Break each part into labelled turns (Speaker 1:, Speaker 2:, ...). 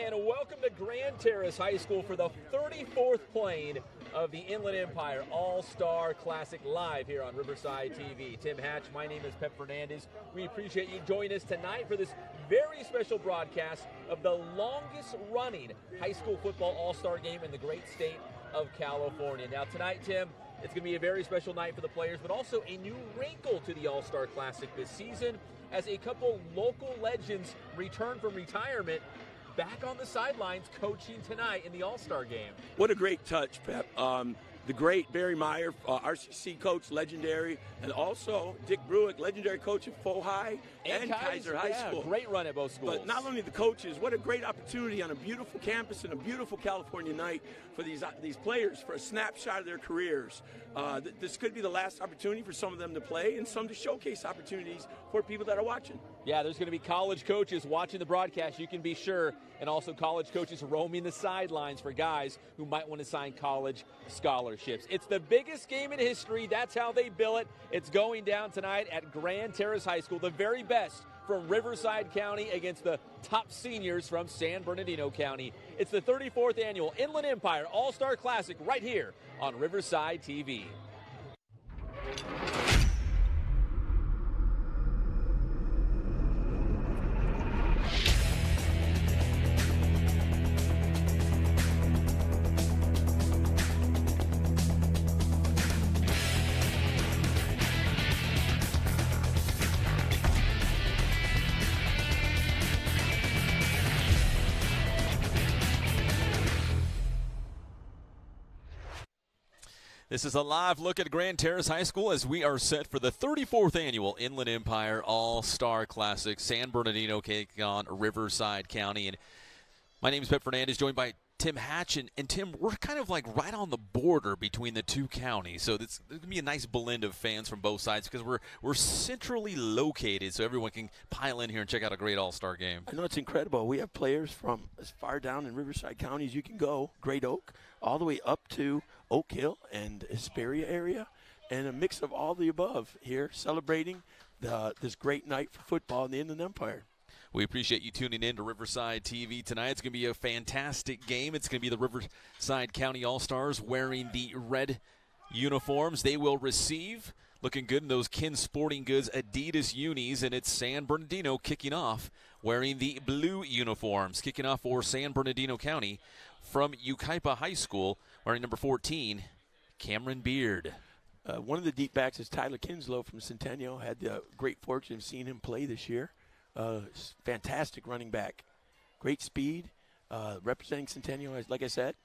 Speaker 1: and welcome to Grand Terrace High School for the 34th playing of the Inland Empire All-Star Classic live here on Riverside TV. Tim Hatch, my name is Pep Fernandez. We appreciate you joining us tonight for this very special broadcast of the longest running high school football all-star game in the great state of California. Now tonight, Tim, it's going to be a very special night for the players, but also a new wrinkle to the All-Star Classic this season as a couple local legends return from retirement back on the sidelines coaching tonight in the All-Star game.
Speaker 2: What a great touch, Pep. The great Barry Meyer, RCC coach, legendary, and also Dick Bruick, legendary coach at Faux High and Kaiser High School.
Speaker 1: Great run at both schools.
Speaker 2: But not only the coaches, what a great opportunity on a beautiful campus and a beautiful California night for these players for a snapshot of their careers. This could be the last opportunity for some of them to play and some to showcase opportunities for people that are watching.
Speaker 1: Yeah, there's going to be college coaches watching the broadcast, you can be sure, and also college coaches roaming the sidelines for guys who might want to sign college scholarships. It's the biggest game in history. That's how they bill it. It's going down tonight at Grand Terrace High School, the very best from Riverside County against the top seniors from San Bernardino County. It's the 34th annual Inland Empire All-Star Classic right here on Riverside TV. This is a live look at Grand Terrace High School as we are set for the 34th annual Inland Empire All-Star Classic. San Bernardino taking on Riverside County. And my name is Pep Fernandez, joined by Tim Hatch. And Tim, we're kind of like right on the border between the two counties. So there's going to be a nice blend of fans from both sides because we're centrally located so everyone can pile in here and check out a great all-star game.
Speaker 2: I know it's incredible. We have players from as far down in Riverside County as you can go, Great Oak, all the way up to Oak Hill and Hesperia area, and a mix of all the above here celebrating this great night for football in the Inland Empire.
Speaker 1: We appreciate you tuning in to Riverside TV tonight. It's going to be a fantastic game. It's going to be the Riverside County All-Stars wearing the red uniforms. They will receive, looking good in those Kin Sporting Goods Adidas unis, and it's San Bernardino kicking off wearing the blue uniforms. Kicking off for San Bernardino County from Yucaipa High School, wearing number 14, Cameron Beard.
Speaker 2: One of the deep backs is Tyler Kinslow from Centennial. Had the great fortune of seeing him play this year. Fantastic running back. Great speed, representing Centennial, like I said.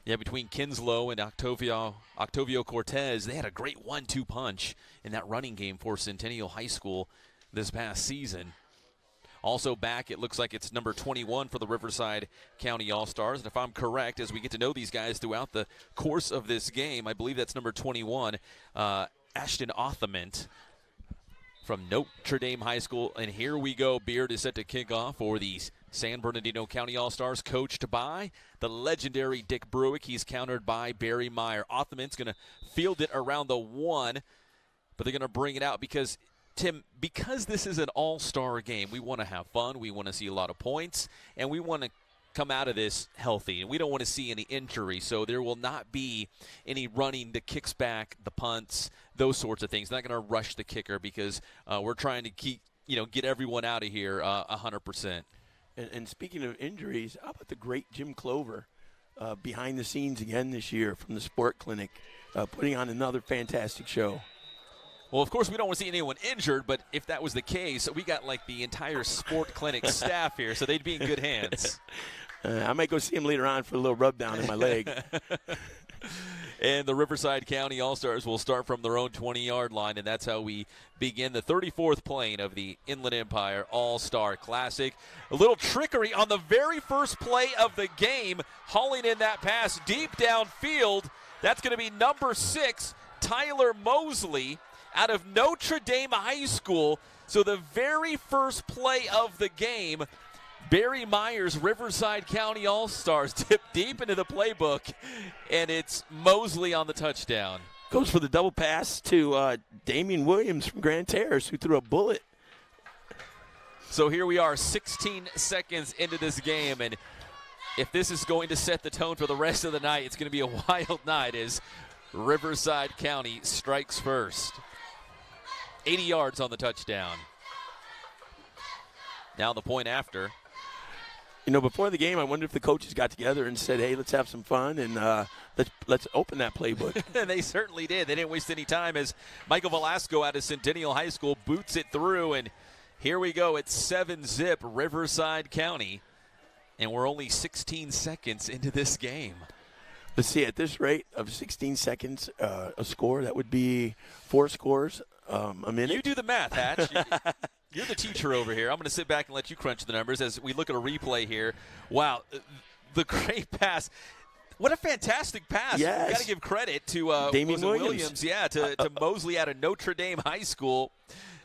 Speaker 1: Yeah, between Kinslow and Octavio Cortez, they had a great 1-2 punch in that running game for Centennial High School this past season. Also back, it looks like it's number 21 for the Riverside County All-Stars. And if I'm correct, as we get to know these guys throughout the course of this game, I believe that's number 21, Ashton Othament from Notre Dame High School. And here we go. Beard is set to kick off for the San Bernardino County All-Stars, coached by the legendary Dick Bruick. He's countered by Barry Meyer. Othament's going to field it around the 1, but they're going to bring it out because – Tim, because this is an all-star game, we want to have fun, we want to see a lot of points, and we want to come out of this healthy. And we don't want to see any injury, so there will not be any running the kicks back, the punts, those sorts of things. Not going to rush the kicker because we're trying to get everyone out of here 100%.
Speaker 2: And speaking of injuries, how about the great Jim Clover behind the scenes again this year from the Sport Clinic, putting on another fantastic show.
Speaker 1: Well, of course, we don't want to see anyone injured, but if that was the case, we got like the entire Sport Clinic staff here, so they'd be in good hands.
Speaker 2: I might go see him later on for a little rub down in my leg.
Speaker 1: And the Riverside County All-Stars will start from their own 20-yard line, and that's how we begin the 34th playing of the Inland Empire All-Star Classic. A little trickery on the very first play of the game, hauling in that pass deep downfield. That's going to be number 6, Tyler Mosley, out of Notre Dame High School. So the very first play of the game, Barry Meyer's Riverside County All-Stars dip deep into the playbook, and it's Mosley on the touchdown.
Speaker 2: Goes for the double pass to Damian Williams from Grand Terrace, who threw a bullet.
Speaker 1: So here we are, 16 seconds into this game, and if this is going to set the tone for the rest of the night, it's going to be a wild night as Riverside County strikes first. 80 yards on the touchdown. Now the point after.
Speaker 2: You know, before the game, I wonder if the coaches got together and said, hey, let's have some fun and let's open that playbook.
Speaker 1: They certainly did. They didn't waste any time as Michael Velasco out of Centennial High School boots it through, and here we go. It's 7-0 Riverside County, and we're only 16 seconds into this game.
Speaker 2: Let's see, at this rate of 16 seconds, a score, that would be 4 scores a minute.
Speaker 1: You do the math, Hatch. You're the teacher over here. I'm going to sit back and let you crunch the numbers as we look at a replay here. Wow, the great pass. What a fantastic pass.
Speaker 2: Yes.
Speaker 1: We've got to give credit to
Speaker 2: Damian
Speaker 1: Williams. Yeah, to Mosley out of Notre Dame High School,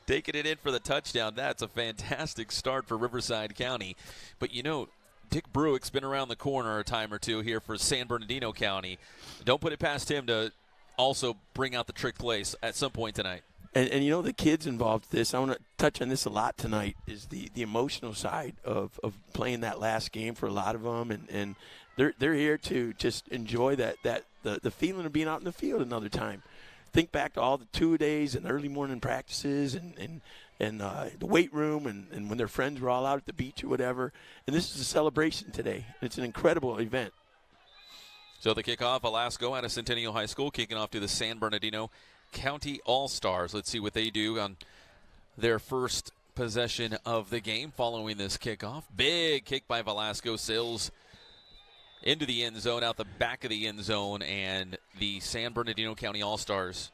Speaker 1: taking it in for the touchdown. That's a fantastic start for Riverside County. But, you know, Dick Bruick's been around the corner a time or two here for San Bernardino County. Don't put it past him to also bring out the trick plays at some point tonight.
Speaker 2: And you know, the kids involved in this, I want to touch on this a lot tonight, is the emotional side of playing that last game for a lot of them. And they're here to just enjoy the feeling of being out in the field another time. Think back to all the 2 days and early morning practices and the weight room and when their friends were all out at the beach or whatever. And this is a celebration today. It's an incredible event.
Speaker 1: So the kickoff, Velasco out of Centennial High School, kicking off to the San Bernardino County All-Stars. Let's see what they do on their first possession of the game following this kickoff. Big kick by Velasco, sails into the end zone, out the back of the end zone, and the San Bernardino County All-Stars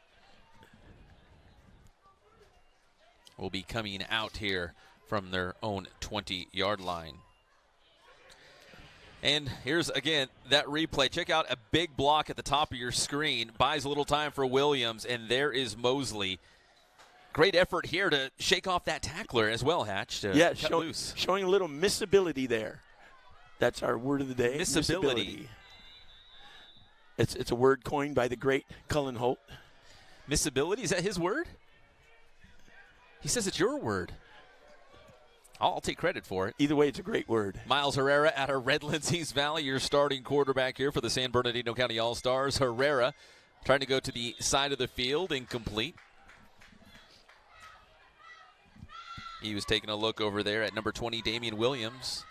Speaker 1: will be coming out here from their own 20-yard line. And here's, again, that replay. Check out a big block at the top of your screen. Buys a little time for Williams, and there is Mosley. Great effort here to shake off that tackler as well, Hatch.
Speaker 2: Yeah, showing a little missability there. That's our word of the day.
Speaker 1: Missability.
Speaker 2: It's a word coined by the great Cullen Holt.
Speaker 1: Missability? Is that his word? He says it's your word. I'll take credit for it.
Speaker 2: Either way, it's a great word.
Speaker 1: Miles Herrera out of Redlands East Valley, your starting quarterback here for the San Bernardino County All-Stars. Herrera trying to go to the side of the field, incomplete. He was taking a look over there at number 20, Damian Williams.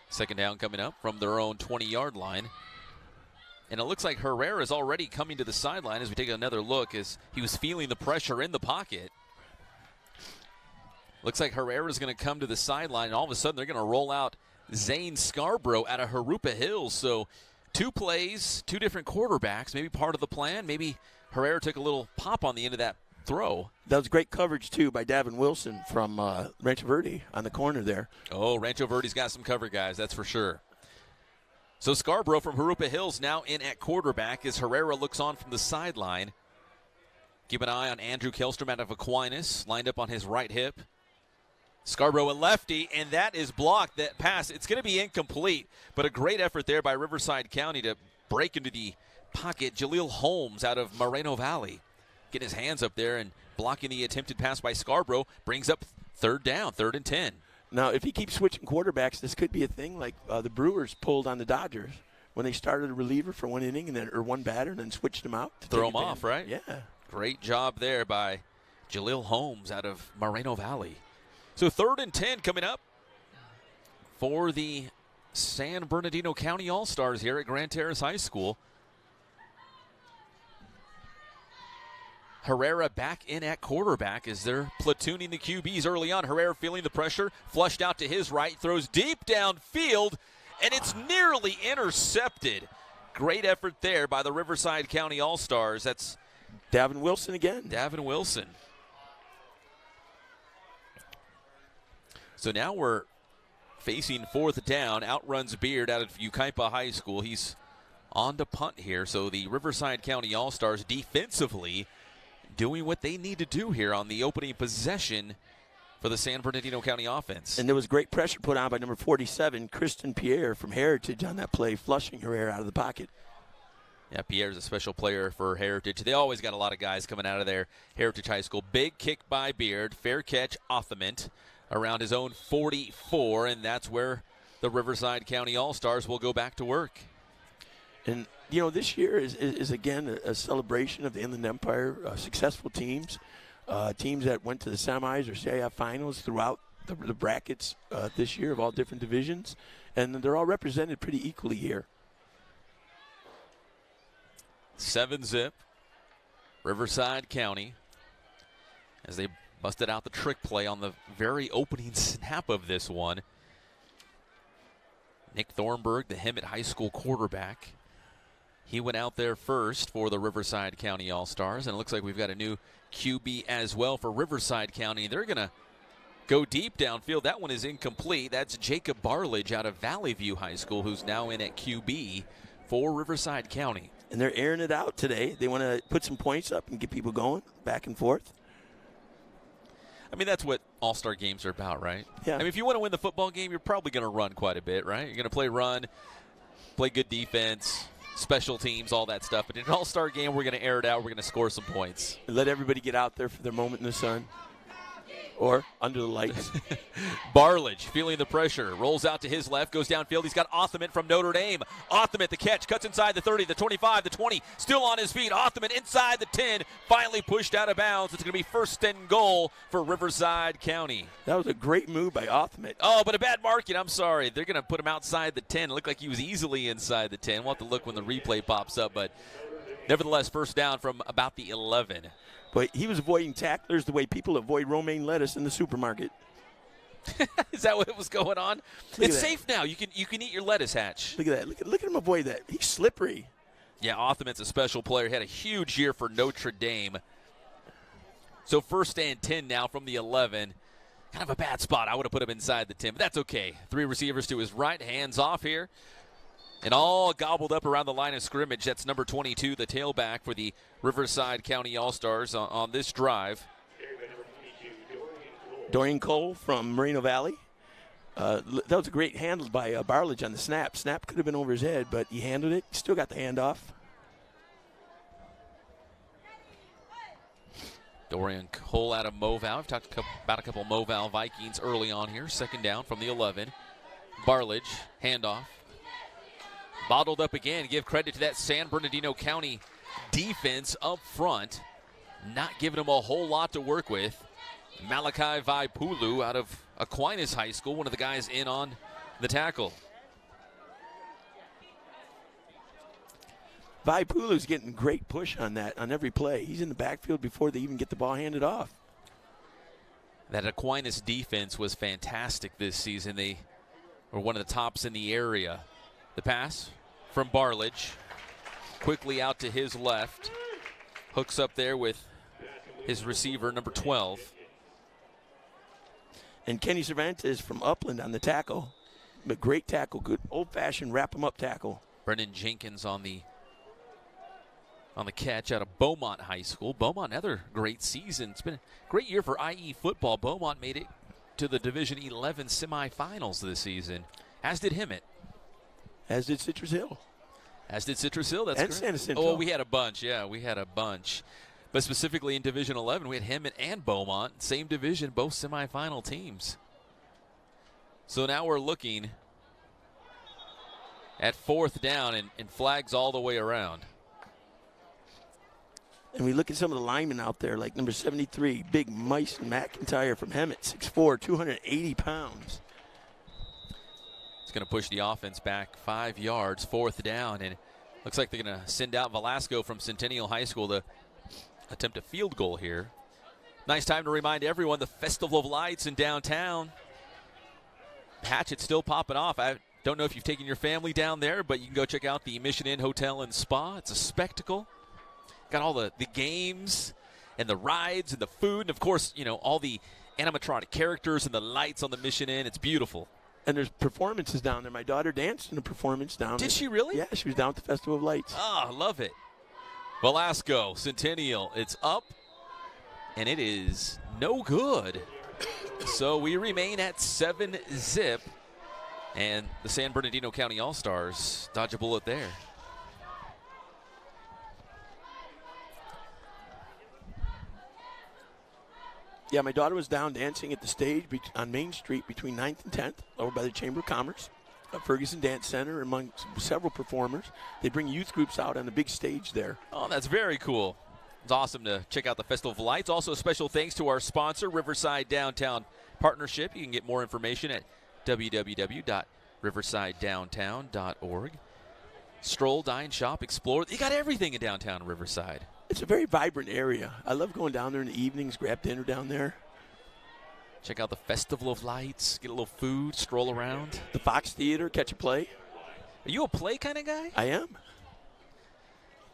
Speaker 1: Second down coming up from their own 20-yard line. And it looks like Herrera is already coming to the sideline as we take another look as he was feeling the pressure in the pocket. Looks like Herrera is going to come to the sideline, and all of a sudden they're going to roll out Zane Scarborough out of Jurupa Hills. So 2 plays, 2 different quarterbacks, maybe part of the plan. Maybe Herrera took a little pop on the end of that throw.
Speaker 2: That was great coverage, too, by Davin Wilson from Rancho Verde on the corner there.
Speaker 1: Oh, Rancho Verde's got some cover guys, that's for sure. So Scarborough from Jurupa Hills now in at quarterback as Herrera looks on from the sideline. Keep an eye on Andrew Kelstrom out of Aquinas, lined up on his right hip. Scarborough a lefty, and that is blocked. That pass, it's going to be incomplete, but a great effort there by Riverside County to break into the pocket. Jaleel Holmes out of Moreno Valley getting his hands up there and blocking the attempted pass by Scarborough. Brings up third down, 3rd and 10.
Speaker 2: Now, if he keeps switching quarterbacks, this could be a thing like the Brewers pulled on the Dodgers when they started a reliever for 1 inning and then or 1 batter and then switched him out. To
Speaker 1: throw him off, right?
Speaker 2: Yeah.
Speaker 1: Great job there by Jaleel Holmes out of Moreno Valley. So 3rd and 10 coming up for the San Bernardino County All-Stars here at Grand Terrace High School. Herrera back in at quarterback as they're platooning the QBs early on. Herrera feeling the pressure, flushed out to his right, throws deep downfield, and it's nearly intercepted. Great effort there by the Riverside County All-Stars. That's
Speaker 2: Davin Wilson again.
Speaker 1: Davin Wilson. So now we're facing 4th down. Outruns Beard out of Yucaipa High School. He's on to punt here. So the Riverside County All-Stars defensively doing what they need to do here on the opening possession for the San Bernardino County offense.
Speaker 2: And there was great pressure put on by number 47, Kristen Pierre from Heritage on that play, flushing Herrera out of the pocket.
Speaker 1: Yeah, Pierre's a special player for Heritage. They always got a lot of guys coming out of there. Heritage High School. Big kick by Beard. Fair catch, Othament, around his own 44, and that's where the Riverside County All-Stars will go back to work.
Speaker 2: And, you know, this year is again, a celebration of the Inland Empire, successful teams, teams that went to the semis or CIF finals throughout the brackets this year of all different divisions, and they're all represented pretty equally here.
Speaker 1: 7-zip, Riverside County, as they busted out the trick play on the very opening snap of this one. Nick Thornburg, the Hemet High School quarterback, he went out there first for the Riverside County All-Stars, and it looks like we've got a new QB as well for Riverside County. They're going to go deep downfield. That one is incomplete. That's Jacob Barledge out of Valley View High School, who's now in at QB for Riverside County.
Speaker 2: And they're airing it out today. They want to put some points up and get people going back and forth.
Speaker 1: I mean, that's what all-star games are about, right?
Speaker 2: Yeah.
Speaker 1: I mean, if you want to win the football game, you're probably going to run quite a bit, right? You're going to play run, play good defense, special teams, all that stuff. But in an all-star game, we're going to air it out. We're going to score some points.
Speaker 2: Let everybody get out there for their moment in the sun or under the lights.
Speaker 1: Barledge feeling the pressure, rolls out to his left, goes downfield. He's got Othament from Notre Dame. Othament, the catch, cuts inside the 30, the 25, the 20, still on his feet. Othament inside the 10, finally pushed out of bounds. It's going to be first and goal for Riverside County.
Speaker 2: That was a great move by Othament.
Speaker 1: Oh, but a bad marking. I'm sorry. They're going to put him outside the 10. It looked like he was easily inside the 10. We'll have to look when the replay pops up, but nevertheless, first down from about the 11.
Speaker 2: But he was avoiding tacklers the way people avoid romaine lettuce in the supermarket.
Speaker 1: Is that what was going on?
Speaker 2: Look
Speaker 1: It's
Speaker 2: at that.
Speaker 1: safe now. You can eat your lettuce, Hatch.
Speaker 2: Look at that. Look at him avoid that. He's slippery.
Speaker 1: Yeah, Othament's a special player. He had a huge year for Notre Dame. So first and 10 now from the 11. Kind of a bad spot. I would have put him inside the 10, but that's okay. 3 receivers to his right, hands off here. And all gobbled up around the line of scrimmage. That's number 22, the tailback for the Riverside County All-Stars on this drive.
Speaker 2: Dorian Cole from Moreno Valley. That was a great handle by Barledge on the snap. Snap could have been over his head, but he handled it. Still got the handoff.
Speaker 1: Dorian Cole out of Moval. We've talked about a couple of Moval Vikings early on here. Second down from the 11. Barledge, handoff. Bottled up again. Give credit to that San Bernardino County defense up front. Not giving them a whole lot to work with. Malachi Vaipulu out of Aquinas High School, one of the guys in on the tackle.
Speaker 2: Vaipulu's getting great push on that on every play. He's in the backfield before they even get the ball handed off.
Speaker 1: That Aquinas defense was fantastic this season. They were one of the tops in the area. The pass from Barledge. Quickly out to his left. Hooks up there with his receiver, number 12.
Speaker 2: And Kenny Cervantes from Upland on the tackle. But great tackle, good old-fashioned wrap-em-up tackle.
Speaker 1: Brendan Jenkins on the catch out of Beaumont High School. Beaumont, another great season. It's been a great year for IE football. Beaumont made it to the Division 11 semifinals this season, as did Hemet.
Speaker 2: As did Citrus Hill.
Speaker 1: As did Citrus Hill. That's
Speaker 2: And
Speaker 1: great.
Speaker 2: Santa Central.
Speaker 1: Oh, we had a bunch. Yeah, we had a bunch. But specifically in Division 11, we had Hemet and Beaumont. Same division, both semifinal teams. So now we're looking at fourth down and flags all the way around.
Speaker 2: And we look at some of the linemen out there, like number 73, big Mason McIntyre from Hemet, 6'4", 280 pounds.
Speaker 1: It's going to push the offense back 5 yards, fourth down, and looks like they're going to send out Velasco from Centennial High School to attempt a field goal here. Nice time to remind everyone the Festival of Lights in downtown. Hatchet's still popping off. I don't know if you've taken your family down there, but you can go check out the Mission Inn Hotel and Spa. It's a spectacle. Got all the games and the rides and the food, and of course, you know, all the animatronic characters and the lights on the Mission Inn. It's beautiful.
Speaker 2: And there's performances down there. My daughter danced in a performance down there.
Speaker 1: Did she really?
Speaker 2: Yeah, she was down at the Festival of Lights.
Speaker 1: Ah, love it. Velasco, Centennial, it's up, and it is no good. So we remain at 7-zip, and the San Bernardino County All-Stars dodge a bullet there.
Speaker 2: Yeah, my daughter was down dancing at the stage on Main Street between 9th and 10th, over by the Chamber of Commerce, Ferguson Dance Center, among several performers. They bring youth groups out on the big stage there.
Speaker 1: Oh, that's very cool. It's awesome to check out the Festival of Lights. Also, special thanks to our sponsor, Riverside Downtown Partnership. You can get more information at www.riversidedowntown.org. Stroll, dine, shop, explore. You got everything in downtown Riverside.
Speaker 2: It's a very vibrant area. I love going down there in the evenings, grab dinner down there.
Speaker 1: Check out the Festival of Lights, get a little food, stroll around.
Speaker 2: The Fox Theater, catch a play.
Speaker 1: Are you a play kind of guy?
Speaker 2: I am.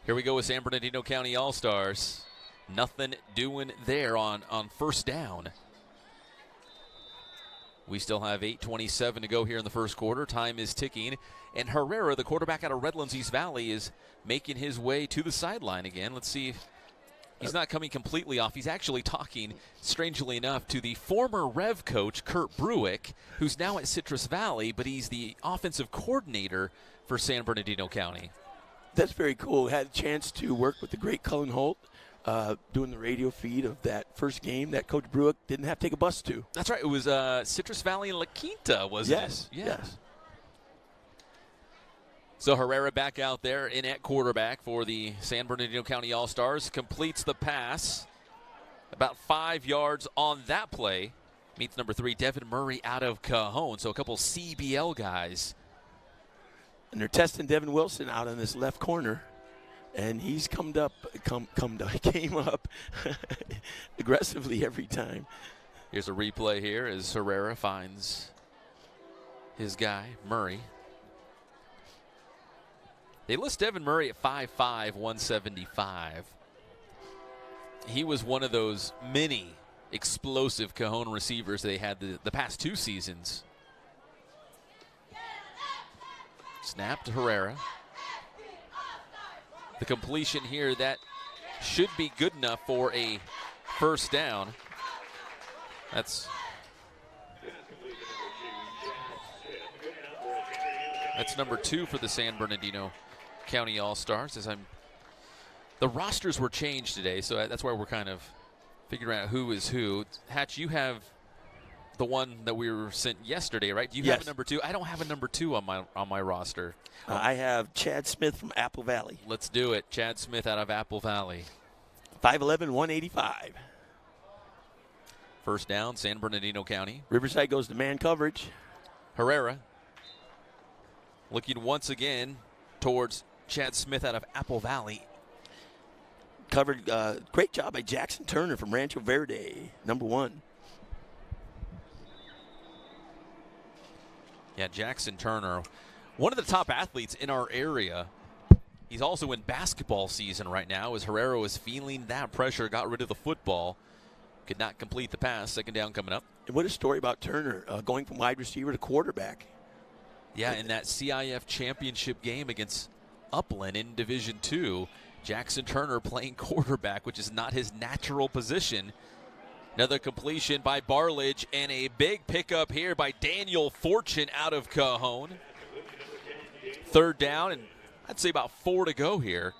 Speaker 1: Here we go with San Bernardino County All-Stars. Nothing doing there on first down. We still have 8:27 to go here in the first quarter. Time is ticking. And Herrera, the quarterback out of Redlands East Valley, is making his way to the sideline again. Let's see if he's not coming completely off. He's actually talking, strangely enough, to the former Rev coach, Kurt Bruick, who's now at Citrus Valley, but he's the offensive coordinator for San Bernardino County.
Speaker 2: That's very cool. Had a chance to work with the great Cullen Holt, doing the radio feed of that first game that Coach Bruick didn't have to take a bus to.
Speaker 1: That's right. It was Citrus Valley and La Quinta, wasn't
Speaker 2: it? Yes.
Speaker 1: So Herrera back out there in at quarterback for the San Bernardino County All-Stars. Completes the pass. About 5 yards on that play. Meets number 3, Devin Murray out of Cajon. So a couple CBL guys.
Speaker 2: And they're testing Devin Wilson out in this left corner. And he's came up aggressively every time.
Speaker 1: Here's a replay here as Herrera finds his guy, Murray. They list Devin Murray at 5'5", 175. He was one of those many explosive Cajon receivers they had the past 2 seasons. Snap to Herrera. The completion here, that should be good enough for a first down. That's number 2 for the San Bernardino County All-Stars. The rosters were changed today, so that's why we're kind of figuring out who is who. Hatch, you have the one that we were sent yesterday, right? Do you have a number 2? I don't have a number 2 on my roster.
Speaker 2: I have Chad Smith from Apple Valley.
Speaker 1: Let's do it. Chad Smith out of Apple Valley.
Speaker 2: 5'11", 185.
Speaker 1: First down, San Bernardino County.
Speaker 2: Riverside goes to man coverage.
Speaker 1: Herrera looking once again towards Chad Smith out of Apple Valley.
Speaker 2: Covered, great job by Jackson Turner from Rancho Verde, number 1.
Speaker 1: Yeah, Jackson Turner, one of the top athletes in our area. He's also in basketball season right now as Herrera was feeling that pressure, got rid of the football. Could not complete the pass. Second down coming up.
Speaker 2: And what a story about Turner going from wide receiver to quarterback.
Speaker 1: Yeah, in that CIF championship game against Upland in Division II, Jackson Turner playing quarterback, which is not his natural position. Another completion by Barledge and a big pickup here by Daniel Fortune out of Cajon. Third down, and I'd say about 4 to go here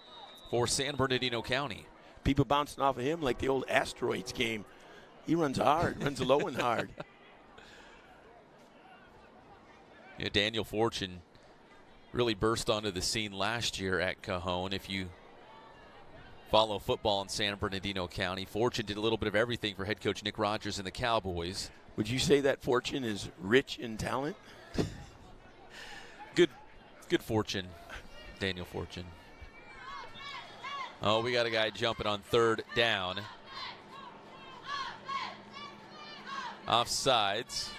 Speaker 1: for San Bernardino County.
Speaker 2: People bouncing off of him like the old Asteroids game. He runs hard, runs low and hard.
Speaker 1: Yeah, Daniel Fortune really burst onto the scene last year at Cajon. If you follow football in San Bernardino County, Fortune did a little bit of everything for head coach Nick Rogers and the Cowboys.
Speaker 2: Would you say that Fortune is rich in talent?
Speaker 1: Good Fortune, Daniel Fortune. Oh, we got a guy jumping on third down. Offsides.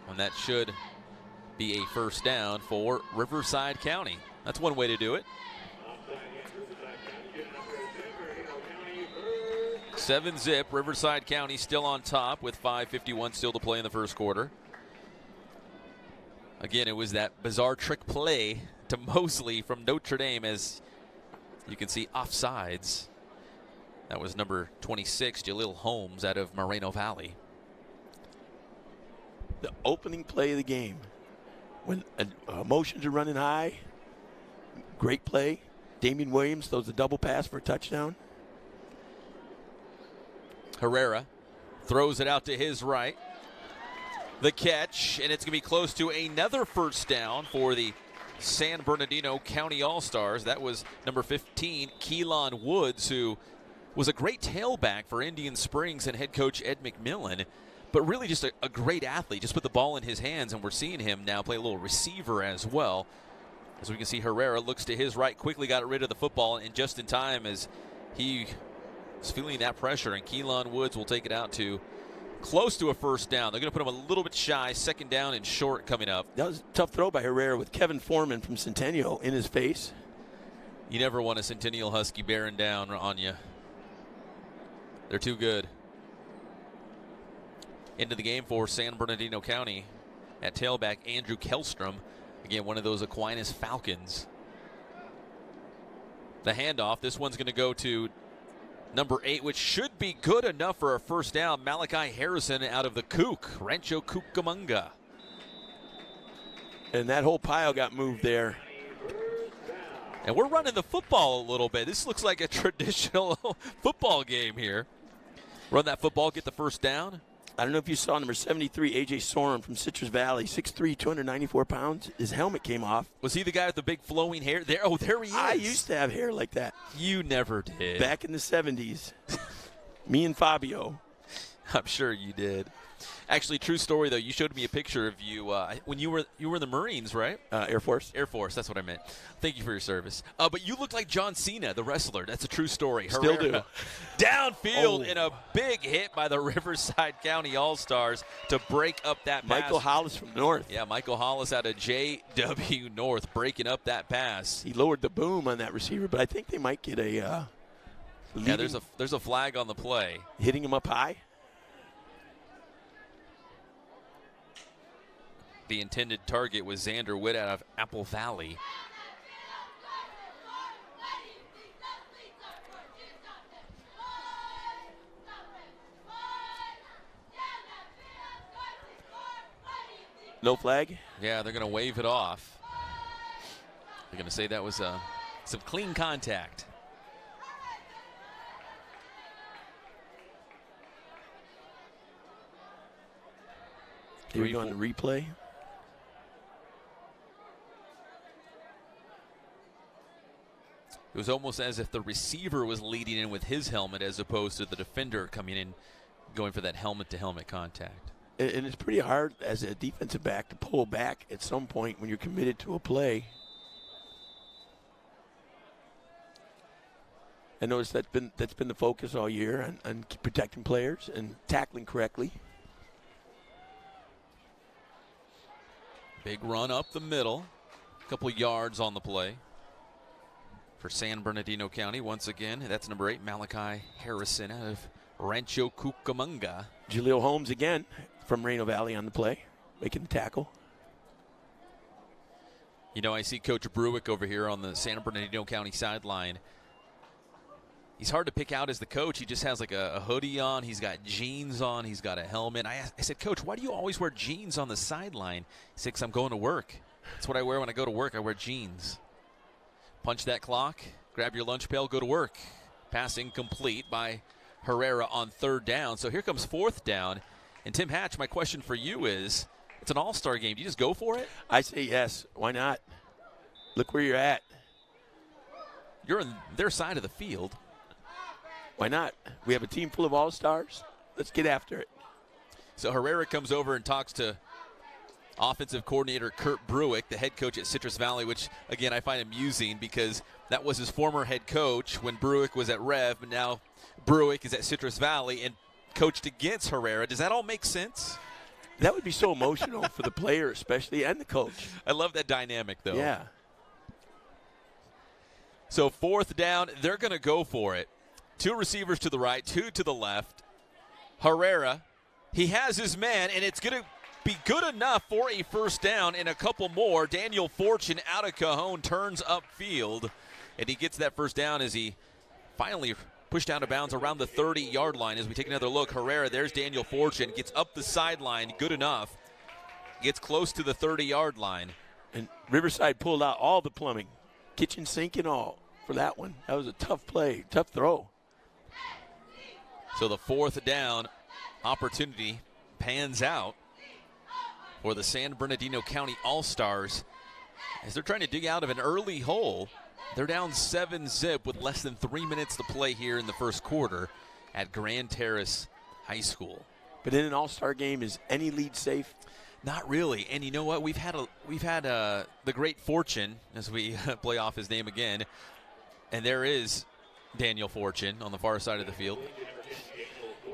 Speaker 1: And that should be a first down for Riverside County. That's one way to do it. 7-zip, Riverside County still on top with 5:51 still to play in the first quarter. Again, it was that bizarre trick play to Mosley from Notre Dame, as you can see offsides. That was number 26, Jalil Holmes out of Moreno Valley.
Speaker 2: The opening play of the game, when emotions are running high, great play. Damian Williams throws a double pass for a touchdown.
Speaker 1: Herrera Throws it out to his right. The catch, and it's going to be close to another first down for the San Bernardino County All-Stars. That was number 15, Keelan Woods, who was a great tailback for Indian Springs and head coach Ed McMillan, but really just a great athlete. Just put the ball in his hands, and we're seeing him now play a little receiver as well. As we can see, Herrera looks to his right, quickly got rid of the football, and just in time as he is feeling that pressure, and Keelan Woods will take it out to close to a first down. They're going to put him a little bit shy. Second down and short coming up.
Speaker 2: That was a tough throw by Herrera with Kevin Foreman from Centennial in his face.
Speaker 1: You never want a Centennial Husky bearing down on you. They're too good. Into the game for San Bernardino County at tailback, Andrew Kellstrom. Again, one of those Aquinas Falcons. The handoff. This one's going to go to number 8, which should be good enough for a first down. Malachi Harrison out of the Kook, Rancho Cucamonga.
Speaker 2: And that whole pile got moved there.
Speaker 1: And we're running the football a little bit. This looks like a traditional football game here. Run that football, get the first down.
Speaker 2: I don't know if you saw number 73, A.J. Sorum from Citrus Valley, 6'3", 294 pounds. His helmet came off.
Speaker 1: Was he the guy with the big flowing hair? There he is.
Speaker 2: I used to have hair like that.
Speaker 1: You never did.
Speaker 2: Back in the 70s. Me and Fabio.
Speaker 1: I'm sure you did. Actually, true story, though. You showed me a picture of you when you were in the Marines, right?
Speaker 2: Air Force.
Speaker 1: Air Force, that's what I meant. Thank you for your service. But you look like John Cena, the wrestler. That's a true story.
Speaker 2: Still
Speaker 1: Herrera,
Speaker 2: do.
Speaker 1: Downfield in a big hit by the Riverside County All-Stars to break up that pass.
Speaker 2: Michael Hollis from North.
Speaker 1: Yeah, Michael Hollis out of J.W. North breaking up that pass.
Speaker 2: He lowered the boom on that receiver, but I think they might get a
Speaker 1: yeah, there's a flag on the play.
Speaker 2: Hitting him up high.
Speaker 1: The intended target was Xander Witt out of Apple Valley.
Speaker 2: No flag?
Speaker 1: Yeah, they're going to wave it off. They're going to say that was some clean contact.
Speaker 2: Here we go on the replay.
Speaker 1: It was almost as if the receiver was leading in with his helmet as opposed to the defender coming in, going for that helmet-to-helmet contact.
Speaker 2: And it's pretty hard as a defensive back to pull back at some point when you're committed to a play. I noticed that's been the focus all year on protecting players and tackling correctly.
Speaker 1: Big run up the middle. A couple yards on the play for San Bernardino County. Once again, that's number 8, Malachi Harrison out of Rancho Cucamonga.
Speaker 2: Jaleel Holmes again from Reno Valley on the play, making the tackle.
Speaker 1: You know, I see Coach Bruick over here on the San Bernardino County sideline. He's hard to pick out as the coach. He just has like a hoodie on. He's got jeans on. He's got a helmet. I said, Coach, why do you always wear jeans on the sideline? He said, 'cause I'm going to work. That's what I wear when I go to work. I wear jeans. Punch that clock, grab your lunch pail, go to work. Pass incomplete by Herrera on third down. So here comes fourth down. And Tim Hatch, my question for you is, it's an all-star game. Do you just go for it?
Speaker 2: I say yes. Why not? Look where you're at.
Speaker 1: You're on their side of the field.
Speaker 2: Why not? We have a team full of all-stars. Let's get after it.
Speaker 1: So Herrera comes over and talks to offensive coordinator Kurt Bruick, the head coach at Citrus Valley, which, again, I find amusing because that was his former head coach when Bruick was at Rev, but now Bruick is at Citrus Valley and coached against Herrera. Does that all make sense?
Speaker 2: That would be so emotional for the player especially and the coach.
Speaker 1: I love that dynamic, though.
Speaker 2: Yeah.
Speaker 1: So fourth down, they're going to go for it. 2 receivers to the right, 2 to the left. Herrera, he has his man, and it's going to be good enough for a first down and a couple more. Daniel Fortune out of Cajon turns upfield, and he gets that first down as he finally pushed out of bounds around the 30-yard line. As we take another look, Herrera, there's Daniel Fortune, gets up the sideline, good enough, gets close to the 30-yard line.
Speaker 2: And Riverside pulled out all the plumbing, kitchen sink and all for that one. That was a tough play, tough throw.
Speaker 1: So the fourth down opportunity pans out for the San Bernardino County All-Stars as they're trying to dig out of an early hole. They're down 7-0 with less than 3 minutes to play here in the first quarter at Grand Terrace High School.
Speaker 2: But in an all-star game, is any lead safe?
Speaker 1: Not really. And you know what? We've had the great fortune, as we play off his name again, and there is Daniel Fortune on the far side of the field.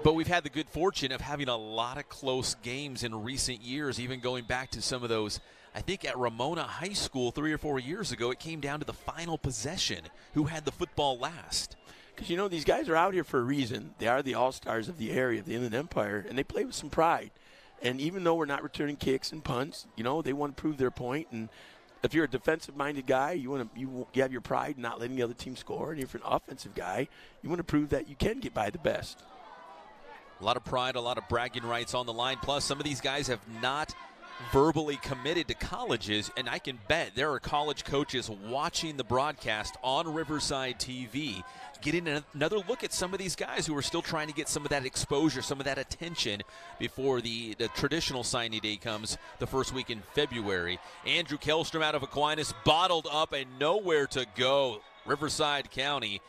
Speaker 1: But we've had the good fortune of having a lot of close games in recent years, even going back to some of those. I think at Ramona High School 3 or 4 years ago, it came down to the final possession, who had the football last.
Speaker 2: Because, you know, these guys are out here for a reason. They are the all-stars of the area, of the Inland Empire, and they play with some pride. And even though we're not returning kicks and punts, you know, they want to prove their point. And if you're a defensive-minded guy, you have your pride in not letting the other team score. And if you're an offensive guy, you want to prove that you can get by the best.
Speaker 1: A lot of pride, a lot of bragging rights on the line. Plus, some of these guys have not verbally committed to colleges, and I can bet there are college coaches watching the broadcast on Riverside TV, getting another look at some of these guys who are still trying to get some of that exposure, some of that attention before the traditional signing day comes the first week in February. Andrew Kellstrom out of Aquinas, bottled up and nowhere to go. Riverside County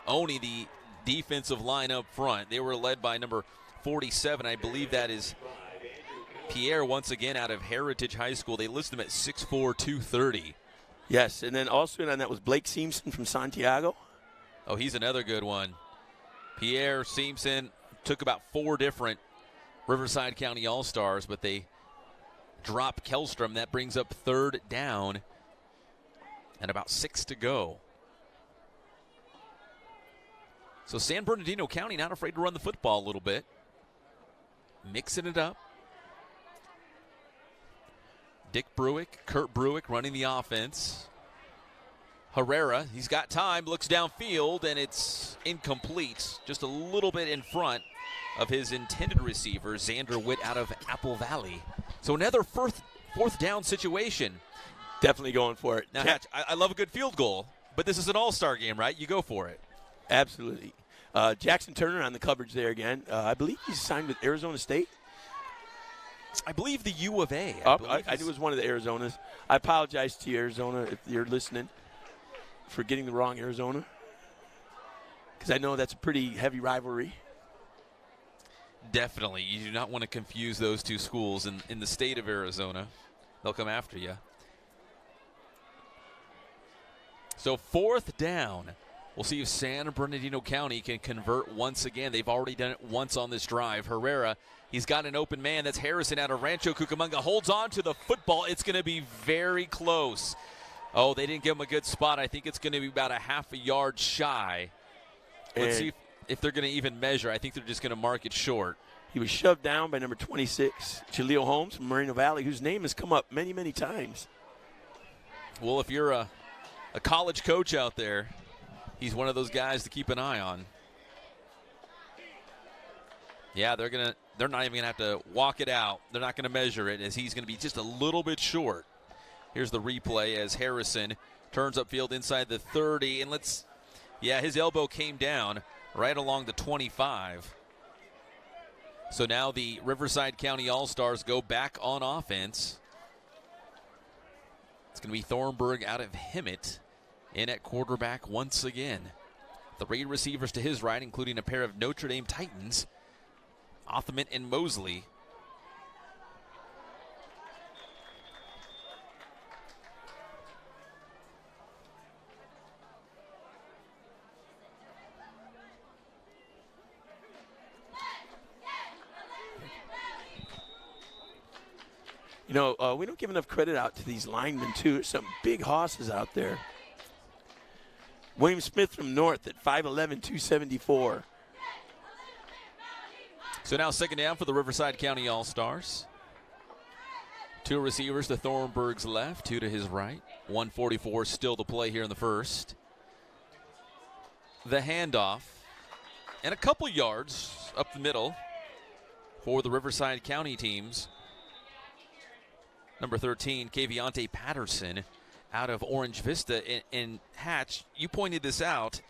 Speaker 1: owning the defensive line up front. They were led by number 47. I believe that is Pierre, once again out of Heritage High School. They list him at 6'4", 230.
Speaker 2: Yes, and then also on that was Blake Seamson from Santiago.
Speaker 1: Oh, he's another good one. Pierre Seamson took about 4 different Riverside County All-Stars, but they drop Kellstrom. That brings up 3rd down and about 6 to go. So San Bernardino County not afraid to run the football a little bit. Mixing it up. Dick Bruick, Kurt Bruick running the offense. Herrera, he's got time, looks downfield, and it's incomplete. Just a little bit in front of his intended receiver, Xander Witt out of Apple Valley. So another fourth down situation.
Speaker 2: Definitely going for it.
Speaker 1: Now, Hatch, I love a good field goal, but this is an all-star game, right? You go for it.
Speaker 2: Absolutely. Jackson Turner on the coverage there again. I believe he's signed with Arizona State.
Speaker 1: I believe the U of A.
Speaker 2: I knew it was one of the Arizonas. I apologize to you, Arizona, if you're listening, for getting the wrong Arizona, because I know that's a pretty heavy rivalry.
Speaker 1: Definitely. You do not want to confuse those two schools in the state of Arizona. They'll come after you. So 4th down. We'll see if San Bernardino County can convert once again. They've already done it once on this drive. Herrera, he's got an open man. That's Harrison out of Rancho Cucamonga. Holds on to the football. It's going to be very close. Oh, they didn't give him a good spot. I think it's going to be about a half a yard shy. Let's see if they're going to even measure. I think they're just going to mark it short.
Speaker 2: He was shoved down by number 26, Jaleel Holmes from Moreno Valley, whose name has come up many, many times.
Speaker 1: Well, if you're a college coach out there, he's one of those guys to keep an eye on. Yeah, they're not even gonna have to walk it out. They're not gonna measure it, as he's gonna be just a little bit short. Here's the replay as Harrison turns upfield inside the 30, and his elbow came down right along the 25. So now the Riverside County All-Stars go back on offense. It's gonna be Thornburg out of Hemet in at quarterback once again. 3 receivers to his right, including a pair of Notre Dame Titans, Othman and Mosley.
Speaker 2: You know, we don't give enough credit out to these linemen, too. There's some big hosses out there. William Smith from North at 5'11", 274.
Speaker 1: So now 2nd down for the Riverside County All-Stars. 2 receivers to Thornburg's left, 2 to his right. 1:44 still to play here in the first. The handoff, and a couple yards up the middle for the Riverside County teams. Number 13, Kaviante Patterson out of Orange Vista. And Hatch, you pointed this out.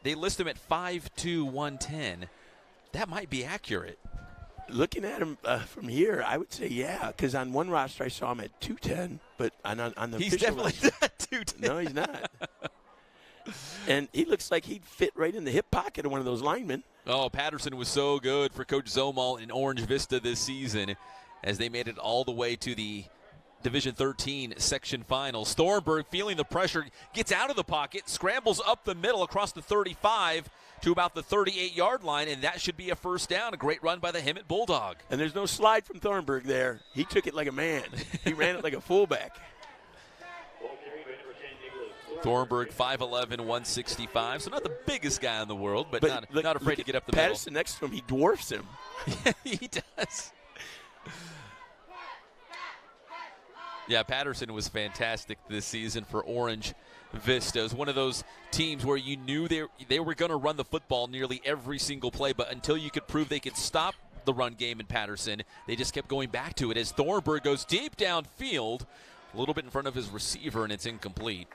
Speaker 1: They list him at 5'2", 110. That might be accurate.
Speaker 2: Looking at him from here, I would say yeah, because on one roster I saw him at 210, but on the
Speaker 1: he's
Speaker 2: official
Speaker 1: definitely
Speaker 2: roster,
Speaker 1: not 210.
Speaker 2: no, he's not. And he looks like he'd fit right in the hip pocket of one of those linemen.
Speaker 1: Oh, Patterson was so good for Coach Zomal in Orange Vista this season as they made it all the way to the Division 13 section finals. Thornburg, feeling the pressure, gets out of the pocket, scrambles up the middle across the 35 to about the 38-yard line, and that should be a first down. A great run by the Hemet Bulldog.
Speaker 2: And there's no slide from Thornburg there. He took it like a man. He ran it like a fullback.
Speaker 1: Thornburg, 5'11", 165, so not the biggest guy in the world, but not afraid to get up the
Speaker 2: Patterson next to him, he dwarfs him.
Speaker 1: Yeah, he does. Yeah, Patterson was fantastic this season for Orange Vista. It was one of those teams where you knew they were going to run the football nearly every single play, but until you could prove they could stop the run game in Patterson, they just kept going back to it as Thornburg goes deep downfield, a little bit in front of his receiver, and it's incomplete.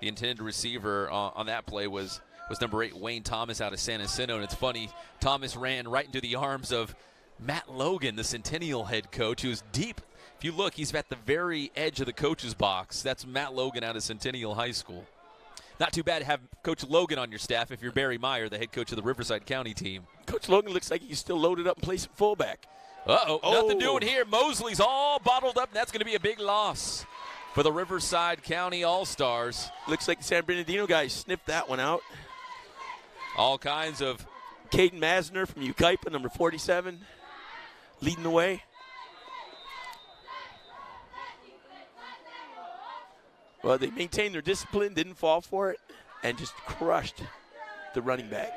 Speaker 1: The intended receiver on that play was number 8, Wayne Thomas out of San Jacinto. And it's funny, Thomas ran right into the arms of Matt Logan, the Centennial head coach, who's deep. If you look, he's at the very edge of the coach's box. That's Matt Logan out of Centennial High School. Not too bad to have Coach Logan on your staff if you're Barry Meyer, the head coach of the Riverside County team.
Speaker 2: Coach Logan looks like he's still loaded up and plays some fullback.
Speaker 1: Nothing doing here. Mosley's all bottled up, and that's going to be a big loss for the Riverside County All-Stars.
Speaker 2: Looks like the San Bernardino guys sniffed that one out.
Speaker 1: All kinds of.
Speaker 2: Caden Masner from Ukaipa, number 47, leading the way. Well, they maintained their discipline, didn't fall for it, and just crushed the running back.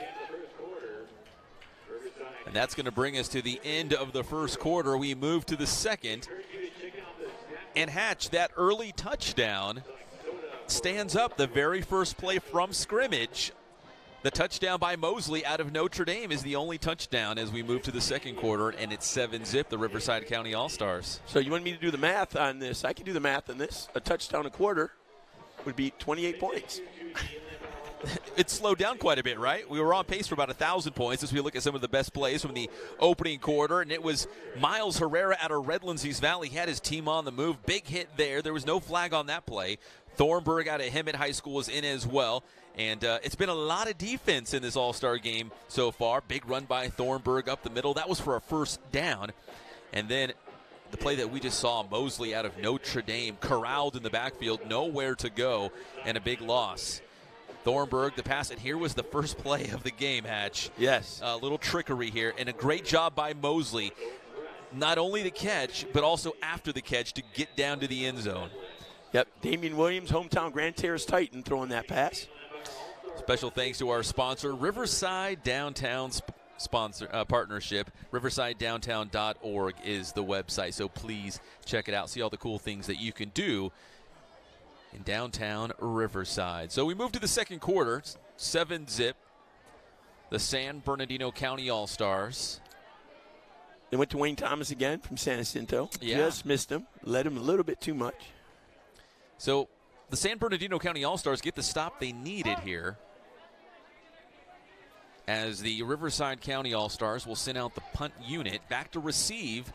Speaker 1: And that's going to bring us to the end of the first quarter. We move to the second. And Hatch, that early touchdown stands up the very first play from scrimmage. The touchdown by Mosley out of Notre Dame is the only touchdown as we move to the second quarter, and it's 7-zip, the Riverside County All-Stars.
Speaker 2: So you want me to do the math on this? I can do the math on this. A touchdown a quarter would be 28 points.
Speaker 1: It slowed down quite a bit, right? We were on pace for about 1,000 points as we look at some of the best plays from the opening quarter, and it was Miles Herrera out of Redlands East Valley. He had his team on the move. Big hit there. There was no flag on that play. Thornburg out of Hemet High School was in as well. And it's been a lot of defense in this All-Star game so far. Big run by Thornburg up the middle. That was for a first down. And then the play that we just saw, Mosley out of Notre Dame, corralled in the backfield, nowhere to go, and a big loss. Thornburg, the pass, and here was the first play of the game, Hatch.
Speaker 2: Yes.
Speaker 1: A little trickery here, and a great job by Mosley. Not only the catch, but also after the catch to get down to the end zone.
Speaker 2: Yep, Damian Williams, hometown Grand Terrace Titan, throwing that pass.
Speaker 1: Special thanks to our sponsor, Riverside Downtown partnership. RiversideDowntown.org is the website, so please check it out. See all the cool things that you can do in downtown Riverside. So we move to the second quarter, 7-zip. The San Bernardino County All-Stars.
Speaker 2: They went to Wayne Thomas again from San Jacinto.
Speaker 1: Yeah.
Speaker 2: Just missed him. Led him a little bit too much.
Speaker 1: So the San Bernardino County All-Stars get the stop they needed here, as the Riverside County All-Stars will send out the punt unit. Back to receive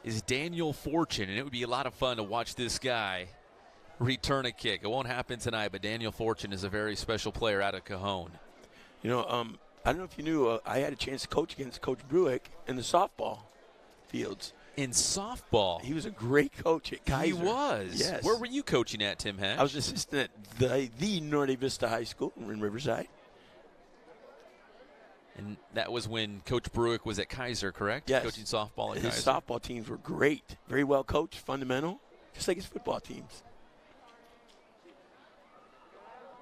Speaker 1: is Daniel Fortune, and it would be a lot of fun to watch this guy return a kick. It won't happen tonight, but Daniel Fortune is a very special player out of Cajon.
Speaker 2: You know, I don't know if you knew, I had a chance to coach against Coach Bruick in the softball fields.
Speaker 1: In softball?
Speaker 2: He was a great coach at Kaiser.
Speaker 1: He was?
Speaker 2: Yes.
Speaker 1: Where were you coaching at, Tim Hatch?
Speaker 2: I was assistant at the Norte Vista High School in Riverside.
Speaker 1: And that was when Coach Bruick was at Kaiser, correct?
Speaker 2: Yes.
Speaker 1: Coaching softball at
Speaker 2: His
Speaker 1: Kaiser.
Speaker 2: softball teams were great. Very well coached, fundamental, just like his football teams.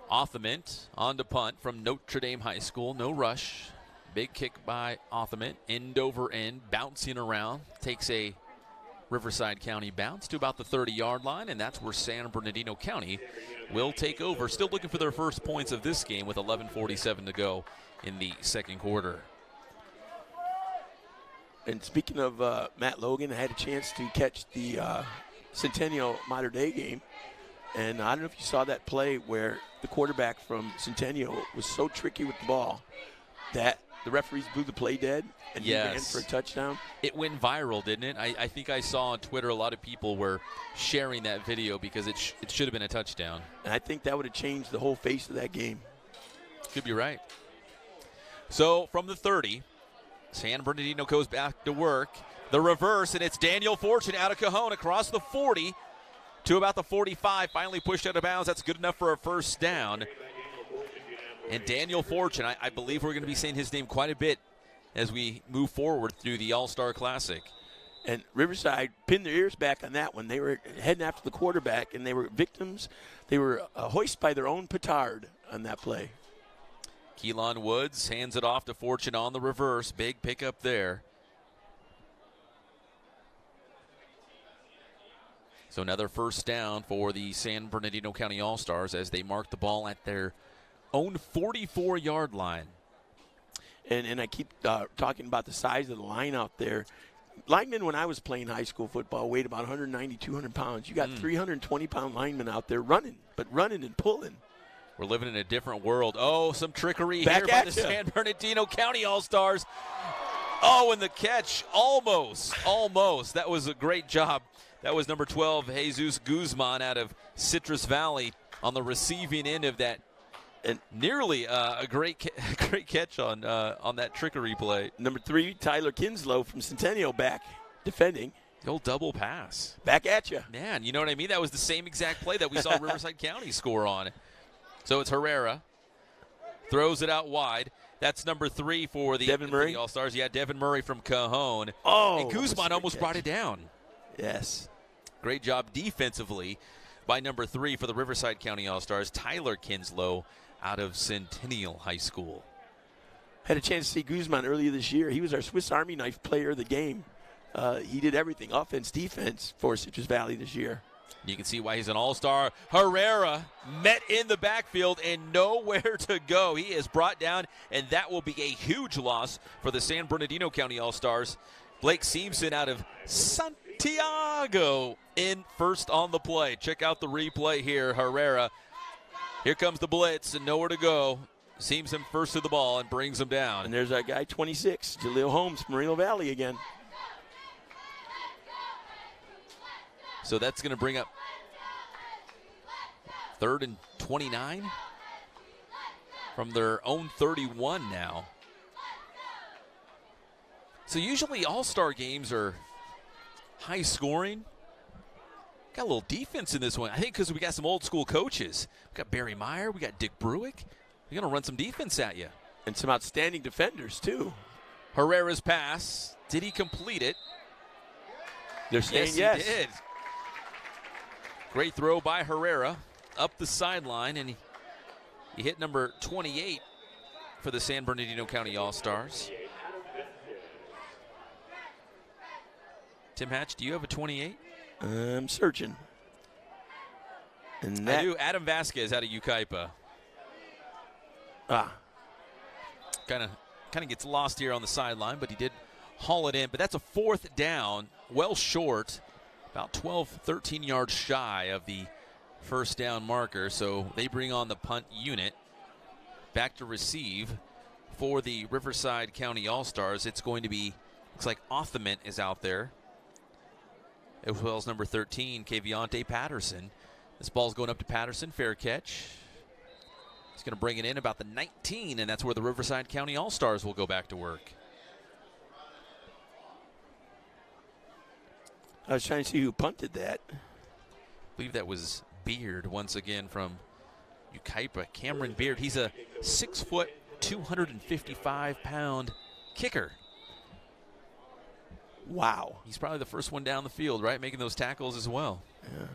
Speaker 1: Othament on to punt from Notre Dame High School. No rush. Big kick by Othament. End over end. Bouncing around. Takes a Riverside County bounce to about the 30-yard line, and that's where San Bernardino County will take over. Still looking for their first points of this game with 11:47 to go in the second quarter.
Speaker 2: And speaking of Matt Logan, I had a chance to catch the Centennial Mater Dei game. And I don't know if you saw that play where the quarterback from Centennial was so tricky with the ball that the referees blew the play dead and he ran for a touchdown.
Speaker 1: It went viral, didn't it? I think I saw on Twitter a lot of people were sharing that video because it should have been a touchdown.
Speaker 2: And I think that would have changed the whole face of that game.
Speaker 1: Could be right. So from the 30, San Bernardino goes back to work. The reverse, and it's Daniel Fortune out of Cajon across the 40 to about the 45. Finally pushed out of bounds. That's good enough for a first down. And Daniel Fortune, I believe we're going to be saying his name quite a bit as we move forward through the All-Star Classic.
Speaker 2: And Riverside pinned their ears back on that one. They were heading after the quarterback, and they were victims. They were hoisted by their own petard on that play.
Speaker 1: Keelan Woods hands it off to Fortune on the reverse. Big pickup there. So another first down for the San Bernardino County All-Stars as they mark the ball at their own 44-yard line.
Speaker 2: And I keep talking about the size of the line out there. Linemen, when I was playing high school football, weighed about 190, 200 pounds. You got 320-pound linemen out there running and pulling.
Speaker 1: We're living in a different world. Oh, some trickery
Speaker 2: Back
Speaker 1: here by the San Bernardino County All-Stars. Oh, and the catch, almost. That was a great job. That was number 12, Jesus Guzman out of Citrus Valley on the receiving end of that. And nearly a great catch on that trickery play.
Speaker 2: Number 3, Tyler Kinslow from Centennial back defending.
Speaker 1: The old double pass.
Speaker 2: Back at you.
Speaker 1: Man, you know what I mean? That was the same exact play that we saw Riverside County score on. So it's Herrera. Throws it out wide. That's number 3 for the
Speaker 2: Devin Murray.
Speaker 1: All-Stars. Yeah, Devin Murray from Cajon.
Speaker 2: Oh,
Speaker 1: and Guzman almost brought it down.
Speaker 2: Yes.
Speaker 1: Great job defensively by number 3 for the Riverside County All-Stars, Tyler Kinslow out of Centennial High School.
Speaker 2: Had a chance to see Guzman earlier this year. He was our Swiss Army knife player of the game. He did everything, offense, defense, for Citrus Valley this year.
Speaker 1: You can see why he's an all-star. Herrera met in the backfield and nowhere to go. He is brought down, and that will be a huge loss for the San Bernardino County All-Stars. Blake Seamson out of Santiago in first on the play. Check out the replay here. Herrera. Here comes the blitz and nowhere to go. Seamson first to the ball and brings him down.
Speaker 2: And there's our guy, 26, Jaleel Holmes, Moreno Valley again.
Speaker 1: So that's going to bring up 3rd and 29 from their own 31 now. So usually all-star games are high scoring. Got a little defense in this one. I think because we got some old school coaches. We got Barry Meyer. We got Dick Bruick. We're going to run some defense at you.
Speaker 2: And some outstanding defenders, too.
Speaker 1: Herrera's pass. Did he complete it?
Speaker 2: They're saying
Speaker 1: yes. He did. Great throw by Herrera up the sideline, and he hit number 28 for the San Bernardino County All-Stars. Tim Hatch, do you have a 28?
Speaker 2: I'm searching. And
Speaker 1: I do. Adam Vasquez out of Yucaipa. Kind of gets lost here on the sideline, but he did haul it in. But that's a 4th down, well short, about 12, 13 yards shy of the first down marker. So they bring on the punt unit back to receive for the Riverside County All-Stars. It's going to be, looks like Othament is out there, as well as number 13, Keviante Patterson. This ball's going up to Patterson, fair catch. He's going to bring it in about the 19, and that's where the Riverside County All-Stars will go back to work.
Speaker 2: I was trying to see who punted that.
Speaker 1: I believe that was Beard once again from Yucaipa. Cameron Beard. He's a 6-foot, 255-pound kicker.
Speaker 2: Wow.
Speaker 1: He's probably the first one down the field, right, making those tackles as well.
Speaker 2: Yeah.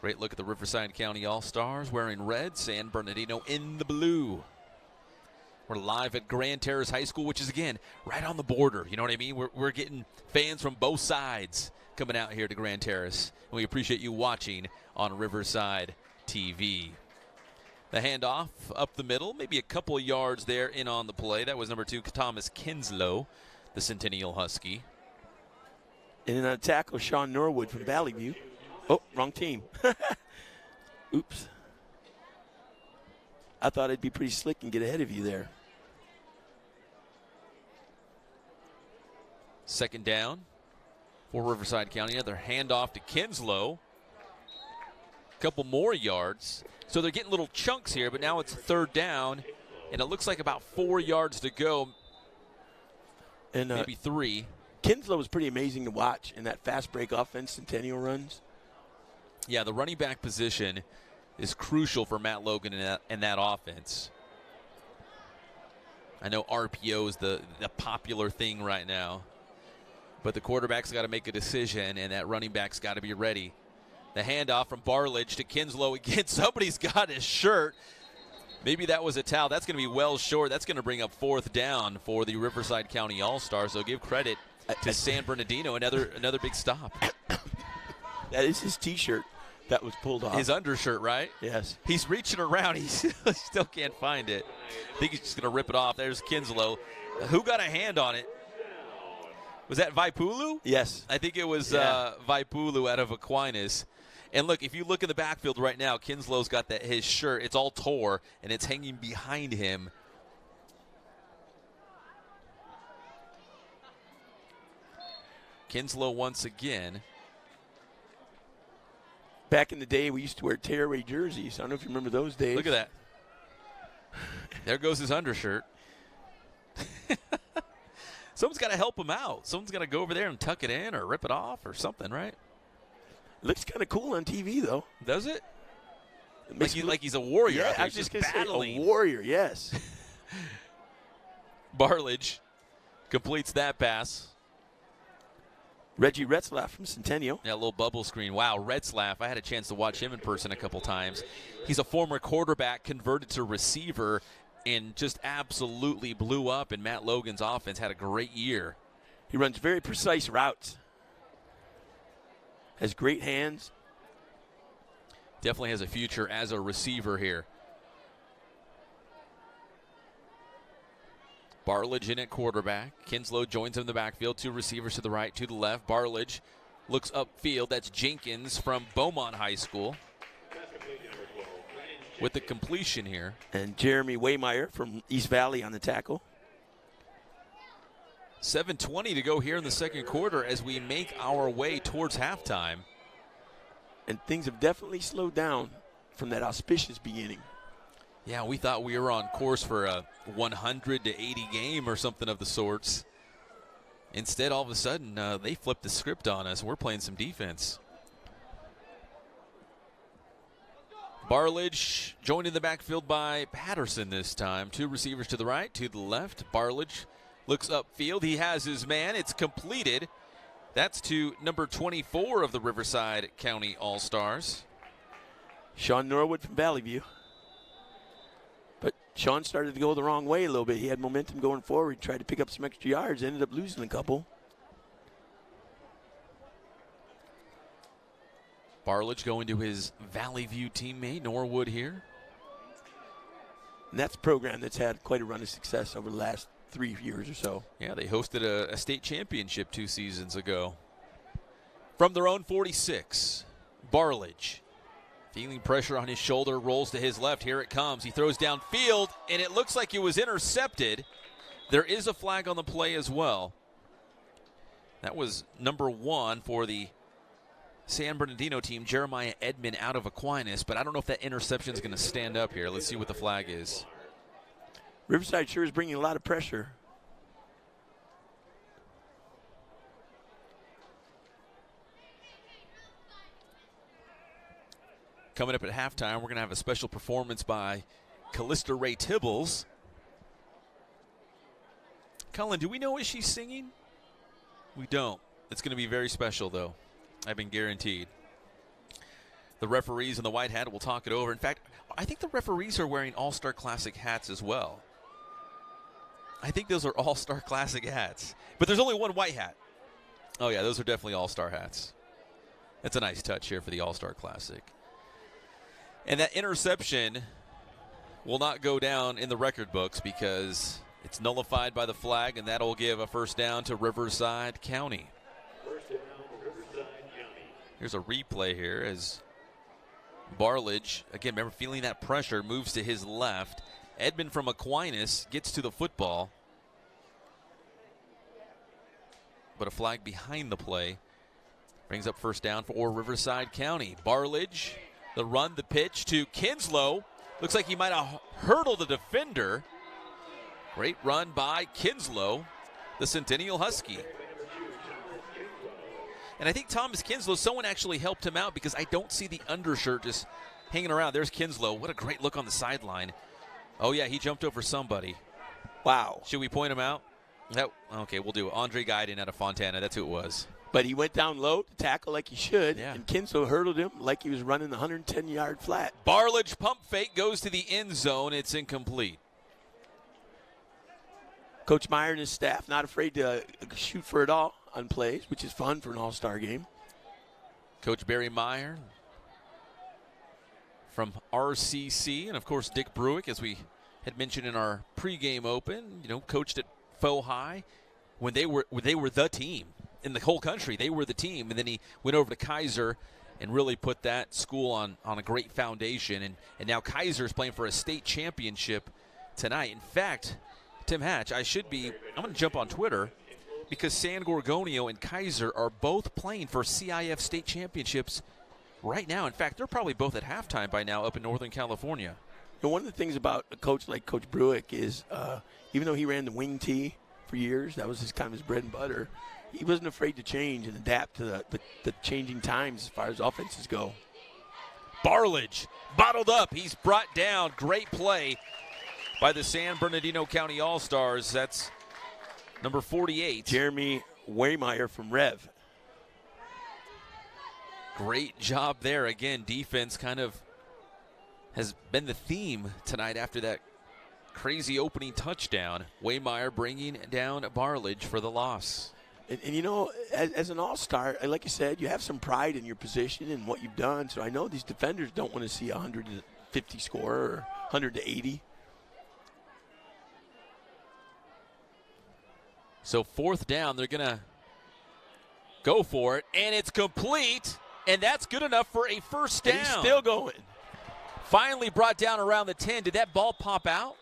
Speaker 1: Great look at the Riverside County All-Stars wearing red, San Bernardino in the blue. We're live at Grand Terrace High School, which is, again, right on the border. You know what I mean? We're getting fans from both sides coming out here to Grand Terrace. And we appreciate you watching on Riverside TV. The handoff up the middle, maybe a couple of yards there in on the play. That was number 2, Thomas Kinslow, the Centennial Husky.
Speaker 2: And then on tackle, Sean Norwood from Valley View. Oh, wrong team. Oops. I thought I'd be pretty slick and get ahead of you there.
Speaker 1: Second down for Riverside County. Another handoff to Kinslow. A couple more yards. So they're getting little chunks here, but now it's third down, and it looks like about 4 yards to go,
Speaker 2: And
Speaker 1: maybe 3.
Speaker 2: Kinslow was pretty amazing to watch in that fast break offense Centennial runs.
Speaker 1: Yeah, the running back position is crucial for Matt Logan in that offense. I know RPO is the popular thing right now, but the quarterback's got to make a decision, and that running back's got to be ready. The handoff from Barledge to Kinslow again. Somebody's got his shirt. Maybe that was a towel. That's going to be well short. That's going to bring up fourth down for the Riverside County All-Stars. So give credit to San Bernardino. Another big stop.
Speaker 2: That is his T-shirt that was pulled off.
Speaker 1: His undershirt, right?
Speaker 2: Yes.
Speaker 1: He's reaching around. He still can't find it. I think he's just going to rip it off. There's Kinslow. Who got a hand on it? Was that Vaipulu?
Speaker 2: Yes.
Speaker 1: I think it was Vaipulu out of Aquinas. And look, if you look in the backfield right now, Kinslow's got his shirt. It's all tore, and it's hanging behind him. Kinslow once again.
Speaker 2: Back in the day, we used to wear tearaway jerseys. I don't know if you remember those days.
Speaker 1: Look at that. There goes his undershirt. Someone's got to help him out. Someone's got to go over there and tuck it in or rip it off or something, right?
Speaker 2: Looks kind of cool on TV, though.
Speaker 1: Does it?
Speaker 2: It
Speaker 1: like he's a warrior.
Speaker 2: Yeah,
Speaker 1: out there.
Speaker 2: I was just going to
Speaker 1: battling.
Speaker 2: say a warrior, yes.
Speaker 1: Barledge completes that pass.
Speaker 2: Reggie Retzlaff from Centennial.
Speaker 1: Yeah, a little bubble screen. Wow, Retzlaff. I had a chance to watch him in person a couple times. He's a former quarterback converted to receiver and just absolutely blew up, and Matt Logan's offense had a great year.
Speaker 2: He runs very precise routes. Has great hands.
Speaker 1: Definitely has a future as a receiver here. Barledge in at quarterback. Kinslow joins him in the backfield. 2 receivers to the right, 2 to the left. Barledge looks upfield. That's Jenkins from Beaumont High School with the completion here.
Speaker 2: And Jeremy Waymeyer from East Valley on the tackle.
Speaker 1: 7:20 to go here in the second quarter as we make our way towards halftime.
Speaker 2: And things have definitely slowed down from that auspicious beginning.
Speaker 1: Yeah, we thought we were on course for a 100-80 game or something of the sorts. Instead, all of a sudden, they flipped the script on us. We're playing some defense. Barledge joined in the backfield by Patterson this time. 2 receivers to the right, 2 to the left. Barledge looks upfield. He has his man. It's completed. That's to number 24 of the Riverside County All-Stars.
Speaker 2: Sean Norwood from Valley View. But Sean started to go the wrong way a little bit. He had momentum going forward, tried to pick up some extra yards, ended up losing a couple.
Speaker 1: Barledge going to his Valley View teammate, Norwood here.
Speaker 2: And that's a program that's had quite a run of success over the last 3 years or so.
Speaker 1: Yeah, they hosted a state championship 2 seasons ago. From their own 46, Barledge, feeling pressure on his shoulder, rolls to his left. Here it comes. He throws downfield, and it looks like it was intercepted. There is a flag on the play as well. That was number 1 for the San Bernardino team, Jeremiah Edmond out of Aquinas, but I don't know if that interception is going to stand up here. Let's see what the flag is.
Speaker 2: Riverside sure is bringing a lot of pressure.
Speaker 1: Coming up at halftime, we're going to have a special performance by Callista Ray Tibbles. Colin, do we know what she's singing? We don't. It's going to be very special, though. I've been guaranteed. The referees in the white hat will talk it over. In fact, I think the referees are wearing All-Star Classic hats as well. I think those are All-Star Classic hats. But there's only one white hat. Oh, yeah, those are definitely All-Star hats. That's a nice touch here for the All-Star Classic. And that interception will not go down in the record books because it's nullified by the flag, and that'll give a first down to Riverside County. Here's a replay here as Barledge, again, remember feeling that pressure, moves to his left. Edmond from Aquinas gets to the football. But a flag behind the play brings up first down for Riverside County. Barledge, the run, the pitch to Kinslow. Looks like he might have hurdled the defender. Great run by Kinslow, the Centennial Husky. And I think Thomas Kinslow, someone actually helped him out because I don't see the undershirt just hanging around. There's Kinslow. What a great look on the sideline. Oh, yeah, he jumped over somebody.
Speaker 2: Wow.
Speaker 1: Should we point him out? No. Okay, we'll do it. Andre Guyden out of Fontana. That's who it was.
Speaker 2: But he went down low to tackle like he should,
Speaker 1: Yeah.
Speaker 2: and Kinslow hurdled him like he was running the 110-yard flat.
Speaker 1: Barledge pump fake goes to the end zone. It's incomplete.
Speaker 2: Coach Meyer and his staff not afraid to shoot for it all on plays, which is fun for an all-star game.
Speaker 1: Coach Barry Meyer from RCC, and of course Dick Bruick, as we had mentioned in our pregame open, coached at Faux High when they were the team in the whole country. They were the team, and then he went over to Kaiser and really put that school on a great foundation. And now Kaiser is playing for a state championship tonight. In fact, Tim Hatch, I'm going to jump on Twitter because San Gorgonio and Kaiser are both playing for CIF state championships right now. In fact, they're probably both at halftime by now up in Northern California.
Speaker 2: One of the things about a coach like Coach Bruick is even though he ran the wing tee for years, that was his bread and butter, he wasn't afraid to change and adapt to the changing times as far as offenses go.
Speaker 1: Barledge bottled up. He's brought down. Great play by the San Bernardino County All-Stars. That's number 48.
Speaker 2: Jeremy Waymeyer from Rev.
Speaker 1: Great job there. Again, defense kind of has been the theme tonight after that crazy opening touchdown. Waymeyer bringing down Barledge for the loss.
Speaker 2: And as an all-star, like you said, you have some pride in your position and what you've done. So I know these defenders don't want to see a 150 score or 100 to 80.
Speaker 1: So fourth down, they're going to go for it, and it's complete, and that's good enough for a first down.
Speaker 2: And he's still going.
Speaker 1: Finally brought down around the 10. Did that ball pop out?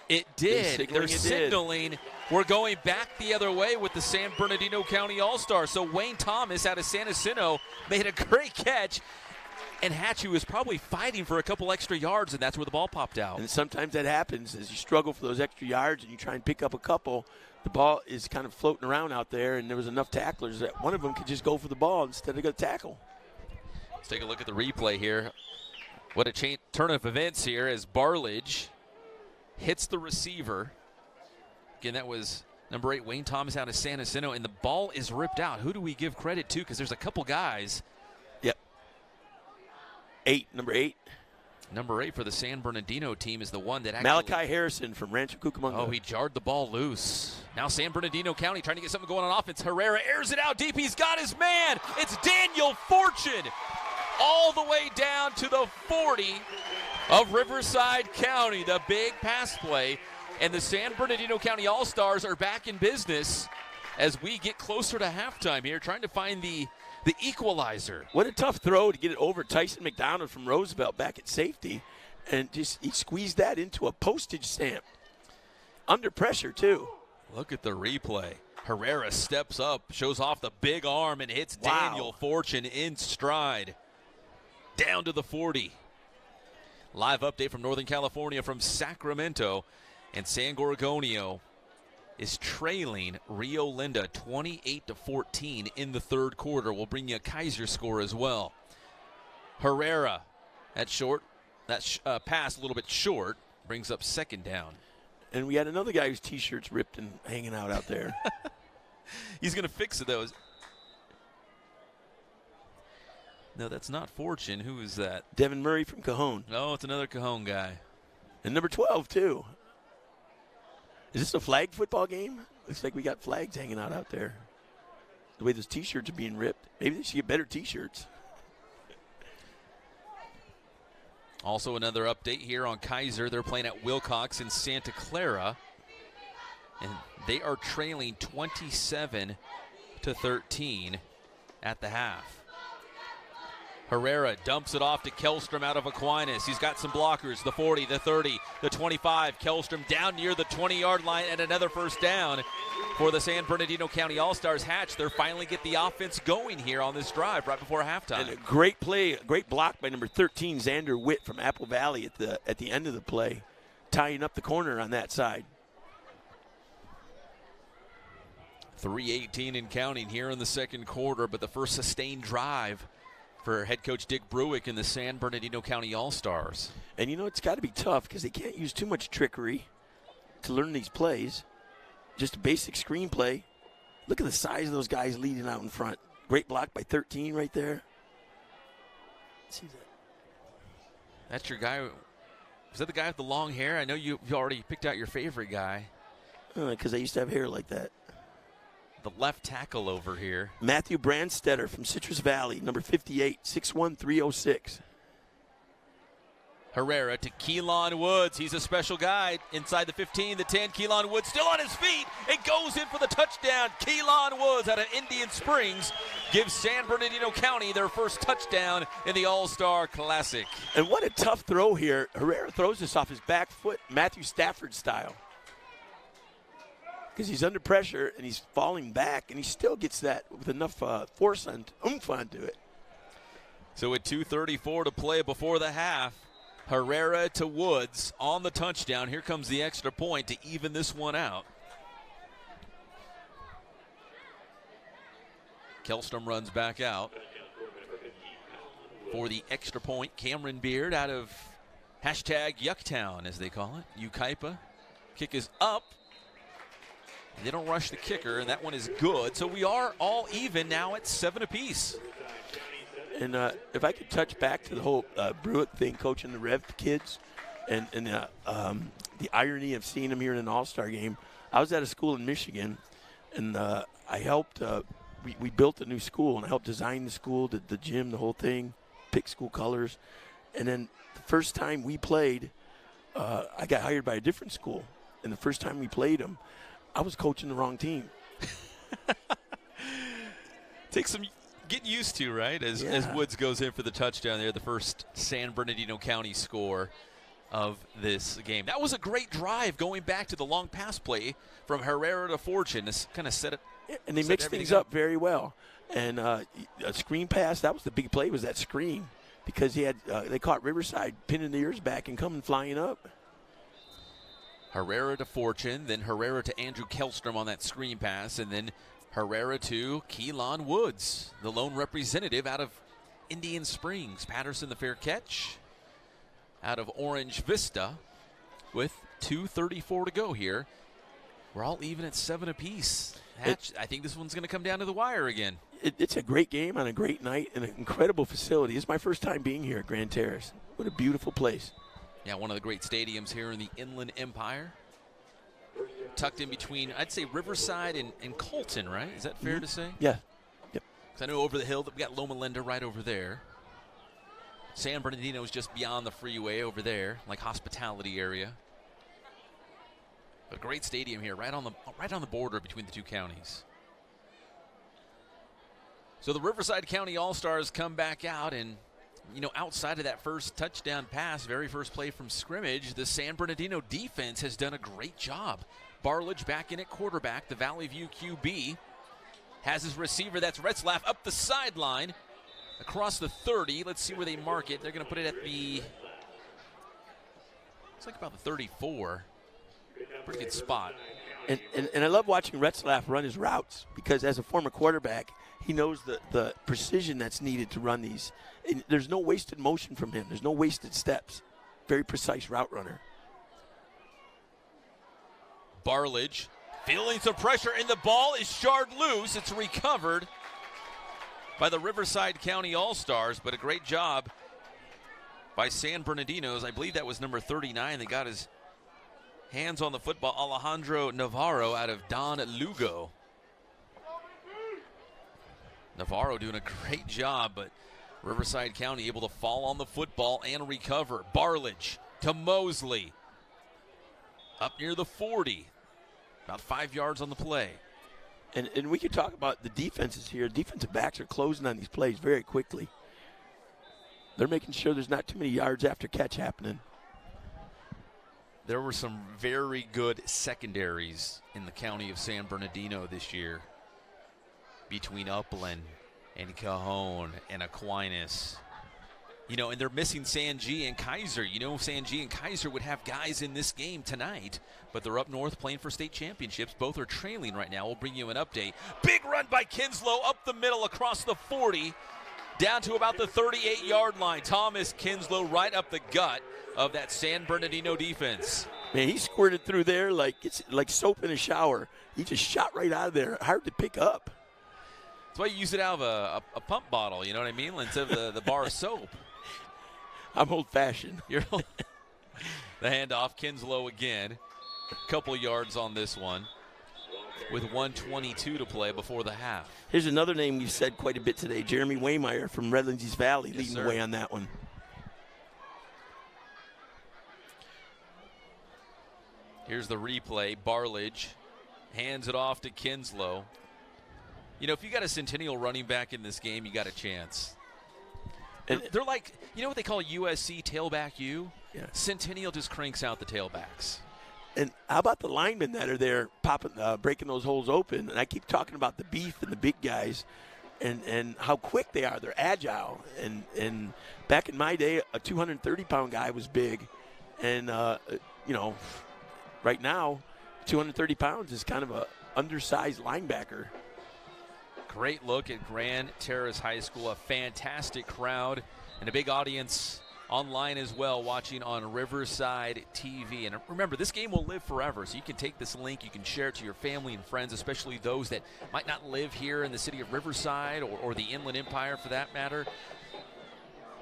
Speaker 1: It did. They're signaling we're going back the other way with the San Bernardino County All-Star. So Wayne Thomas out of San Jacinto made a great catch, and Hatchie was probably fighting for a couple extra yards, and that's where the ball popped out.
Speaker 2: And sometimes that happens as you struggle for those extra yards and you try and pick up a couple. The ball is kind of floating around out there, and there was enough tacklers that one of them could just go for the ball instead of go tackle.
Speaker 1: Let's take a look at the replay here. What a turn of events here as Barledge hits the receiver. Again, that was number 8, Wayne Thomas out of San Jacinto, and the ball is ripped out. Who do we give credit to? Because there's a couple guys.
Speaker 2: Yep. Number 8.
Speaker 1: Number 8 for the San Bernardino team is the one that actually...
Speaker 2: Malachi Harrison from Rancho Cucamonga.
Speaker 1: Oh, he jarred the ball loose. Now San Bernardino County trying to get something going on offense. Herrera airs it out deep. He's got his man. It's Daniel Fortune all the way down to the 40 of Riverside County. The big pass play. And the San Bernardino County All-Stars are back in business as we get closer to halftime here, trying to find the equalizer.
Speaker 2: What a tough throw to get it over Tyson McDonald from Roosevelt back at safety. And just he squeezed that into a postage stamp. Under pressure, too.
Speaker 1: Look at the replay. Herrera steps up, shows off the big arm, and hits Daniel Fortune in stride. Down to the 40. Live update from Northern California from Sacramento. And San Gorgonio is trailing Rio Linda 28-14 in the third quarter. We'll bring you a Kaiser score as well. Herrera, pass a little bit short, brings up second down.
Speaker 2: And we had another guy whose T-shirt's ripped and hanging out there.
Speaker 1: He's going to fix those. No, that's not Fortune. Who is that?
Speaker 2: Devin Murray from Cajon.
Speaker 1: Oh, it's another Cajon guy.
Speaker 2: And number 12, too. Is this a flag football game? Looks like we got flags hanging out there. The way those T-shirts are being ripped. Maybe they should get better T-shirts.
Speaker 1: Also another update here on Kaiser. They're playing at Wilcox in Santa Clara. And they are trailing 27-13 at the half. Herrera dumps it off to Kellstrom out of Aquinas. He's got some blockers, the 40, the 30, the 25. Kellstrom down near the 20-yard line and another first down for the San Bernardino County All-Stars. Hatch, they're finally get the offense going here on this drive right before halftime.
Speaker 2: And a great play, a great block by number 13, Xander Witt from Apple Valley at the end of the play, tying up the corner on that side.
Speaker 1: 3:18 and counting here in the second quarter, but the first sustained drive for head coach Dick Bruick and the San Bernardino County All-Stars.
Speaker 2: And, you know, it's got to be tough because they can't use too much trickery to learn these plays. Just a basic screenplay. Look at the size of those guys leading out in front. Great block by 13 right there. Let's see that.
Speaker 1: That's your guy. Is that the guy with the long hair? I know you've already picked out your favorite guy.
Speaker 2: Because I used to have hair like that.
Speaker 1: The left tackle over here.
Speaker 2: Matthew Brandstetter from Citrus Valley, number 58, 6'1", 306.
Speaker 1: Herrera to Keelan Woods. He's a special guy inside the 15, the 10. Keelan Woods still on his feet and goes in for the touchdown. Keelan Woods out of Indian Springs gives San Bernardino County their first touchdown in the All-Star Classic.
Speaker 2: And what a tough throw here. Herrera throws this off his back foot, Matthew Stafford style. Because he's under pressure and he's falling back, and he still gets that with enough force and oomph onto it.
Speaker 1: So with 2:34 to play before the half, Herrera to Woods on the touchdown. Here comes the extra point to even this one out. Kellstrom runs back out for the extra point. Cameron Beard out of hashtag Yucktown, as they call it, Yucaipa. Kick is up. They don't rush the kicker, and that one is good. So we are all even now at 7 apiece.
Speaker 2: And if I could touch back to the whole Bruick thing, coaching the Rev kids, and the irony of seeing them here in an all-star game. I was at a school in Michigan, and I helped. We built a new school, and I helped design the school, the gym, the whole thing, pick school colors. And then the first time we played, I got hired by a different school. And the first time we played them, I was coaching the wrong team.
Speaker 1: Takes some getting used to, right? As Woods goes in for the touchdown there, the first San Bernardino County score of this game. That was a great drive going back to the long pass play from Herrera to Fortune. This kind of set it.
Speaker 2: And they mixed things up very well. And a screen pass, that was the big play, was that screen. Because he had they caught Riverside pinning the ears back and coming flying up.
Speaker 1: Herrera to Fortune, then Herrera to Andrew Kellstrom on that screen pass, and then Herrera to Keelan Woods, the lone representative out of Indian Springs. Patterson the fair catch out of Orange Vista with 2:34 to go here. We're all even at 7 apiece. Hatch, I think this one's going to come down to the wire again.
Speaker 2: It's a great game on a great night and an incredible facility. It's my first time being here at Grand Terrace. What a beautiful place.
Speaker 1: Yeah, one of the great stadiums here in the Inland Empire. Tucked in between, I'd say, Riverside and Colton, right? Is that fair to say?
Speaker 2: Yeah. Yep.
Speaker 1: 'Cause I know over the hill that we got Loma Linda right over there. San Bernardino is just beyond the freeway over there, like hospitality area. A great stadium here, right on the border between the two counties. So the Riverside County All-Stars come back out, and outside of that first touchdown pass, very first play from scrimmage, the San Bernardino defense has done a great job. Barledge back in at quarterback. The Valley View QB has his receiver. That's Retzlaff up the sideline across the 30. Let's see where they mark it. They're going to put it at the, it's like about the 34. Pretty good spot.
Speaker 2: And I love watching Retzlaff run his routes because as a former quarterback, he knows the precision that's needed to run these. And there's no wasted motion from him. There's no wasted steps. Very precise route runner.
Speaker 1: Barledge feeling some pressure, and the ball is shard loose. It's recovered by the Riverside County All-Stars, but a great job by San Bernardino's. I believe that was number 39. They got his hands on the football. Alejandro Navarro out of Don Lugo. Navarro doing a great job, but Riverside County able to fall on the football and recover. Barledge to Mosley. Up near the 40. About 5 yards on the play.
Speaker 2: And we could talk about the defenses here. Defensive backs are closing on these plays very quickly. They're making sure there's not too many yards after catch happening.
Speaker 1: There were some very good secondaries in the county of San Bernardino this year between Upland and Cajon and Aquinas. You know, and they're missing Sanjay and Kaiser. You know, Sanjay and Kaiser would have guys in this game tonight, but they're up north playing for state championships. Both are trailing right now. We'll bring you an update. Big run by Kinslow up the middle across the 40, down to about the 38-yard line. Thomas Kinslow right up the gut of that San Bernardino defense.
Speaker 2: Man, he squirted through there like it's like soap in a shower. He just shot right out of there. Hard to pick up.
Speaker 1: That's why you use it out of a pump bottle, you know what I mean, instead of the bar of soap.
Speaker 2: I'm old-fashioned.
Speaker 1: The handoff, Kinslow again. Couple yards on this one with 1:22 to play before the half.
Speaker 2: Here's another name we've said quite a bit today, Jeremy Waymeyer from Redlands East Valley,
Speaker 1: Yes,
Speaker 2: leading
Speaker 1: sir.
Speaker 2: the way on that one.
Speaker 1: Here's the replay. Barledge hands it off to Kinslow. You know, if you got a Centennial running back in this game, you got a chance. They're like, you know what they call USC tailback U?
Speaker 2: Yeah.
Speaker 1: Centennial just cranks out the tailbacks.
Speaker 2: And how about the linemen that are there popping, breaking those holes open? And I keep talking about the beef and the big guys and how quick they are. They're agile. And back in my day, a 230-pound guy was big. And, you know, right now, 230 pounds is kind of a undersized linebacker.
Speaker 1: Great look at Grand Terrace High School. A fantastic crowd and a big audience online as well, watching on Riverside TV. And remember, this game will live forever, so you can take this link, you can share it to your family and friends, especially those that might not live here in the city of Riverside or the Inland Empire for that matter.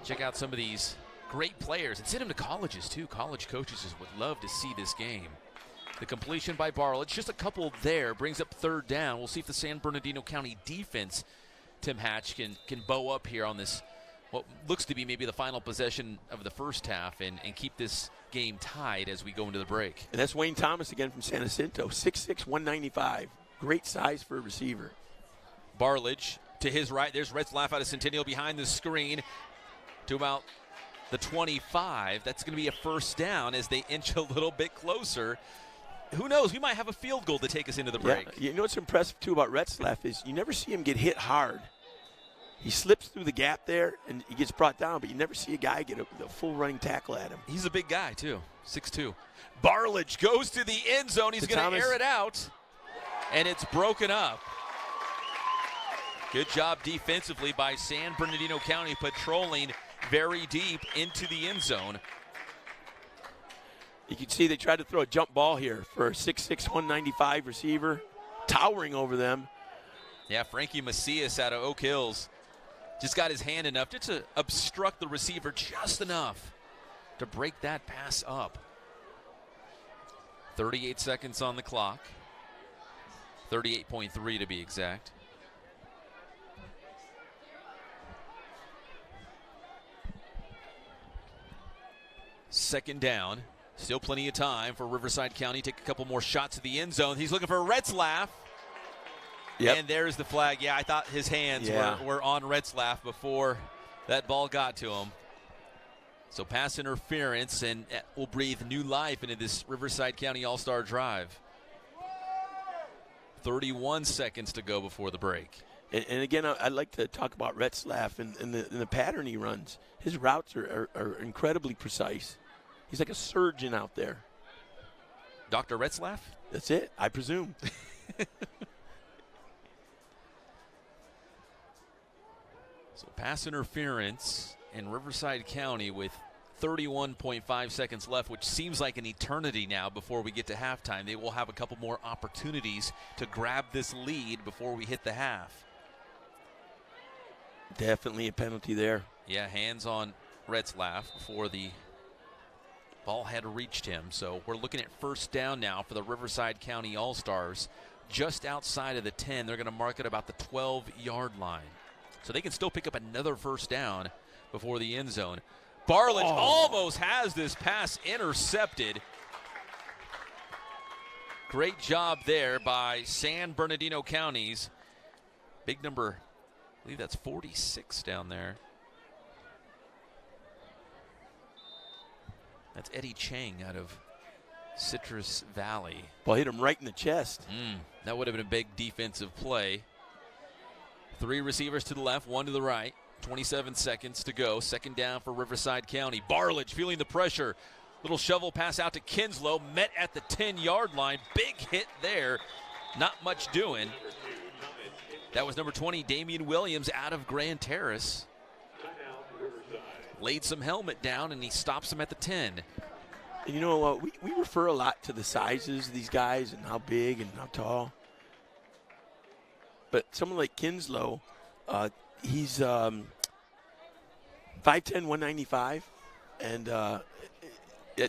Speaker 1: Check out some of these great players and send them to colleges too. College coaches would love to see this game. The completion by Barledge, just a couple there, brings up third down. We'll see if the San Bernardino County defense, Tim Hatch, can bow up here on this, what looks to be maybe the final possession of the first half, and keep this game tied as we go into the break.
Speaker 2: And that's Wayne Thomas again from San Jacinto, 6'6", 195. Great size for a receiver.
Speaker 1: Barledge to his right. There's Retzlaff out of Centennial behind the screen to about the 25. That's going to be a first down as they inch a little bit closer. Who knows? We might have a field goal to take us into the break.
Speaker 2: Yeah, you know what's impressive, too, about Retzlaff is you never see him get hit hard. He slips through the gap there, and he gets brought down, but you never see a guy get a full running tackle at him.
Speaker 1: He's a big guy, too, 6'2". Barledge goes to the end zone. He's going to air it out, and it's broken up. Good job defensively by San Bernardino County, patrolling very deep into the end zone.
Speaker 2: You can see they tried to throw a jump ball here for a 6'6", 195 receiver, towering over them.
Speaker 1: Yeah, Frankie Macias out of Oak Hills just got his hand enough just to obstruct the receiver just enough to break that pass up. 38 seconds on the clock. 38.3 to be exact. Second down. Still plenty of time for Riverside County. Take a couple more shots at the end zone. He's looking for Retzlaff.
Speaker 2: Yep.
Speaker 1: And there's the flag. Yeah, I thought his hands were on Retzlaff before that ball got to him. So pass interference, and will breathe new life into this Riverside County All-Star drive. 31 seconds to go before the break.
Speaker 2: And again, I'd like to talk about Retzlaff and the pattern he runs. His routes are incredibly precise. He's like a surgeon out there.
Speaker 1: Dr. Retzlaff?
Speaker 2: That's it, I presume.
Speaker 1: So pass interference in Riverside County with 31.5 seconds left, which seems like an eternity now before we get to halftime. They will have a couple more opportunities to grab this lead before we hit the half.
Speaker 2: Definitely a penalty there.
Speaker 1: Yeah, hands on Retzlaff before the ball had reached him. So we're looking at first down now for the Riverside County All-Stars. Just outside of the 10, they're going to mark it about the 12-yard line. So they can still pick up another first down before the end zone. Barledge almost has this pass intercepted. Great job there by San Bernardino County's big number, I believe that's 46 down there. That's Eddie Chang out of Citrus Valley.
Speaker 2: Well, hit him right in the chest.
Speaker 1: That would have been a big defensive play. 3 receivers to the left, 1 to the right. 27 seconds to go. Second down for Riverside County. Barledge feeling the pressure. Little shovel pass out to Kinslow. Met at the 10-yard line. Big hit there. Not much doing. That was number 20, Damian Williams, out of Grand Terrace. Laid some helmet down, and he stops him at the 10.
Speaker 2: You know, we refer a lot to the sizes of these guys and how big and how tall. But someone like Kinslow, he's 5'10", 195, and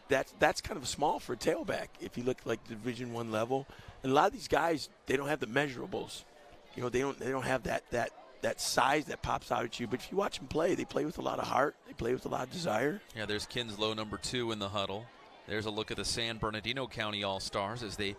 Speaker 2: that's kind of small for a tailback if you look like Division I level. And a lot of these guys, they don't have the measurables. You know, they don't have that size that pops out at you. But if you watch them play, they play with a lot of heart. They play with a lot of desire.
Speaker 1: Yeah, there's Kinslow, number 2 in the huddle. There's a look at the San Bernardino County All-Stars as they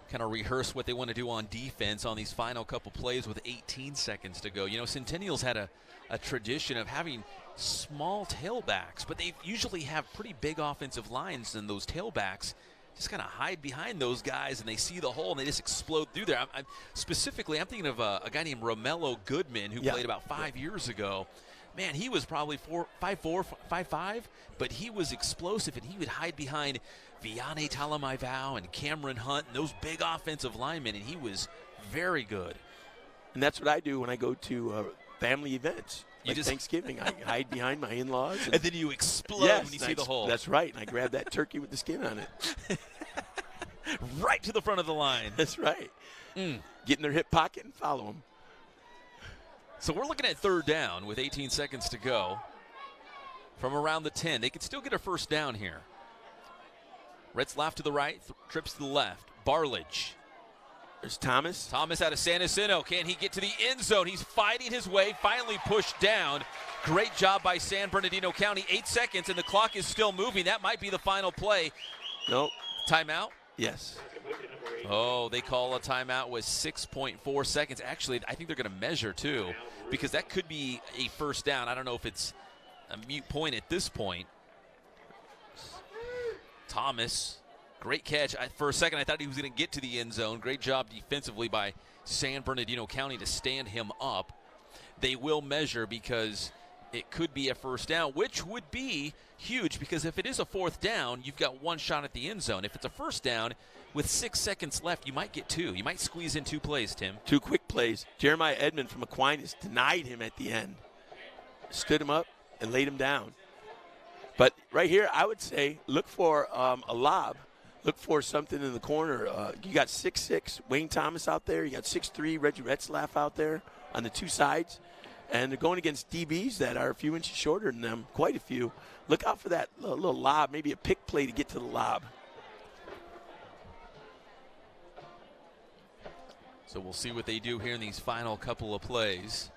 Speaker 1: kind of rehearse what they want to do on defense on these final couple plays with 18 seconds to go. You know, Centennial's had a tradition of having small tailbacks, but they usually have pretty big offensive lines, and those tailbacks just kind of hide behind those guys, and they see the hole, and they just explode through there. I'm thinking of a guy named Romello Goodman who played about 5 years ago. Man, he was probably 5'4", 5'5", but he was explosive, and he would hide behind Vianney Talamaivao and Cameron Hunt and those big offensive linemen, and he was very good.
Speaker 2: And that's what I do when I go to family events. Like Thanksgiving, I hide behind my in-laws.
Speaker 1: And then you explode when you see the hole.
Speaker 2: That's right, and I grab that turkey with the skin on it.
Speaker 1: Right to the front of the line.
Speaker 2: That's right. Get in their hip pocket and follow them.
Speaker 1: So we're looking at third down with 18 seconds to go from around the 10. They could still get a first down here. Retzlaff to the right, trips to the left. Barledge.
Speaker 2: There's Thomas.
Speaker 1: Thomas out of San Jacinto. Can he get to the end zone? He's fighting his way, finally pushed down. Great job by San Bernardino County. 8 seconds, and the clock is still moving. That might be the final play.
Speaker 2: Nope.
Speaker 1: Timeout?
Speaker 2: Yes.
Speaker 1: Oh, they call a timeout with 6.4 seconds. Actually, I think they're going to measure, too, because that could be a first down. I don't know if it's a mute point at this point. Thomas, great catch. For a second, I thought he was going to get to the end zone. Great job defensively by San Bernardino County to stand him up. They will measure because it could be a first down, which would be huge because if it is a fourth down, you've got one shot at the end zone. If it's a first down, with 6 seconds left, you might get 2. You might squeeze in 2 plays, Tim.
Speaker 2: 2 quick plays. Jeremiah Edmond from Aquinas denied him at the end. Stood him up and laid him down. But right here, I would say look for a lob. Look for something in the corner. You got 6'6", Wayne Thomas out there. You got 6'3", Reggie Retzlaff out there on the 2 sides. And they're going against DBs that are a few inches shorter than them, quite a few. Look out for that little lob, maybe a pick play to get to the lob.
Speaker 1: So we'll see what they do here in these final couple of plays.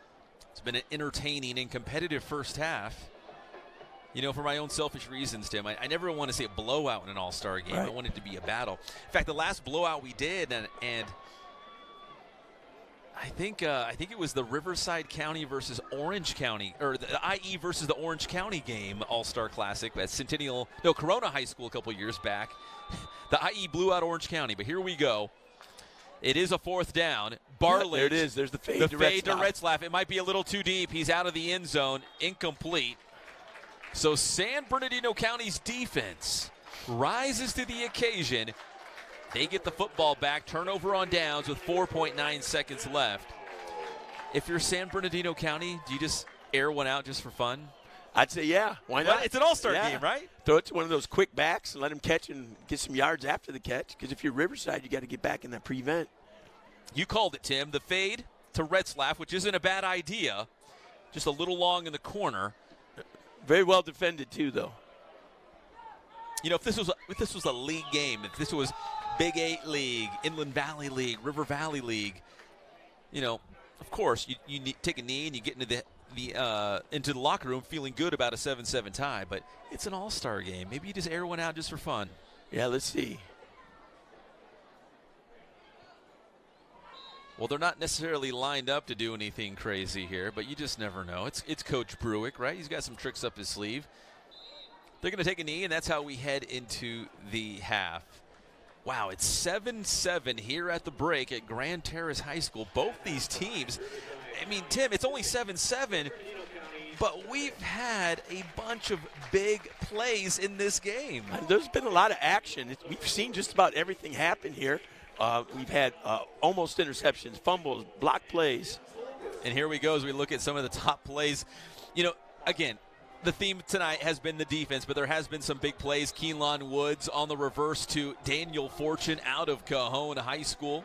Speaker 1: It's been an entertaining and competitive first half. You know, for my own selfish reasons, Tim, I never want to see a blowout in an all-star game.
Speaker 2: Right.
Speaker 1: I want it to be a battle. In fact, the last blowout we did, and I think it was the Riverside County versus Orange County, or the IE versus the Orange County game, All-Star Classic at Corona High School a couple years back. The IE blew out Orange County, but here we go. It is a fourth down. Barledge.
Speaker 2: There it is. There's the fade.
Speaker 1: The fade to Retzlaff. It might be a little too deep. He's out of the end zone. Incomplete. So San Bernardino County's defense rises to the occasion. They get the football back. Turnover on downs with 4.9 seconds left. If you're San Bernardino County, do you just air one out just for fun?
Speaker 2: I'd say, yeah. Why not?
Speaker 1: Well, it's an all-star game, right?
Speaker 2: Throw it to one of those quick backs and let him catch and get some yards after the catch. Because if you're Riverside, you got to get back in that prevent.
Speaker 1: You called it, Tim. The fade to Retzlaff, which isn't a bad idea. Just a little long in the corner.
Speaker 2: Very well defended, too, though.
Speaker 1: You know, if this was a league game, if this was Big 8 League, Inland Valley League, River Valley League, you know, of course, you take a knee and you get into the locker room feeling good about a 7-7 tie. But it's an all-star game. Maybe you just air one out just for fun.
Speaker 2: Yeah, let's see.
Speaker 1: Well, they're not necessarily lined up to do anything crazy here, but you just never know. It's Coach Bruick, right? He's got some tricks up his sleeve. They're going to take a knee, and that's how we head into the half. Wow, it's 7-7 here at the break at Grand Terrace High School. Both these teams, I mean, Tim, it's only 7-7, but we've had a bunch of big plays in this game.
Speaker 2: There's been a lot of action. We've seen just about everything happen here. We've had almost interceptions, fumbles, block plays.
Speaker 1: And here we go as we look at some of the top plays. You know, again, the theme tonight has been the defense, but there has been some big plays. Keelan Woods on the reverse to Daniel Fortune out of Cajon High School.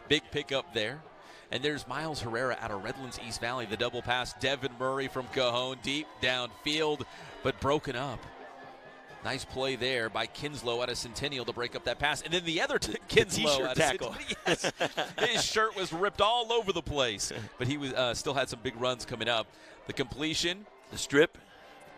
Speaker 1: Big pickup there. And there's Miles Herrera out of Redlands East Valley. The double pass, Devin Murray from Cajon, deep downfield, but broken up. Nice play there by Kinslow out of Centennial to break up that pass. And then the other Kinslow out of
Speaker 2: tackle.
Speaker 1: Yes. His shirt was ripped all over the place, but he was still had some big runs coming up. The completion.
Speaker 2: The strip.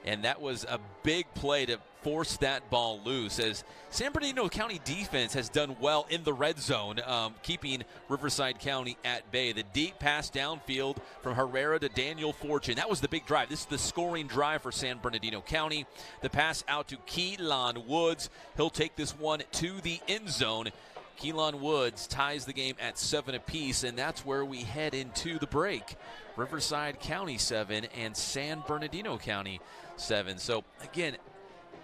Speaker 1: And that was a big play to force that ball loose, as San Bernardino County defense has done well in the red zone, keeping Riverside County at bay. The deep pass downfield from Herrera to Daniel Fortune. That was the big drive. This is the scoring drive for San Bernardino County. The pass out to Keelan Woods. He'll take this one to the end zone. Keelan Woods ties the game at 7 apiece, and that's where we head into the break. Riverside County 7 and San Bernardino County 7. So, again,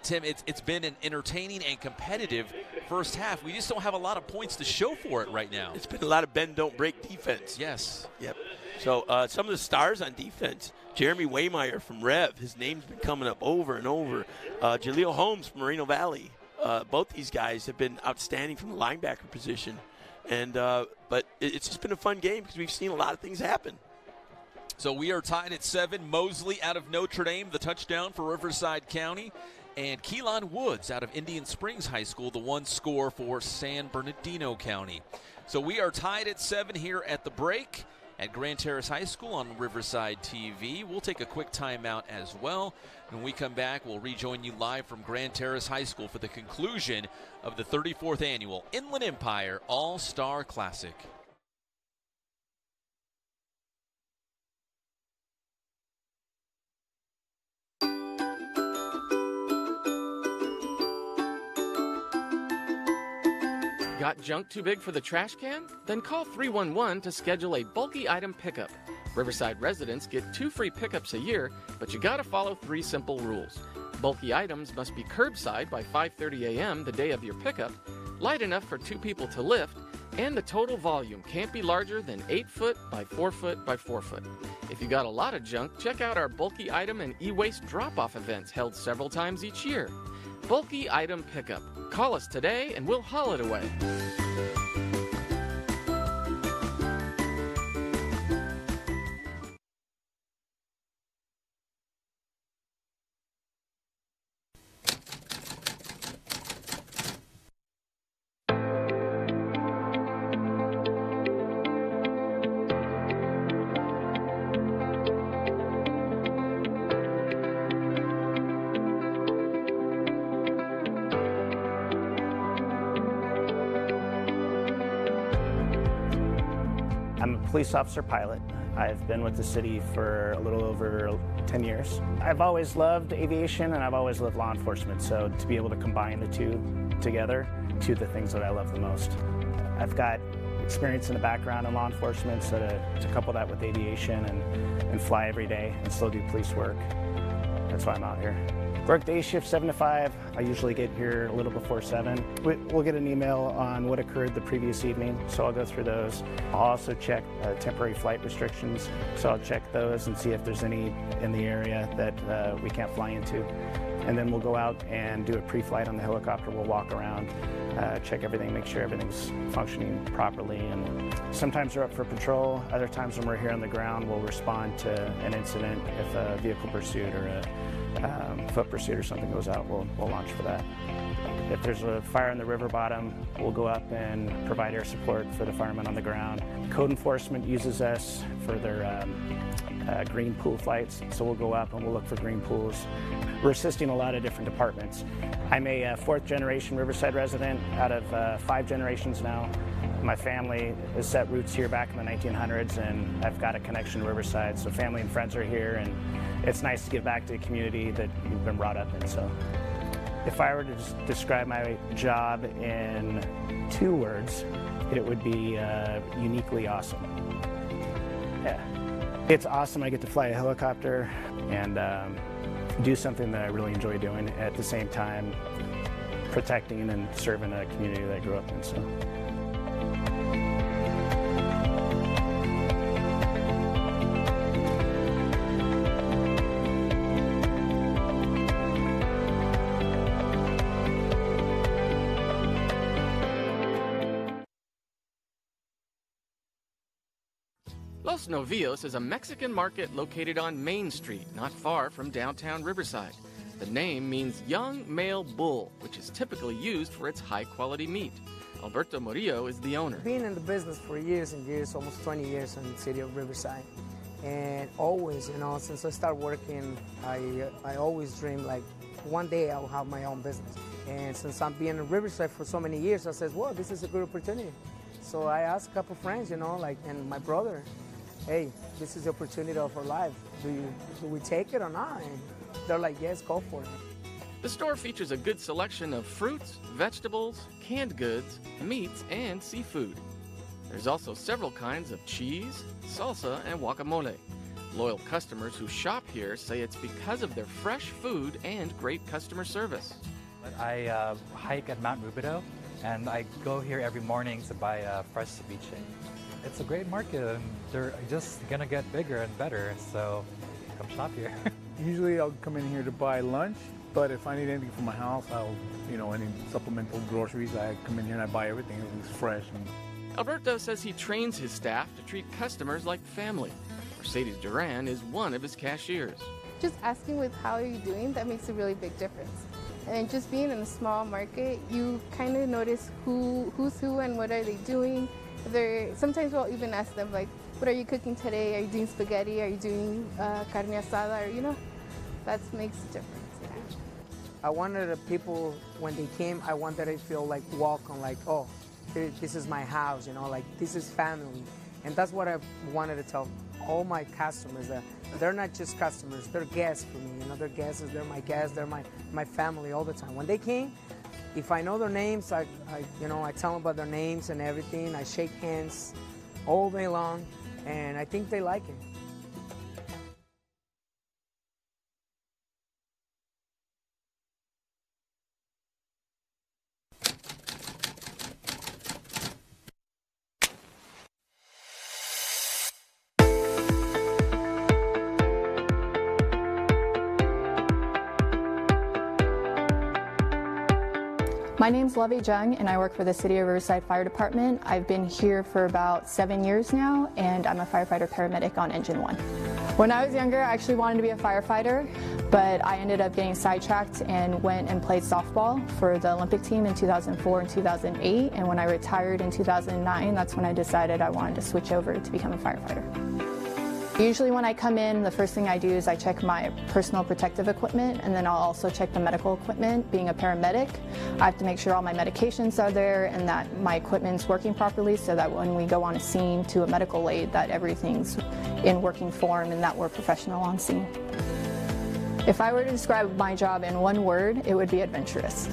Speaker 1: Tim, it's been an entertaining and competitive first half. We just don't have a lot of points to show for it right now.
Speaker 2: It's been a lot of bend, don't break defense.
Speaker 1: Yes.
Speaker 2: Yep. So some of the stars on defense, Jeremy Waymeyer from Rev, his name's been coming up over and over. Jaleel Holmes from Moreno Valley. Both these guys have been outstanding from the linebacker position. And but it's just been a fun game because we've seen a lot of things happen.
Speaker 1: So we are tied at 7. Mosley out of Notre Dame, the touchdown for Riverside County. And Keelan Woods out of Indian Springs High School, the one score for San Bernardino County. So we are tied at 7 here at the break at Grand Terrace High School on Riverside TV. We'll take a quick timeout as well. When we come back, we'll rejoin you live from Grand Terrace High School for the conclusion of the 34th Annual Inland Empire All-Star Classic.
Speaker 3: Got junk too big for the trash can? Then call 311 to schedule a bulky item pickup. Riverside residents get 2 free pickups a year, but you gotta follow 3 simple rules. Bulky items must be curbside by 5:30 a.m. the day of your pickup, light enough for 2 people to lift, and the total volume can't be larger than 8 foot by 4 foot by 4 foot. If you got a lot of junk, check out our bulky item and e-waste drop-off events held several times each year. Bulky item pickup. Call us today and we'll haul it away.
Speaker 4: Police officer pilot. I've been with the city for a little over 10 years. I've always loved aviation and I've always loved law enforcement, so to be able to combine the two together, two of the things that I love the most. I've got experience in the background in law enforcement, so to couple that with aviation and fly every day and still do police work, that's why I'm out here. Work day shift 7 to 5. I usually get here a little before 7. We'll get an email on what occurred the previous evening, so I'll go through those. I'll also check temporary flight restrictions, so I'll check those and see if there's any in the area that we can't fly into. And then we'll go out and do a pre-flight on the helicopter. We'll walk around, check everything, make sure everything's functioning properly. And sometimes we're up for patrol. Other times when we're here on the ground, we'll respond to an incident. If a vehicle pursuit or a foot pursuit or something goes out, we'll launch for that. If there's a fire in the river bottom, we'll go up and provide air support for the firemen on the ground. Code enforcement uses us for their green pool flights, so we'll go up and we'll look for green pools. We're assisting a lot of different departments. I'm a 4th generation Riverside resident out of 5 generations now. My family has set roots here back in the 1900s, and I've got a connection to Riverside, so family and friends are here, and it's nice to give back to the community that you've been brought up in. So, if I were to just describe my job in 2 words, it would be uniquely awesome. Yeah. It's awesome. I get to fly a helicopter and do something that I really enjoy doing, at the same time protecting and serving a community that I grew up in. So.
Speaker 3: Los Novillos is a Mexican market located on Main Street, not far from downtown Riverside. The name means young male bull, which is typically used for its high-quality meat. Alberto Murillo is the owner.
Speaker 5: Been in the business for years and years, almost 20 years in the city of Riverside. And always, since I started working, I always dreamed like one day I'll have my own business. And since I'm being in Riverside for so many years, I said, well, this is a good opportunity. So I asked a couple friends, and my brother, hey, this is the opportunity of our life. Do we take it or not? And they're like, yes, go for it.
Speaker 3: The store features a good selection of fruits, vegetables, canned goods, meats, and seafood. There's also several kinds of cheese, salsa, and guacamole. Loyal customers who shop here say it's because of their fresh food and great customer service.
Speaker 6: I hike at Mount Rubidoux, and I go here every morning to buy fresh ceviche. It's a great market, and they're just gonna get bigger and better, so come shop here.
Speaker 7: Usually I'll come in here to buy lunch, but if I need anything for my house, any supplemental groceries, I come in here and I buy everything. It's fresh.
Speaker 3: Alberto says he trains his staff to treat customers like family. Mercedes Duran is one of his cashiers.
Speaker 8: Just asking with how are you doing, that makes a really big difference. And just being in a small market, you kind of notice who's who and what are they doing. Sometimes we'll even ask them, like, what are you cooking today? Are you doing spaghetti? Are you doing carne asada? Or, that makes a difference. Yeah.
Speaker 5: I wanted the people, when they came, I wanted to feel like welcome, like, oh, this is my house, like this is family. And that's what I wanted to tell all my customers, that they're not just customers, they're guests for me. They're guests, they're my guests, they're my family all the time. When they came, if I know their names, I tell them about their names and everything. I shake hands all day long, and I think they like it.
Speaker 9: My name's Lovey Jung, and I work for the City of Riverside Fire Department. I've been here for about 7 years now, and I'm a firefighter paramedic on Engine 1. When I was younger, I actually wanted to be a firefighter, but I ended up getting sidetracked and went and played softball for the Olympic team in 2004 and 2008, and when I retired in 2009, that's when I decided I wanted to switch over to become a firefighter. Usually when I come in, the first thing I do is I check my personal protective equipment, and then I'll also check the medical equipment. Being a paramedic, I have to make sure all my medications are there and that my equipment's working properly, so that when we go on a scene to a medical aid, that everything's in working form and that we're professional on scene. If I were to describe my job in one word, it would be adventurous.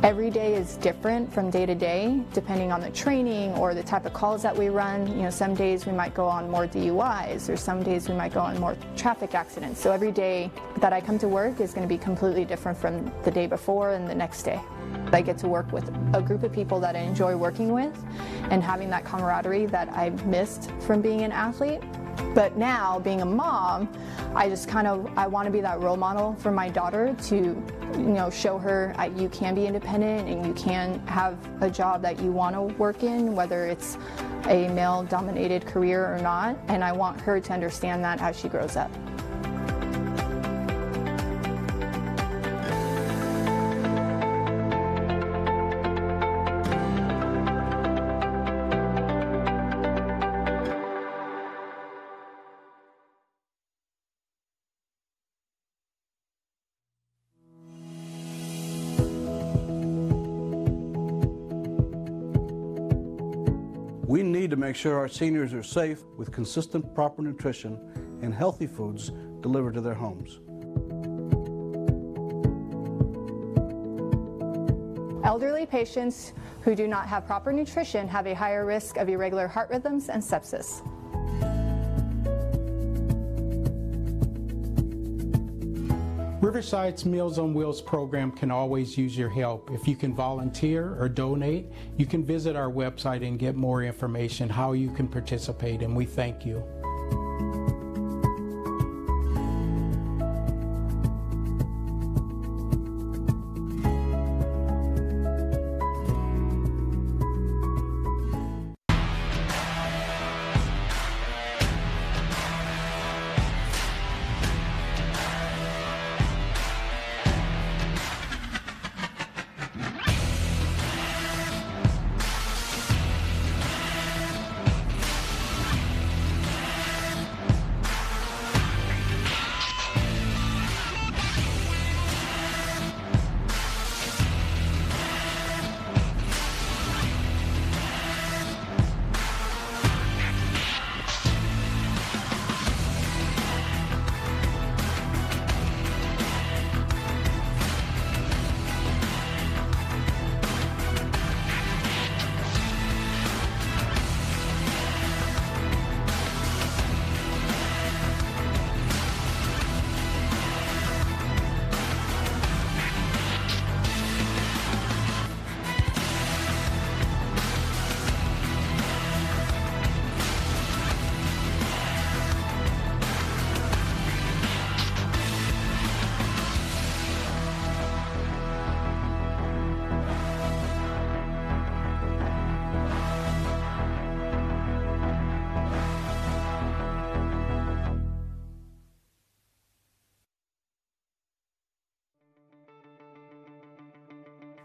Speaker 9: Every day is different from day to day, depending on the training or the type of calls that we run. Some days we might go on more DUIs, or some days we might go on more traffic accidents. So every day that I come to work is going to be completely different from the day before and the next day. I get to work with a group of people that I enjoy working with and having that camaraderie that I missed from being an athlete. But now, being a mom, I want to be that role model for my daughter to, show her you can be independent and you can have a job that you want to work in, whether it's a male-dominated career or not. And I want her to understand that as she grows up.
Speaker 10: need to make sure our seniors are safe with consistent proper nutrition and healthy foods delivered to their homes.
Speaker 9: Elderly patients who do not have proper nutrition have a higher risk of irregular heart rhythms and sepsis.
Speaker 11: Riverside's Meals on Wheels program can always use your help. If you can volunteer or donate, you can visit our website and get more information how you can participate, and we thank you.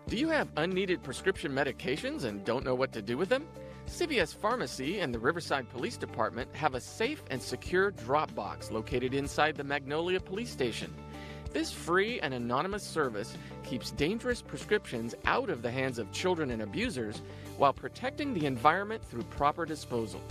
Speaker 3: Do you have unneeded prescription medications and don't know what to do with them? CVS Pharmacy and the Riverside Police Department have a safe and secure drop box located inside the Magnolia Police Station. This free and anonymous service keeps dangerous prescriptions out of the hands of children and abusers while protecting the environment through proper disposal.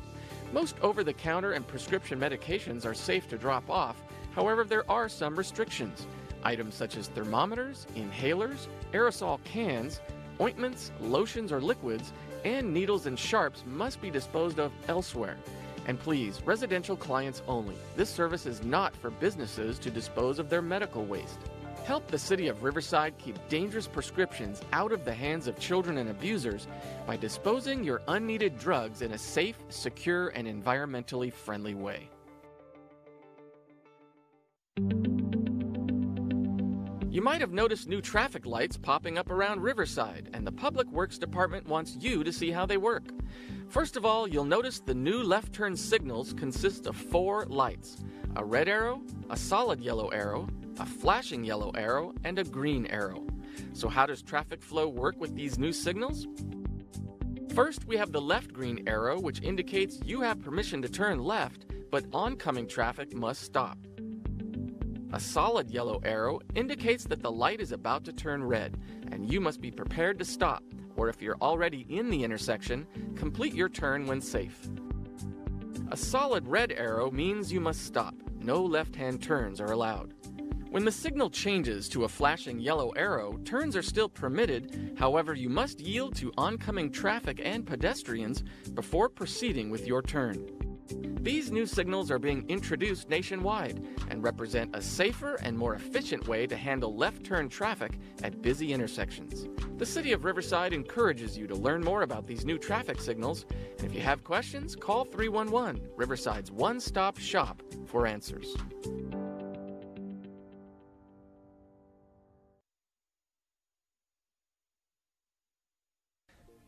Speaker 3: Most over-the-counter and prescription medications are safe to drop off, however, there are some restrictions. Items such as thermometers, inhalers, aerosol cans, ointments, lotions or liquids, and needles and sharps must be disposed of elsewhere. And please, residential clients only. This service is not for businesses to dispose of their medical waste. Help the City of Riverside keep dangerous prescriptions out of the hands of children and abusers by disposing your unneeded drugs in a safe, secure, and environmentally friendly way. You might have noticed new traffic lights popping up around Riverside, and the Public Works Department wants you to see how they work. First of all, you'll notice the new left turn signals consist of 4 lights: a red arrow, a solid yellow arrow, a flashing yellow arrow, and a green arrow. So how does traffic flow work with these new signals? First, we have the left green arrow, which indicates you have permission to turn left, but oncoming traffic must stop. A solid yellow arrow indicates that the light is about to turn red, and you must be prepared to stop, or if you're already in the intersection, complete your turn when safe. A solid red arrow means you must stop. No left-hand turns are allowed. When the signal changes to a flashing yellow arrow, turns are still permitted, however, you must yield to oncoming traffic and pedestrians before proceeding with your turn. These new signals are being introduced nationwide and represent a safer and more efficient way to handle left-turn traffic at busy intersections. The City of Riverside encourages you to learn more about these new traffic signals, and if you have questions, call 311, Riverside's one-stop shop for answers.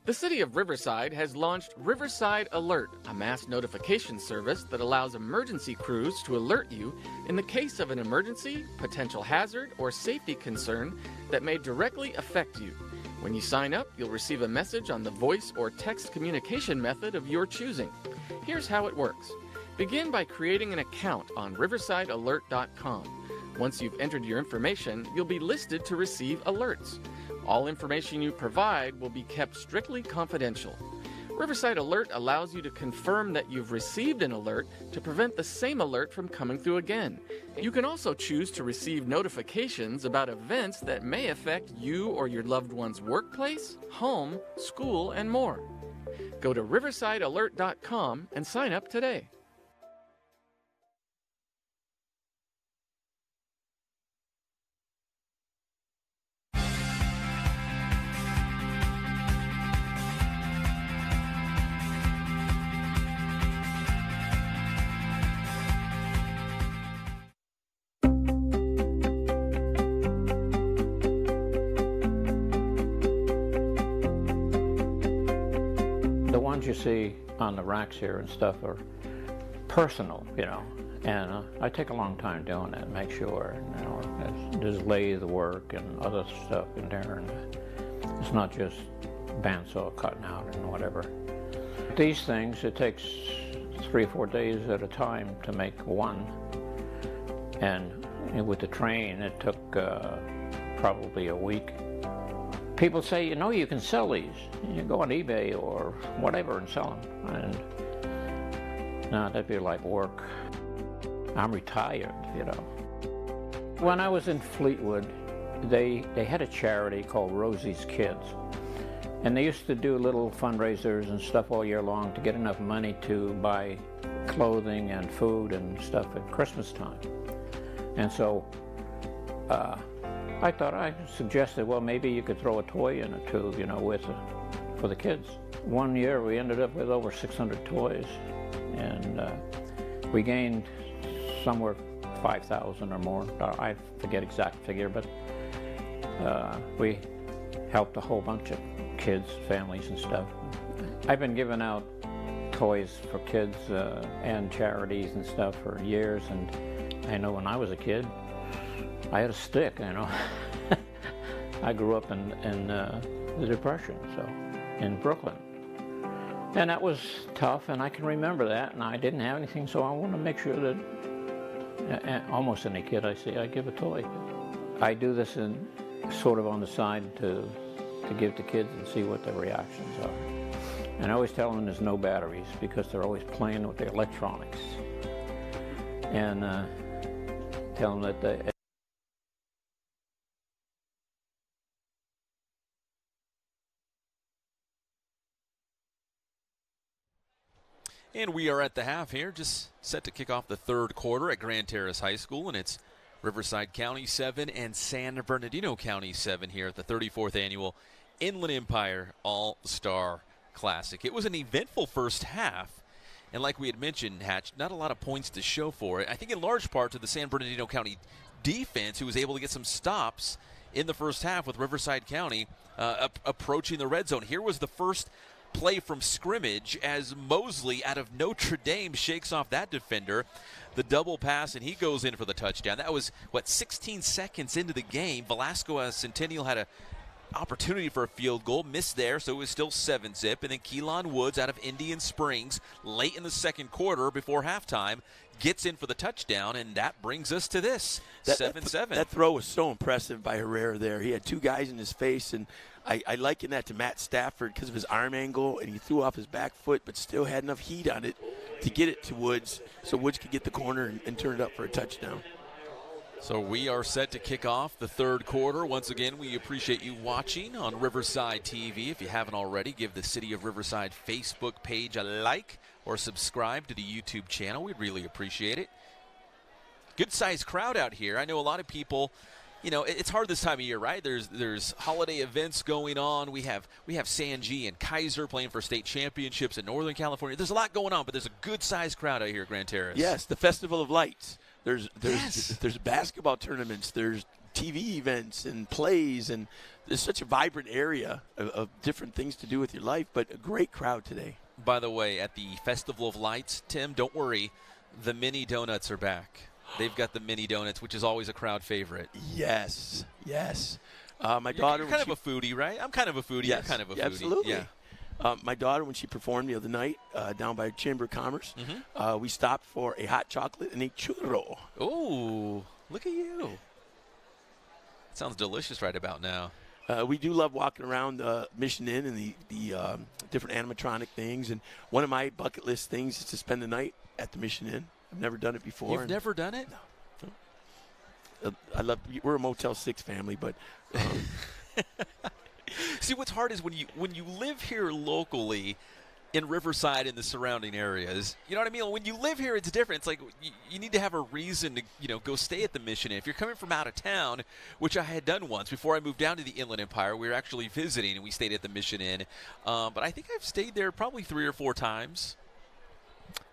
Speaker 3: The City of Riverside has launched Riverside Alert, a mass notification service that allows emergency crews to alert you in the case of an emergency, potential hazard, or safety concern that may directly affect you. When you sign up, you'll receive a message on the voice or text communication method of your choosing. Here's how it works. Begin by creating an account on riversidealert.com. Once you've entered your information, you'll be listed to receive alerts. All information you provide will be kept strictly confidential. Riverside Alert allows you to confirm that you've received an alert to prevent the same alert from coming through again. You can also choose to receive notifications about events that may affect you or your loved one's workplace, home, school, and more. Go to riversidealert.com and sign up today.
Speaker 12: You see on the racks here and stuff are personal, you know, and I take a long time doing that, make sure, you know, there's lathe work and other stuff in there, and it's not just bandsaw cutting out and whatever. These things, it takes 3 or 4 days at a time to make one, and with the train it took probably a week. People say, you know, you can sell these. You go on eBay or whatever and sell them. And no, that'd be like work. I'm retired, you know. When I was in Fleetwood, they had a charity called Rosie's Kids. And they used to do little fundraisers and stuff all year long to get enough money to buy clothing and food and stuff at Christmas time. And so I suggested, well, maybe you could throw a toy in it too, you know, for the kids. One year we ended up with over 600 toys, and we gained somewhere 5,000 or more. I forget exact figure, but we helped a whole bunch of kids, families and stuff. I've been giving out toys for kids and charities and stuff for years, and I know when I was a kid, I had a stick, you know. I grew up in the Depression, so in Brooklyn. And that was tough, and I can remember that, and I didn't have anything, so I want to make sure that almost any kid I see, I give a toy. I do this in sort of on the side to give to kids and see what their reactions are. And I always tell them there's no batteries because they're always playing with the electronics. And tell them that
Speaker 1: And we are at the half here, just set to kick off the third quarter at Grand Terrace High School, and it's Riverside County 7 and San Bernardino County 7 here at the 34th Annual Inland Empire All-Star Classic. It was an eventful first half, and like we had mentioned, Hatch, not a lot of points to show for it. I think in large part to the San Bernardino County defense, who was able to get some stops in the first half with Riverside County approaching the red zone. Here was the first play from scrimmage as Mosley out of Notre Dame shakes off that defender. The double pass, and he goes in for the touchdown. That was, 16 seconds into the game. Velasco Centennial had an opportunity for a field goal, missed there, so it was still 7-zip. And then Keelan Woods out of Indian Springs late in the second quarter before halftime gets in for the touchdown, and that brings us to this, 7-7.
Speaker 2: That throw was so impressive by Herrera there. He had two guys in his face, and I liken that to Matt Stafford because of his arm angle, and he threw off his back foot but still had enough heat on it to get it to Woods so Woods could get the corner and turn it up for a touchdown.
Speaker 1: So we are set to kick off the third quarter. Once again, we appreciate you watching on Riverside TV. If you haven't already, give the City of Riverside Facebook page a like or subscribe to the YouTube channel. We'd really appreciate it. Good-sized crowd out here. I know a lot of people, you know, it's hard this time of year, right? There's holiday events going on. We have Sanji and Kaiser playing for state championships in Northern California. There's a lot going on, but there's a good-sized crowd out here at Grand Terrace.
Speaker 2: Yes, the Festival of Lights. There's basketball tournaments, there's TV events and plays, and there's such a vibrant area of different things to do with your life, but a great crowd today.
Speaker 1: By the way, at the Festival of Lights, Tim, don't worry, the mini donuts are back. They've got the mini donuts, which is always a crowd favorite.
Speaker 2: Yes. My daughter.
Speaker 1: You're kind of a foodie, right? I'm kind of a foodie.
Speaker 2: Yes,
Speaker 1: You're kind of a foodie.
Speaker 2: Absolutely.
Speaker 1: Yeah.
Speaker 2: My daughter, when she performed the other night down by Chamber of Commerce, we stopped for a hot chocolate and a churro.
Speaker 1: Oh, look at you. Sounds delicious right about now.
Speaker 2: We do love walking around Mission Inn and the different animatronic things. And one of my bucket list things is to spend the night at the Mission Inn. I've never done it before.
Speaker 1: You've never done it?
Speaker 2: No. We're a Motel 6 family, but
Speaker 1: see, what's hard is when you live here locally in Riverside and the surrounding areas, you know what I mean? When you live here, it's different. It's like you need to have a reason to go stay at the Mission Inn. If you're coming from out of town, which I had done once before I moved down to the Inland Empire, we were actually visiting and we stayed at the Mission Inn. But I think I've stayed there probably 3 or 4 times.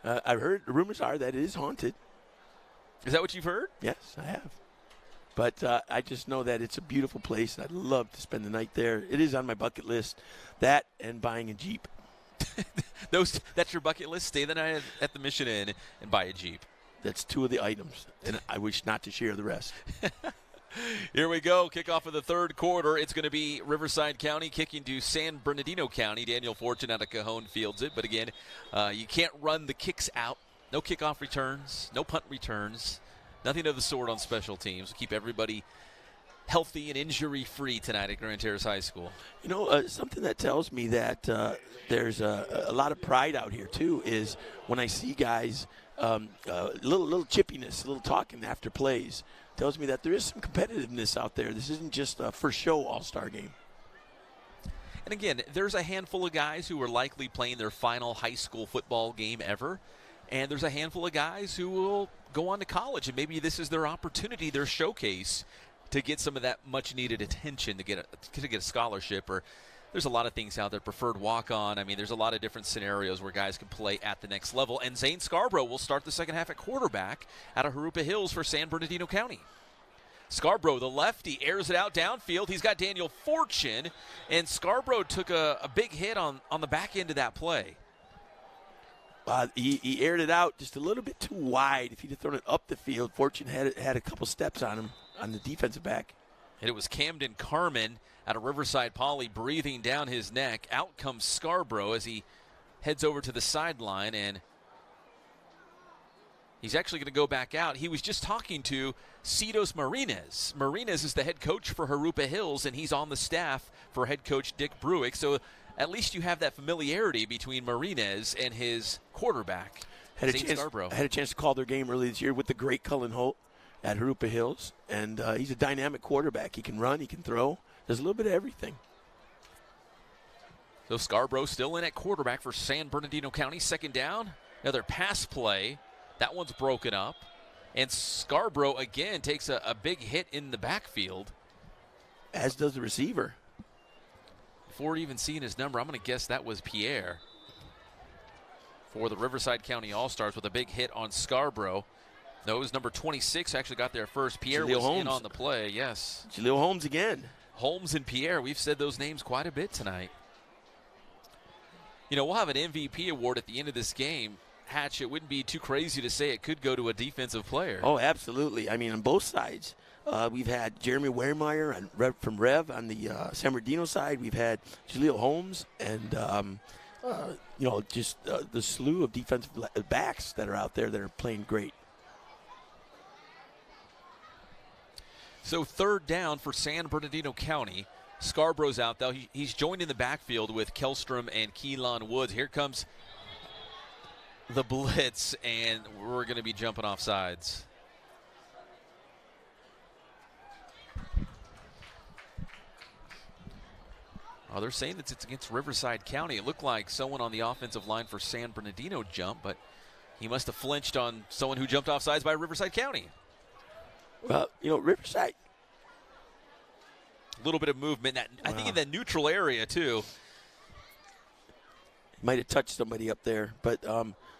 Speaker 2: I've heard rumors are that it is haunted.
Speaker 1: Is that what you've heard?
Speaker 2: Yes, I have. But I just know that it's a beautiful place. I'd love to spend the night there. It is on my bucket list. That and buying a Jeep.
Speaker 1: That's your bucket list? Stay the night at the Mission Inn and buy a Jeep.
Speaker 2: That's 2 of the items, and I wish not to share the rest.
Speaker 1: Here we go. Kickoff of the third quarter. It's going to be Riverside County kicking to San Bernardino County. Daniel Fortune out of Cajon fields it. But again, you can't run the kicks out. No kickoff returns, no punt returns, nothing of the sort on special teams. We'll keep everybody healthy and injury-free tonight at Grand Terrace High School.
Speaker 2: You know, something that tells me that there's a lot of pride out here, too, is when I see guys, little chippiness, a little talking after plays, tells me that there is some competitiveness out there. This isn't just a for-show all-star game.
Speaker 1: And again, there's a handful of guys who are likely playing their final high school football game ever. And there's a handful of guys who will go on to college, and maybe this is their opportunity, their showcase, to get some of that much-needed attention, to get a scholarship. Or there's a lot of things out there, preferred walk-on. I mean, there's a lot of different scenarios where guys can play at the next level. And Zane Scarborough will start the second half at quarterback out of Jurupa Hills for San Bernardino County. Scarborough, the lefty, airs it out downfield. He's got Daniel Fortune, and Scarborough took a big hit on the back end of that play.
Speaker 2: He aired it out just a little bit too wide. If he'd have thrown it up the field, Fortune had a couple steps on him on the defensive back.
Speaker 1: And it was Camden Carmen out of Riverside Poly breathing down his neck. Out comes Scarborough as he heads over to the sideline, and he's actually going to go back out. He was just talking to Citos Marinez. Marinez is the head coach for Jurupa Hills, and he's on the staff for head coach Dick Bruick. So at least you have that familiarity between Marinez and his quarterback, Scarborough.
Speaker 2: I had a chance to call their game early this year with the great Cullen Holt at Jurupa Hills, and he's a dynamic quarterback. He can run, he can throw. There's a little bit of everything.
Speaker 1: So Scarborough still in at quarterback for San Bernardino County. Second down, another pass play. That one's broken up. And Scarborough, again, takes a big hit in the backfield.
Speaker 2: As does the receiver.
Speaker 1: Before even seeing his number, I'm going to guess that was Pierre for the Riverside County All-Stars with a big hit on Scarborough. No, it was number 26 actually got there first. Pierre
Speaker 2: Jaleel
Speaker 1: was
Speaker 2: Holmes.
Speaker 1: in on the play, yes.
Speaker 2: Jaleel Holmes again.
Speaker 1: Holmes and Pierre, we've said those names quite a bit tonight. You know, we'll have an MVP award at the end of this game. Hatch, it wouldn't be too crazy to say it could go to a defensive player.
Speaker 2: Oh, absolutely. I mean, on both sides. We've had Jeremy Wehrmeyer from Rev on the San Bernardino side. We've had Jaleel Holmes and, just the slew of defensive backs that are out there that are playing great.
Speaker 1: So third down for San Bernardino County. Scarborough's out, though. He's joined in the backfield with Kellstrom and Keelan Woods. Here comes the blitz, and we're going to be jumping off sides. Oh, they're saying that it's against Riverside County. It looked like someone on the offensive line for San Bernardino jumped, but he must have flinched on someone who jumped off sides by Riverside County.
Speaker 2: Well, Riverside.
Speaker 1: A little bit of movement. I think in that neutral area, too.
Speaker 2: Might have touched somebody up there, but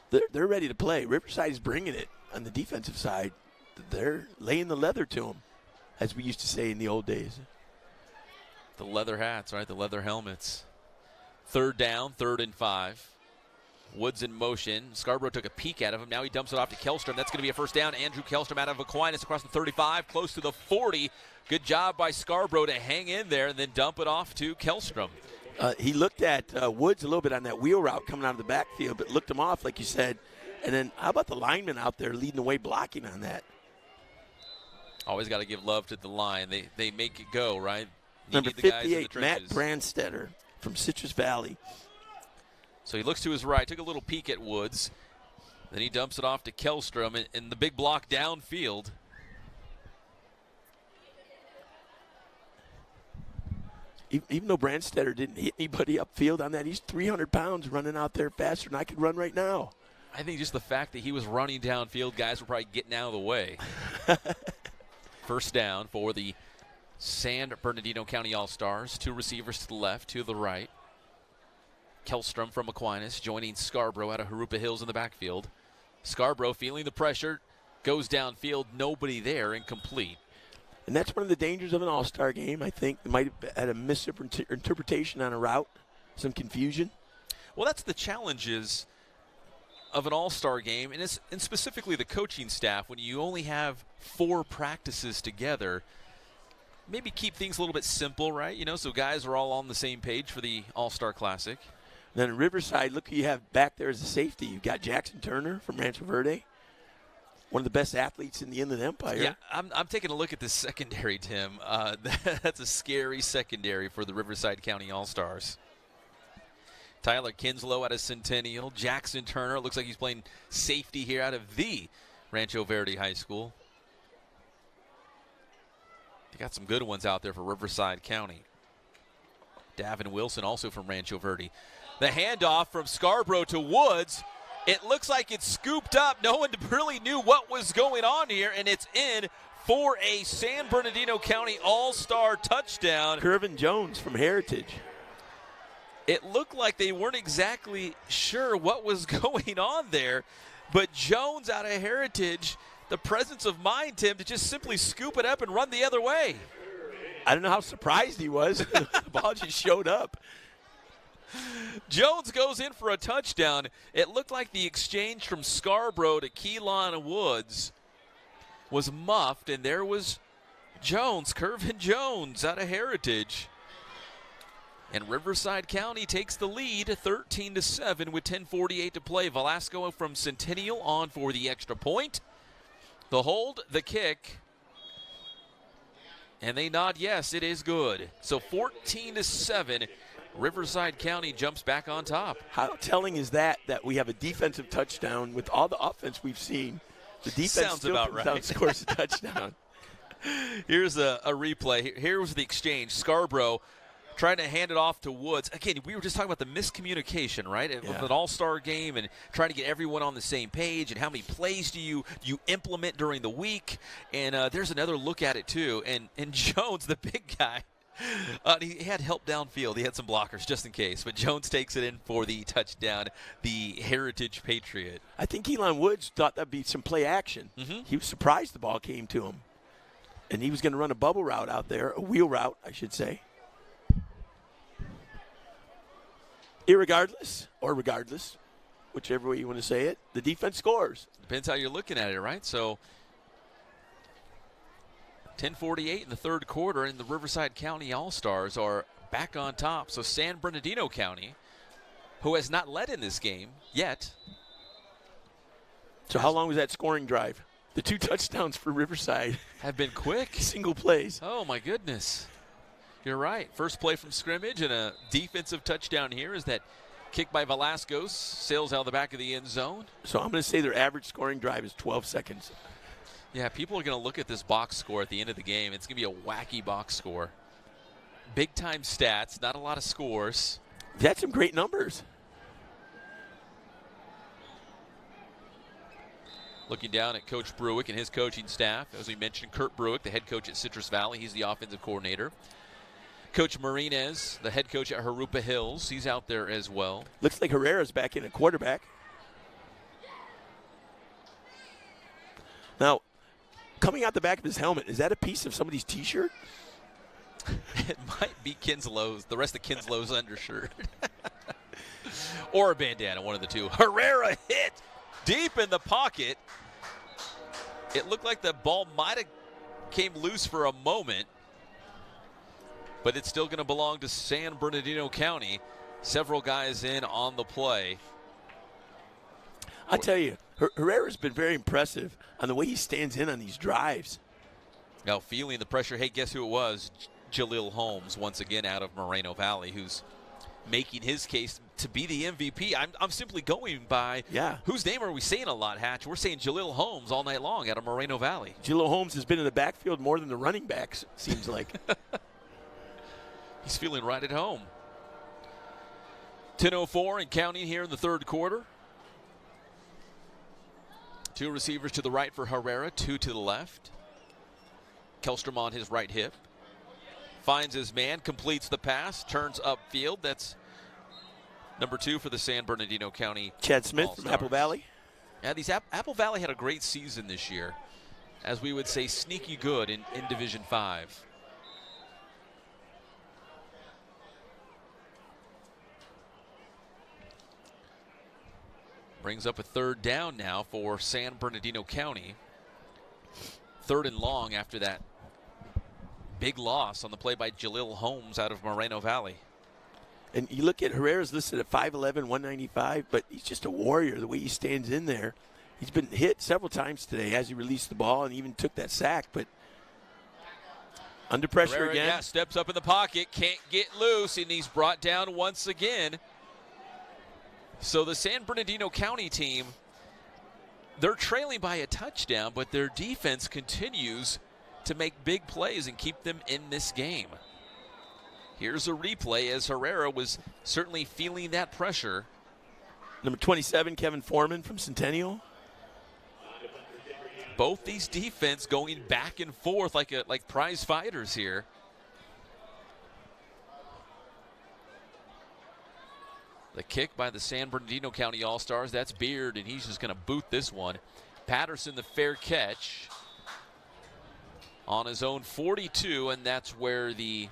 Speaker 2: they're ready to play. Riverside is bringing it on the defensive side. They're laying the leather to them, as we used to say in the old days.
Speaker 1: The leather hats, right? The leather helmets. Third down, 3rd and 5. Woods in motion. Scarborough took a peek at him. Now he dumps it off to Kellstrom. That's going to be a first down. Andrew Kellstrom out of Aquinas across the 35, close to the 40. Good job by Scarborough to hang in there and then dump it off to Kellstrom.
Speaker 2: He looked at Woods a little bit on that wheel route coming out of the backfield, but looked him off, like you said. And then how about the lineman out there leading the way blocking on that?
Speaker 1: Always got to give love to the line. They make it go, right?
Speaker 2: Number
Speaker 1: need the guys in the
Speaker 2: 58, Matt
Speaker 1: trenches.
Speaker 2: Brandstetter from Citrus Valley.
Speaker 1: So he looks to his right, took a little peek at Woods. Then he dumps it off to Kellstrom in the big block downfield.
Speaker 2: Even though Brandstetter didn't hit anybody upfield on that, he's 300 pounds running out there faster than I could run right now.
Speaker 1: I think just the fact that he was running downfield, guys were probably getting out of the way. First down for the San Bernardino County All-Stars. 2 receivers to the left, 2 to the right. Kellstrom from Aquinas joining Scarborough out of Harupa Hills in the backfield. Scarborough feeling the pressure, goes downfield, nobody there, incomplete.
Speaker 2: And that's one of the dangers of an all-star game. I think they might have had a misinterpretation on a route, some confusion.
Speaker 1: Well, that's the challenges of an all-star game, and specifically the coaching staff, when you only have 4 practices together. Maybe keep things a little bit simple, right? You know, so guys are all on the same page for the All-Star Classic.
Speaker 2: Then in Riverside, look who you have back there as a safety. You've got Jackson Turner from Rancho Verde, one of the best athletes in the Inland Empire.
Speaker 1: Yeah, I'm taking a look at this secondary, Tim. That's a scary secondary for the Riverside County All-Stars. Tyler Kinslow out of Centennial. Jackson Turner, looks like he's playing safety here out of the Rancho Verde High School. They got some good ones out there for Riverside County. Davin Wilson also from Rancho Verde. The handoff from Scarborough to Woods. It looks like it's scooped up. No one really knew what was going on here, and it's in for a San Bernardino County All-Star touchdown.
Speaker 2: Kervin Jones from Heritage.
Speaker 1: It looked like they weren't exactly sure what was going on there, but Jones out of Heritage, the presence of mind, Tim, to just simply scoop it up and run the other way.
Speaker 2: I don't know how surprised he was. The ball just showed up.
Speaker 1: Jones goes in for a touchdown. It looked like the exchange from Scarborough to Keelan Woods was muffed, and there was Jones, Kervin Jones out of Heritage. And Riverside County takes the lead 13-7 with 10:48 to play. Velasco from Centennial on for the extra point. The hold, the kick, and they nod yes, it is good. So 14-7, Riverside County jumps back on top.
Speaker 2: How telling is that we have a defensive touchdown with all the offense we've seen? The defense
Speaker 1: Sounds
Speaker 2: still
Speaker 1: about
Speaker 2: comes
Speaker 1: right.
Speaker 2: out and scores a touchdown.
Speaker 1: Here's a replay. Here was the exchange. Scarborough trying to hand it off to Woods. Again, we were just talking about the miscommunication, right?
Speaker 2: Yeah.
Speaker 1: With an all-star game and trying to get everyone on the same page and how many plays do you implement during the week. And there's another look at it, too. And Jones, the big guy, he had help downfield. He had some blockers just in case. But Jones takes it in for the touchdown, the Heritage Patriot.
Speaker 2: I think Elon Woods thought that'd be some play action.
Speaker 1: Mm-hmm.
Speaker 2: He was surprised the ball came to him. And he was going to run a bubble route out there, a wheel route, I should say. Irregardless, or regardless, whichever way you want to say it, the defense scores.
Speaker 1: Depends how you're looking at it, right? So 10:48 in the third quarter, and the Riverside County All-Stars are back on top. So San Bernardino County, who has not led in this game yet.
Speaker 2: So how long was that scoring drive? The 2 touchdowns for Riverside
Speaker 1: have been quick.
Speaker 2: Single plays.
Speaker 1: Oh, my goodness. You're right. First play from scrimmage and a defensive touchdown here is that kick by Velasquez sails out of the back of the end zone.
Speaker 2: So I'm going to say their average scoring drive is 12 seconds.
Speaker 1: Yeah, people are going to look at this box score at the end of the game. It's going to be a wacky box score. Big-time stats, not a lot of scores.
Speaker 2: That's some great numbers.
Speaker 1: Looking down at Coach Bruick and his coaching staff. As we mentioned, Kurt Bruick, the head coach at Citrus Valley. He's the offensive coordinator. Coach Marinez, the head coach at Harupa Hills. He's out there as well.
Speaker 2: Looks like Herrera's back in at quarterback. Now, coming out the back of his helmet, is that a piece of somebody's T-shirt?
Speaker 1: It might be Kinslow's, the rest of Kinslow's undershirt. Or a bandana, one of the two. Herrera hit deep in the pocket. It looked like the ball might have came loose for a moment, but it's still going to belong to San Bernardino County. Several guys in on the play.
Speaker 2: I tell you, Herrera's been very impressive on the way he stands in on these drives.
Speaker 1: Now feeling the pressure. Hey, guess who it was? Jalil Holmes once again out of Moreno Valley, who's making his case to be the MVP. I'm simply going by whose name are we saying a lot, Hatch? We're saying Jalil Holmes all night long out of Moreno Valley.
Speaker 2: Jalil Holmes has been in the backfield more than the running backs, seems like.
Speaker 1: He's feeling right at home. 10:04 and counting here in the third quarter. 2 receivers to the right for Herrera, 2 to the left. Kelstrom on his right hip. Finds his man, completes the pass, turns upfield. That's number 2 for the San Bernardino County
Speaker 2: Chad Smith
Speaker 1: All-Stars.
Speaker 2: from Apple Valley.
Speaker 1: Yeah, these Apple Valley had a great season this year. As we would say, sneaky good in Division 5. Brings up a third down now for San Bernardino County. 3rd and long after that big loss on the play by Jalil Holmes out of Moreno Valley.
Speaker 2: And you look at Herrera's listed at 5'11", 195, but he's just a warrior the way he stands in there. He's been hit several times today as he released the ball and even took that sack, but under pressure
Speaker 1: Herrera,
Speaker 2: again.
Speaker 1: Yeah, steps up in the pocket, can't get loose, and he's brought down once again. So the San Bernardino County team, they're trailing by a touchdown, but their defense continues to make big plays and keep them in this game. Here's a replay as Herrera was certainly feeling that pressure.
Speaker 2: Number 27, Kevin Foreman from Centennial.
Speaker 1: Both these defense going back and forth like prize fighters here. The kick by the San Bernardino County All-Stars. That's Beard, and he's just going to boot this one. Patterson, the fair catch on his own 42, and that's where the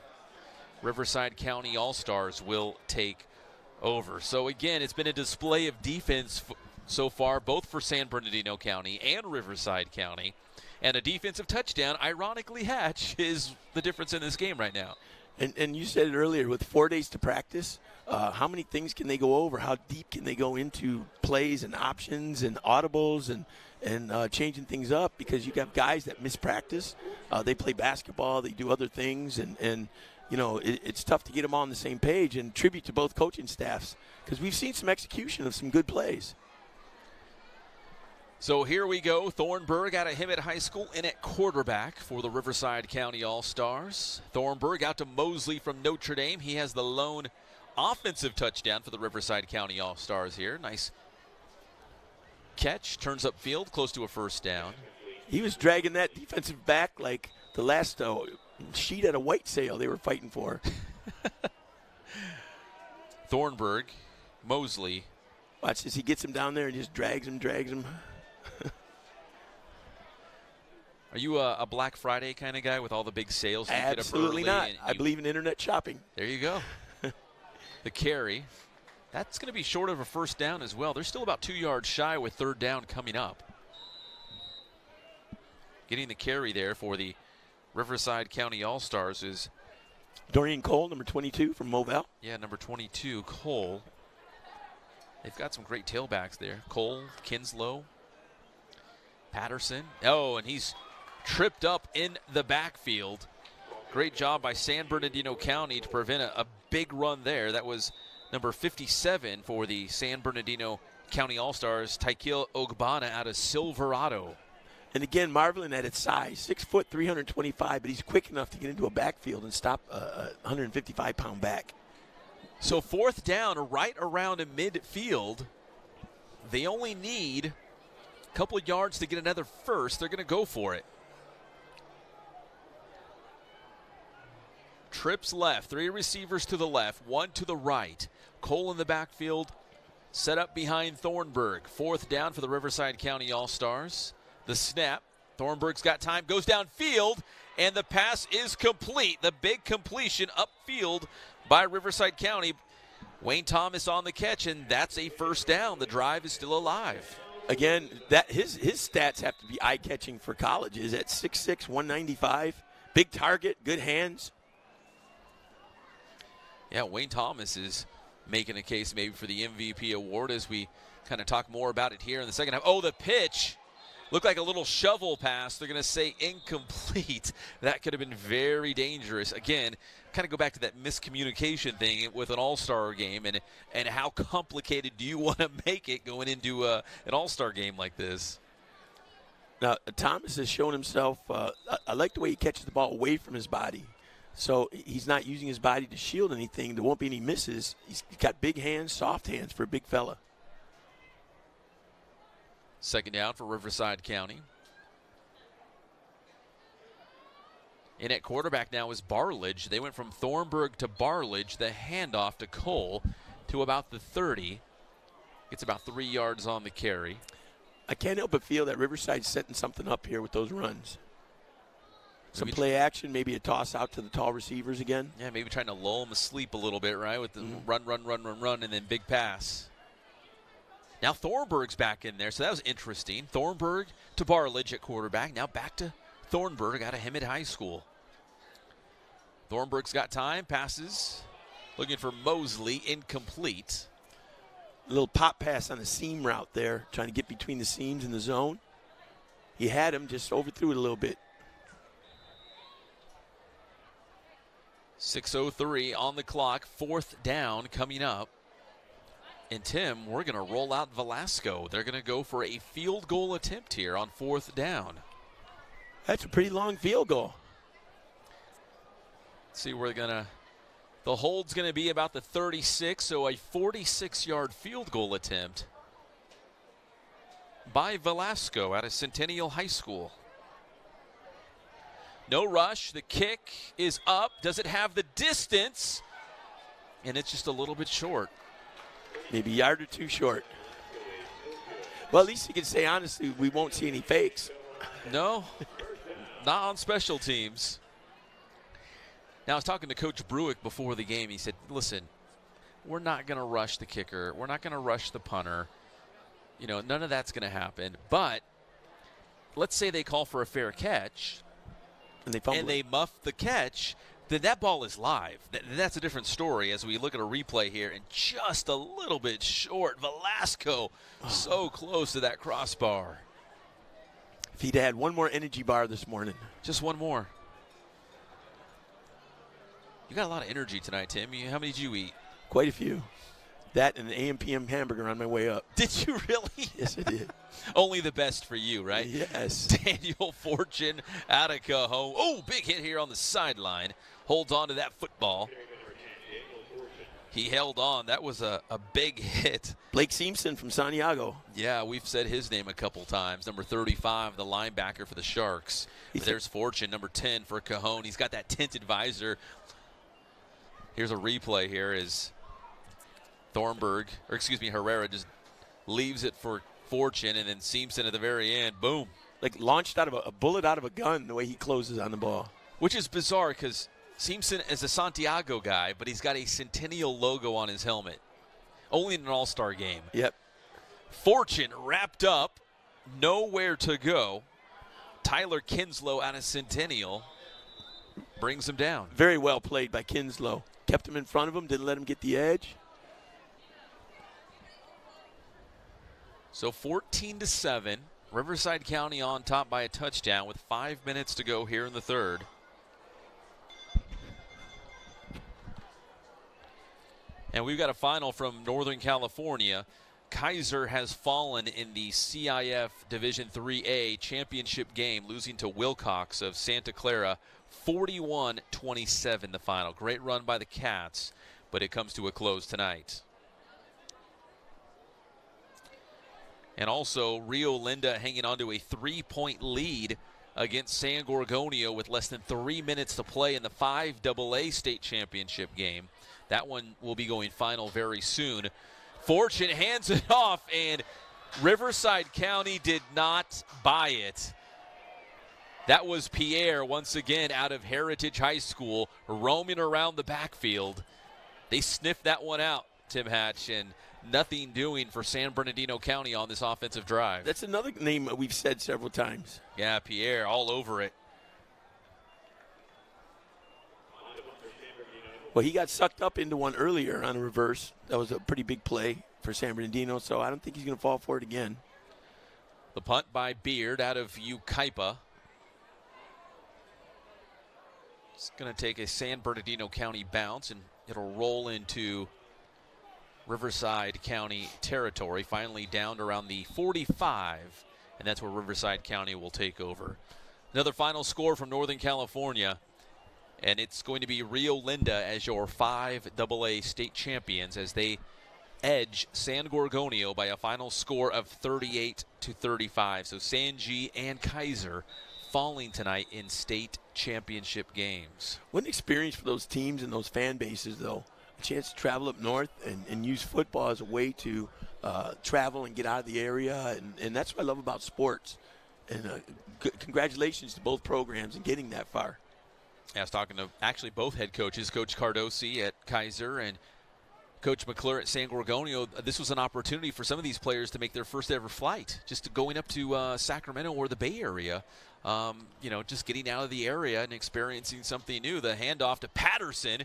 Speaker 1: Riverside County All-Stars will take over. So, again, it's been a display of defense so far, both for San Bernardino County and Riverside County. And a defensive touchdown, ironically, Hatch, is the difference in this game right now.
Speaker 2: And you said it earlier, with 4 days to practice, how many things can they go over? How deep can they go into plays and options and audibles and changing things up? Because you got guys that miss practice. They play basketball. They do other things. And you know, it's tough to get them all on the same page. And tribute to both coaching staffs because we've seen some execution of some good plays.
Speaker 1: So here we go. Thornburg out of Hemet High School in at quarterback for the Riverside County All-Stars. Thornburg out to Mosley from Notre Dame. He has the lone offensive touchdown for the Riverside County All-Stars here. Nice catch. Turns upfield, close to a first down.
Speaker 2: He was dragging that defensive back like the last sheet at a white sail they were fighting for.
Speaker 1: Thornburg, Mosley.
Speaker 2: Watch this. He gets him down there and just drags him.
Speaker 1: Are you a Black Friday kind of guy with all the big sales?
Speaker 2: Absolutely not. I believe in internet shopping.
Speaker 1: There you go. The carry. That's going to be short of a first down as well. They're still about 2 yards shy with 3rd down coming up. Getting the carry there for the Riverside County All-Stars is
Speaker 2: Dorian Cole, number 22 from Movell.
Speaker 1: Yeah, number 22, Cole. They've got some great tailbacks there. Cole, Kinslow, Patterson. Oh, and he's tripped up in the backfield. Great job by San Bernardino County to prevent a big run there. That was number 57 for the San Bernardino County All-Stars, Tyquil Ogbana out of Silverado.
Speaker 2: And again, marveling at its size, 6 foot, 325, but he's quick enough to get into a backfield and stop a 155-pound back.
Speaker 1: So 4th down, right around in midfield. They only need a couple of yards to get another first. They're going to go for it. Trips left, 3 receivers to the left, 1 to the right. Cole in the backfield, set up behind Thornburg. 4th down for the Riverside County All-Stars. The snap, Thornburg's got time, goes downfield, and the pass is complete. The big completion upfield by Riverside County. Wayne Thomas on the catch, and that's a first down. The drive is still alive.
Speaker 2: Again, that his stats have to be eye-catching for colleges at 6'6", 195. Big target, good hands.
Speaker 1: Yeah, Wayne Thomas is making a case maybe for the MVP award as we kind of talk more about it here in the second half. Oh, the pitch Looked like a little shovel pass. They're going to say incomplete. That could have been very dangerous. Again, kind of go back to that miscommunication thing with an all-star game and how complicated do you want to make it going into an all-star game like this?
Speaker 2: Now, Thomas has shown himself, I like the way he catches the ball away from his body. So he's not using his body to shield anything. There won't be any misses. He's got big hands, soft hands for a big fella.
Speaker 1: Second down for Riverside County. In at quarterback now is Barledge. They went from Thornburg to Barledge. The handoff to Cole to about the 30. Gets about 3 yards on the carry.
Speaker 2: I can't help but feel that Riverside's setting something up here with those runs. Some play action, maybe a toss out to the tall receivers again.
Speaker 1: Yeah, maybe trying to lull them asleep a little bit, right? With the run, and then big pass. Now Thornburg's back in there, so that was interesting. Thornburg to Barledge at quarterback. Now back to Thornburg out of Hemet High School. Thornburg's got time, passes. Looking for Mosley, incomplete.
Speaker 2: A little pop pass on the seam route there, trying to get between the seams in the zone. He had him, just overthrew it a little bit.
Speaker 1: 6:03 on the clock, 4th down coming up. And Tim, we're going to roll out Velasco. They're going to go for a field goal attempt here on 4th down.
Speaker 2: That's a pretty long field goal.
Speaker 1: Let's see, we're going to, the hold's going to be about the 36, so a 46-yard field goal attempt by Velasco out of Centennial High School. No rush. The kick is up. Does it have the distance? And it's just a little bit short.
Speaker 2: Maybe a yard or two short. Well, at least you can say, honestly, we won't see any fakes.
Speaker 1: No, not on special teams. Now, I was talking to Coach Bruick before the game. He said, listen, we're not going to rush the kicker. We're not going to rush the punter. You know, none of that's going to happen. But let's say they call for a fair catch. And they muff the catch, then that ball is live. That's a different story as we look at a replay here, and just a little bit short. Velasco so close to that crossbar.
Speaker 2: If he'd had one more energy bar this morning.
Speaker 1: Just one more. You got a lot of energy tonight, Tim. How many did you eat?
Speaker 2: Quite a few. That and an AM/PM hamburger on my way up.
Speaker 1: Did you really?
Speaker 2: Yes, I did.
Speaker 1: Only the best for you, right?
Speaker 2: Yes.
Speaker 1: Daniel Fortune out of Cajon. Oh, big hit here on the sideline. Holds on to that football. He held on. That was a big hit.
Speaker 2: Blake Simpson from Santiago.
Speaker 1: Yeah, we've said his name a couple times. Number 35, the linebacker for the Sharks. There's Fortune, number 10 for Cajon. He's got that tinted visor. Here's a replay here as Herrera just leaves it for Fortune, and then Simpson at the very end, boom.
Speaker 2: Like launched out of a bullet out of a gun the way he closes on the ball.
Speaker 1: Which is bizarre because Simpson is a Santiago guy, but he's got a Centennial logo on his helmet. Only in an all-star game.
Speaker 2: Yep.
Speaker 1: Fortune wrapped up, nowhere to go. Tyler Kinslow out of Centennial brings him down.
Speaker 2: Very well played by Kinslow. Kept him in front of him, didn't let him get the edge.
Speaker 1: So 14-7, Riverside County on top by a touchdown with 5 minutes to go here in the third. And we've got a final from Northern California. Kaiser has fallen in the CIF Division IIIA championship game, losing to Wilcox of Santa Clara, 41-27 the final. Great run by the Cats, but it comes to a close tonight. And also, Rio Linda hanging on to a 3-point lead against San Gorgonio with less than 3 minutes to play in the 5AA state championship game. That one will be going final very soon. Fortune hands it off, and Riverside County did not buy it. That was Pierre, once again, out of Heritage High School, roaming around the backfield. They sniffed that one out, Tim Hatch, and nothing doing for San Bernardino County on this offensive drive.
Speaker 2: That's another name we've said several times.
Speaker 1: Yeah, Pierre, all over it.
Speaker 2: Well, he got sucked up into one earlier on a reverse. That was a pretty big play for San Bernardino, so I don't think he's going to fall for it again.
Speaker 1: The punt by Beard out of Ukaipa. It's going to take a San Bernardino County bounce, and it'll roll into Riverside County territory, finally down to around the 45, and that's where Riverside County will take over. Another final score from Northern California, and it's going to be Rio Linda as your 5AA state champions as they edge San Gorgonio by a final score of 38-35. So San G and Kaiser falling tonight in state championship games.
Speaker 2: What an experience for those teams and those fan bases, though. A chance to travel up north and use football as a way to travel and get out of the area, and that's what I love about sports. And congratulations to both programs in getting that far.
Speaker 1: I was talking to actually both head coaches, Coach Cardosi at Kaiser and Coach McClure at San Gorgonio. This was an opportunity for some of these players to make their first ever flight, just going up to Sacramento or the Bay Area. Just getting out of the area and experiencing something new. The handoff to Patterson.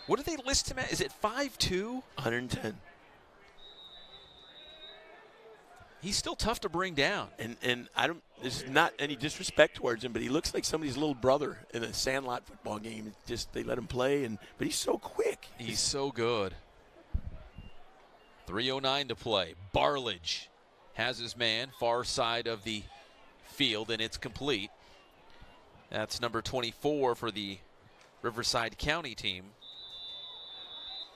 Speaker 1: What do they list him at? Is it 5'2"?
Speaker 2: 110.
Speaker 1: He's still tough to bring down.
Speaker 2: And I don't. This is not any disrespect towards him, but he looks like somebody's little brother in a Sandlot football game. Just they let him play, but he's so quick.
Speaker 1: He's so good. 3:09 to play. Barlage has his man far side of the field, and it's complete. That's number 24 for the Riverside County team.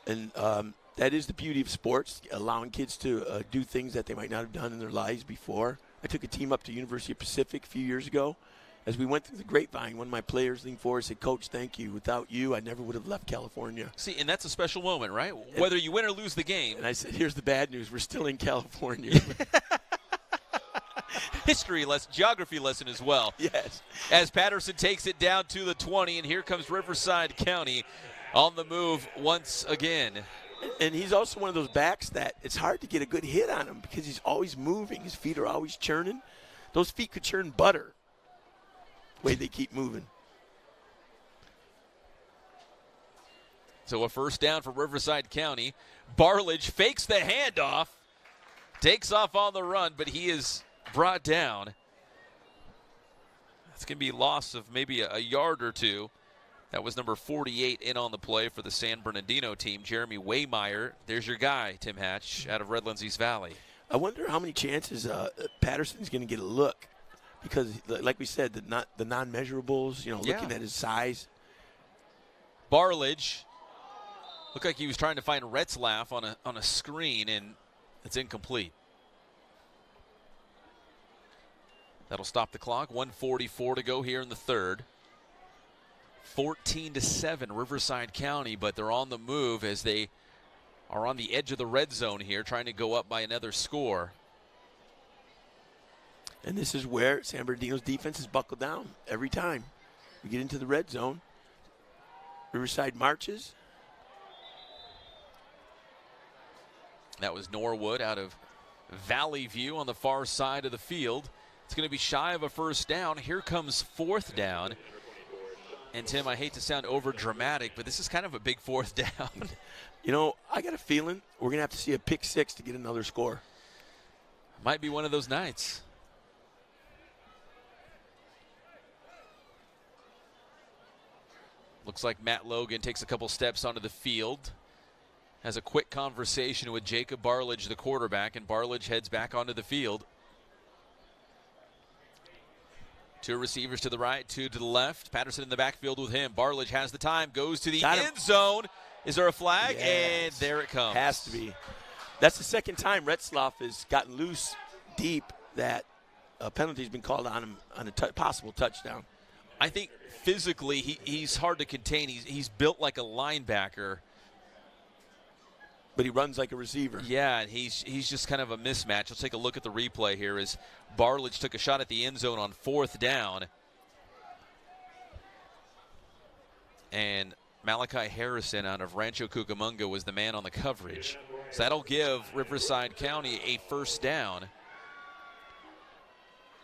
Speaker 2: And that is the beauty of sports, allowing kids to do things that they might not have done in their lives before. I took a team up to University of Pacific a few years ago. As we went through the grapevine, one of my players leaned forward and said, "Coach, thank you. Without you, I never would have left California."
Speaker 1: See, and that's a special moment, right? Whether you win or lose the game.
Speaker 2: And I said, here's the bad news. We're still in California.
Speaker 1: History lesson, geography lesson as well.
Speaker 2: Yes.
Speaker 1: As Patterson takes it down to the 20, and here comes Riverside County on the move once again.
Speaker 2: And he's also one of those backs that it's hard to get a good hit on him because he's always moving. His feet are always churning. Those feet could churn butter the way they keep moving.
Speaker 1: So a first down for Riverside County. Barlage fakes the handoff, takes off on the run, but he is brought down. That's going to be loss of maybe a yard or two. That was number 48 in on the play for the San Bernardino team, Jeremy Waymeyer. There's your guy, Tim Hatch, out of Redlands East Valley.
Speaker 2: I wonder how many chances Patterson's going to get a look because, like we said, the non-measurables, looking at his size.
Speaker 1: Barlage looked like he was trying to find Retzlaff on a screen, and it's incomplete. That'll stop the clock. 1:44 to go here in the third. 14-7 Riverside County, but they're on the move as they are on the edge of the red zone here, trying to go up by another score.
Speaker 2: And this is where San Bernardino's defense is buckled down every time. We get into the red zone. Riverside marches.
Speaker 1: That was Norwood out of Valley View on the far side of the field. It's going to be shy of a first down. Here comes fourth down. And, Tim, I hate to sound over-dramatic, but this is kind of a big fourth down.
Speaker 2: I got a feeling we're going to have to see a pick six to get another score.
Speaker 1: Might be one of those nights. Looks like Matt Logan takes a couple steps onto the field, has a quick conversation with Jacob Barlage, the quarterback, and Barlage heads back onto the field. Two receivers to the right, two to the left. Patterson in the backfield with him. Barlage has the time, goes to the end zone. Is there a flag?
Speaker 2: Yes.
Speaker 1: And there it comes.
Speaker 2: Has to be. That's the second time Retzlaff has gotten loose deep that a penalty has been called on him on a possible touchdown.
Speaker 1: I think physically he's hard to contain. He's built like a linebacker.
Speaker 2: But he runs like a receiver.
Speaker 1: Yeah, and he's just kind of a mismatch. Let's take a look at the replay here as Barlage took a shot at the end zone on fourth down. And Malachi Harrison out of Rancho Cucamonga was the man on the coverage. So that'll give Riverside County a first down.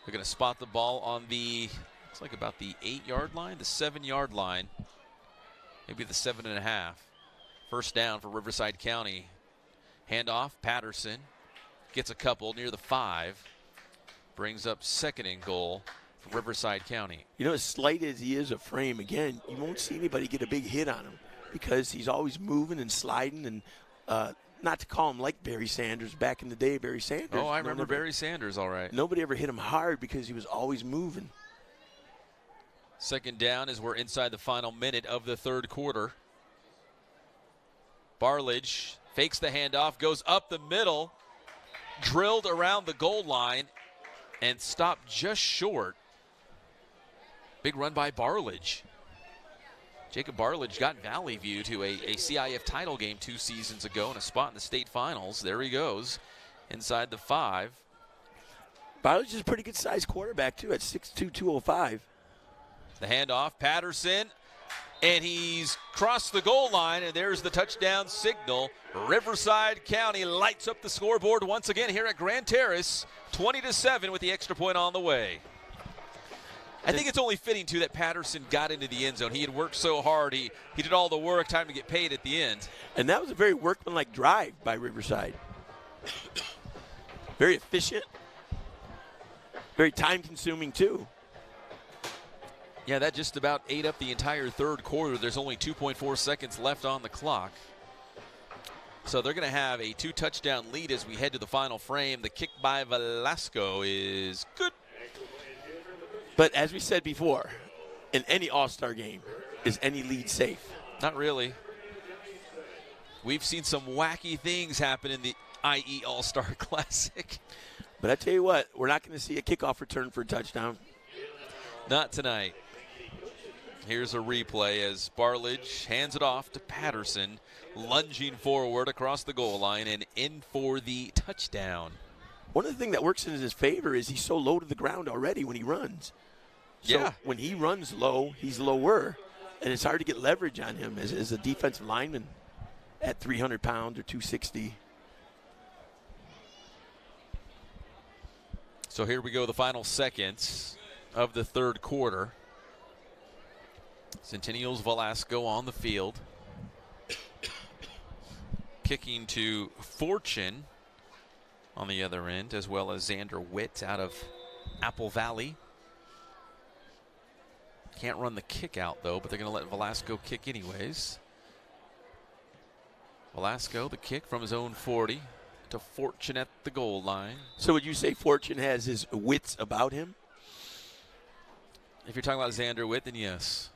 Speaker 1: They're going to spot the ball on the, looks like about the 8-yard line, the 7-yard line, maybe the 7.5. First down for Riverside County. Handoff, Patterson gets a couple near the 5. brings up 2nd and goal for Riverside County.
Speaker 2: You know, as slight as he is a frame, again, you won't see anybody get a big hit on him because he's always moving and sliding. And not to call him like Barry Sanders back in the day, Barry Sanders.
Speaker 1: Oh, I remember Barry Sanders, all right.
Speaker 2: Nobody ever hit him hard because he was always moving.
Speaker 1: 2nd down as we're inside the final minute of the 3rd quarter. Barledge fakes the handoff, goes up the middle, drilled around the goal line, and stopped just short. Big run by Barledge. Jacob Barledge got Valley View to a CIF title game 2 seasons ago and a spot in the state finals. There he goes inside the 5.
Speaker 2: Barledge is a pretty good-sized quarterback, too, at 6'2", 205.
Speaker 1: The handoff, Patterson, and he's crossed the goal line, and there's the touchdown signal. Riverside County lights up the scoreboard once again here at Grand Terrace, 20-7 with the extra point on the way. I think it's only fitting, too, that Patterson got into the end zone. He had worked so hard. He did all the work, time to get paid at the end.
Speaker 2: And that was a very workmanlike drive by Riverside. Very efficient. Very time-consuming, too.
Speaker 1: Yeah, that just about ate up the entire 3rd quarter. There's only 2.4 seconds left on the clock. So they're going to have a 2-touchdown lead as we head to the final frame. The kick by Velasco is good.
Speaker 2: But as we said before, in any All-Star game, is any lead safe?
Speaker 1: Not really. We've seen some wacky things happen in the IE All-Star Classic.
Speaker 2: But I tell you what, we're not going to see a kickoff return for a touchdown.
Speaker 1: Not tonight. Here's a replay as Barledge hands it off to Patterson, lunging forward across the goal line and in for the touchdown.
Speaker 2: One of the things that works in his favor is he's so low to the ground already when he runs. So
Speaker 1: yeah.
Speaker 2: When he runs low, he's lower, and it's hard to get leverage on him as a defensive lineman at 300 pounds or 260.
Speaker 1: So here we go, the final seconds of the 3rd quarter. Centennial's Velasco on the field. Kicking to Fortune on the other end, as well as Xander Witt out of Apple Valley. Can't run the kick out, though, but they're going to let Velasco kick anyways. Velasco, the kick from his own 40 to Fortune at the goal line.
Speaker 2: So would you say Fortune has his wits about him?
Speaker 1: If you're talking about Xander Witt, then yes.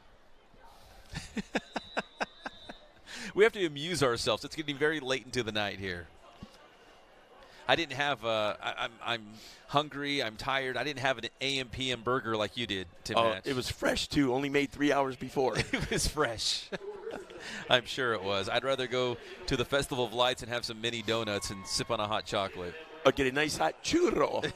Speaker 1: We have to amuse ourselves. It's getting very late into the night here. I didn't have I'm hungry, I'm tired. I didn't have an AM PM burger like you did, Tim Hatch.
Speaker 2: It was fresh, too. Only made 3 hours before.
Speaker 1: It was fresh. I'm sure it was. I'd rather go to the Festival of Lights and have some mini donuts and sip on a hot chocolate.
Speaker 2: Or get a nice hot churro.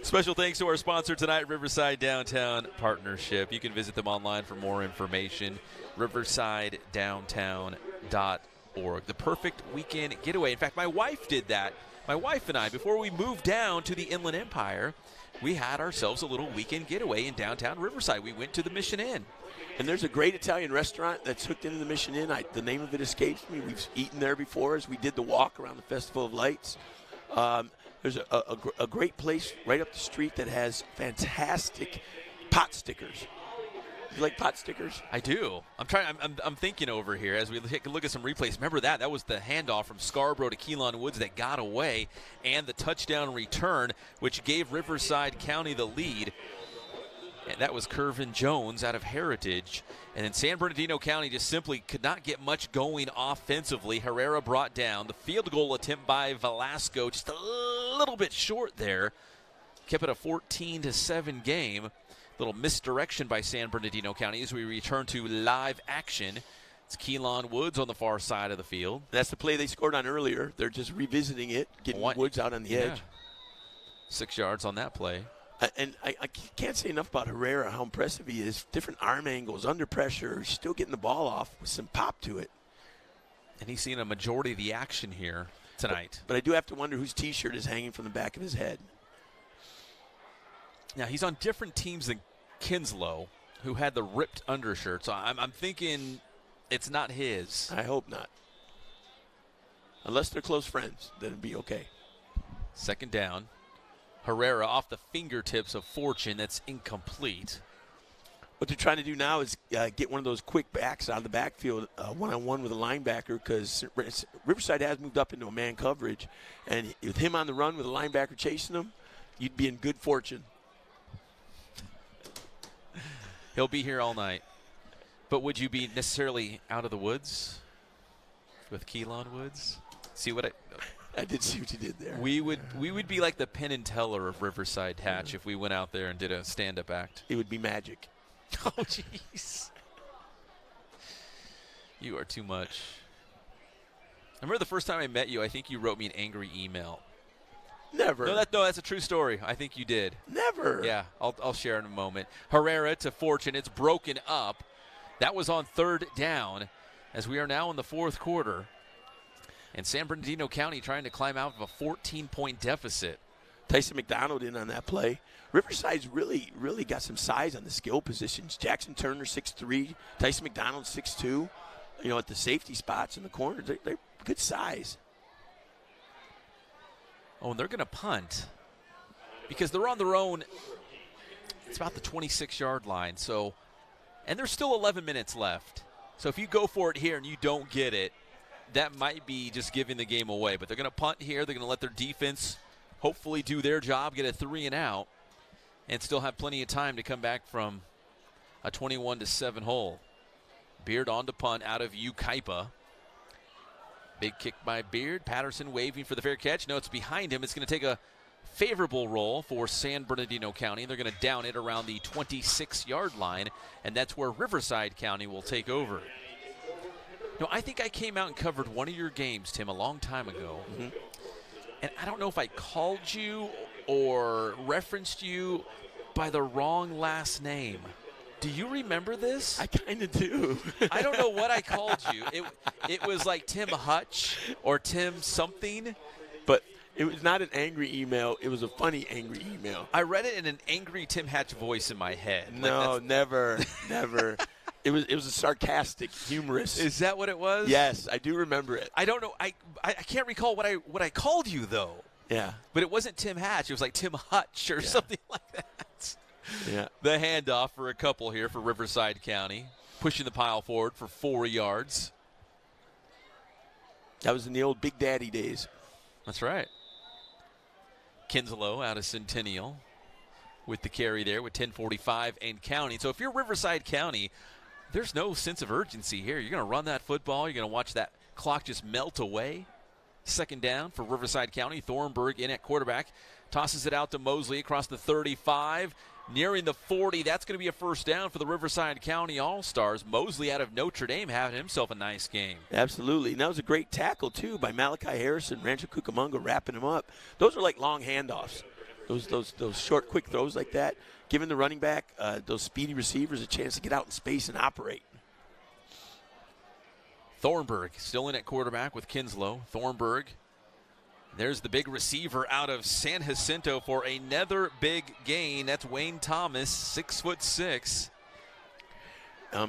Speaker 1: Special thanks to our sponsor tonight, Riverside Downtown Partnership. You can visit them online for more information, riversidedowntown.org. The perfect weekend getaway. In fact, my wife did that. My wife and I, before we moved down to the Inland Empire, we had ourselves a little weekend getaway in downtown Riverside. We went to the Mission Inn.
Speaker 2: And there's a great Italian restaurant that's hooked into the Mission Inn. The name of it escapes me. We've eaten there before as we did the walk around the Festival of Lights. There's a great place right up the street that has fantastic pot stickers. You like pot stickers?
Speaker 1: I do. I'm thinking over here as we look at some replays. Remember that was the handoff from Scarborough to Keelan Woods that got away, and the touchdown return, which gave Riverside County the lead. And that was Kervin Jones out of Heritage. And then San Bernardino County just simply could not get much going offensively. Herrera brought down. The field goal attempt by Velasco just a little bit short there. Kept it a 14-7 game. Little misdirection by San Bernardino County as we return to live action. It's Keelan Woods on the far side of the field.
Speaker 2: That's the play they scored on earlier. They're just revisiting it, getting Woods out on the edge.
Speaker 1: 6 yards on that play.
Speaker 2: And I can't say enough about Herrera, how impressive he is. Different arm angles, under pressure, still getting the ball off with some pop to it.
Speaker 1: And he's seen a majority of the action here tonight.
Speaker 2: But I do have to wonder whose T-shirt is hanging from the back of his head.
Speaker 1: Now, he's on different teams than Kinslow, who had the ripped undershirt. So I'm thinking it's not his.
Speaker 2: I hope not. Unless they're close friends, then it'd be okay.
Speaker 1: 2nd down. Herrera off the fingertips of Fortune. That's incomplete.
Speaker 2: What they're trying to do now is get one of those quick backs out of the backfield, one-on-one with a linebacker, because Riverside has moved up into a man coverage. And with him on the run with a linebacker chasing him, you'd be in good fortune.
Speaker 1: He'll be here all night. But would you be necessarily out of the woods with Keelan Woods? See what
Speaker 2: I did see what you did there.
Speaker 1: We would be like the Penn and Teller of Riverside Hatch if we went out there and did a stand-up act.
Speaker 2: It would be magic.
Speaker 1: Oh, jeez. You are too much. I remember the first time I met you, I think you wrote me an angry email.
Speaker 2: Never.
Speaker 1: No, that's a true story. I think you did.
Speaker 2: Never.
Speaker 1: Yeah, I'll share in a moment. Herrera to Fortune. It's broken up. That was on 3rd down as we are now in the 4th quarter. And San Bernardino County trying to climb out of a 14-point deficit.
Speaker 2: Tyson McDonald in on that play. Riverside's really got some size on the skill positions. Jackson Turner, 6'3". Tyson McDonald, 6'2". At the safety spots in the corners, they're good size.
Speaker 1: Oh, and they're going to punt because they're on their own. It's about the 26-yard line. So, and there's still 11 minutes left. So if you go for it here and you don't get it, that might be just giving the game away. But they're going to punt here. They're going to let their defense hopefully do their job, get a 3-and-out, and still have plenty of time to come back from a 21-7 hole. Beard on to punt out of Ukaipa. Big kick by Beard. Patterson waving for the fair catch. No, it's behind him. It's going to take a favorable roll for San Bernardino County. They're going to down it around the 26-yard line, and that's where Riverside County will take over. I think I came out and covered one of your games, Tim, a long time ago.
Speaker 2: Mm-hmm.
Speaker 1: And I don't know if I called you or referenced you by the wrong last name. Do you remember this?
Speaker 2: I kind of do.
Speaker 1: I don't know what I called you. It was like Tim Hutch or Tim something.
Speaker 2: But it was not an angry email. It was a funny angry email.
Speaker 1: I read it in an angry Tim Hatch voice in my head.
Speaker 2: No, never. It was a sarcastic, humorous.
Speaker 1: Is that what it was?
Speaker 2: Yes, I do remember it.
Speaker 1: I don't know. I can't recall what I called you though.
Speaker 2: Yeah.
Speaker 1: But it wasn't Tim Hatch. It was like Tim Hutch or something like that.
Speaker 2: Yeah.
Speaker 1: The handoff for a couple here for Riverside County, pushing the pile forward for 4 yards.
Speaker 2: That was in the old Big Daddy days.
Speaker 1: That's right. Kinslow out of Centennial with the carry there with 10:45 and counting. So if you're Riverside County, there's no sense of urgency here. You're going to run that football. You're going to watch that clock just melt away. 2nd down for Riverside County. Thornburg in at quarterback. Tosses it out to Mosley across the 35. Nearing the 40. That's going to be a 1st down for the Riverside County All-Stars. Mosley out of Notre Dame having himself a nice game.
Speaker 2: Absolutely. And that was a great tackle, too, by Malachi Harrison, Rancho Cucamonga wrapping him up. Those are like long handoffs. Those short, quick throws like that, giving the running back, those speedy receivers a chance to get out in space and operate.
Speaker 1: Thornburg still in at quarterback with Kinslow. Thornburg. There's the big receiver out of San Jacinto for another big gain. That's Wayne Thomas, 6'6".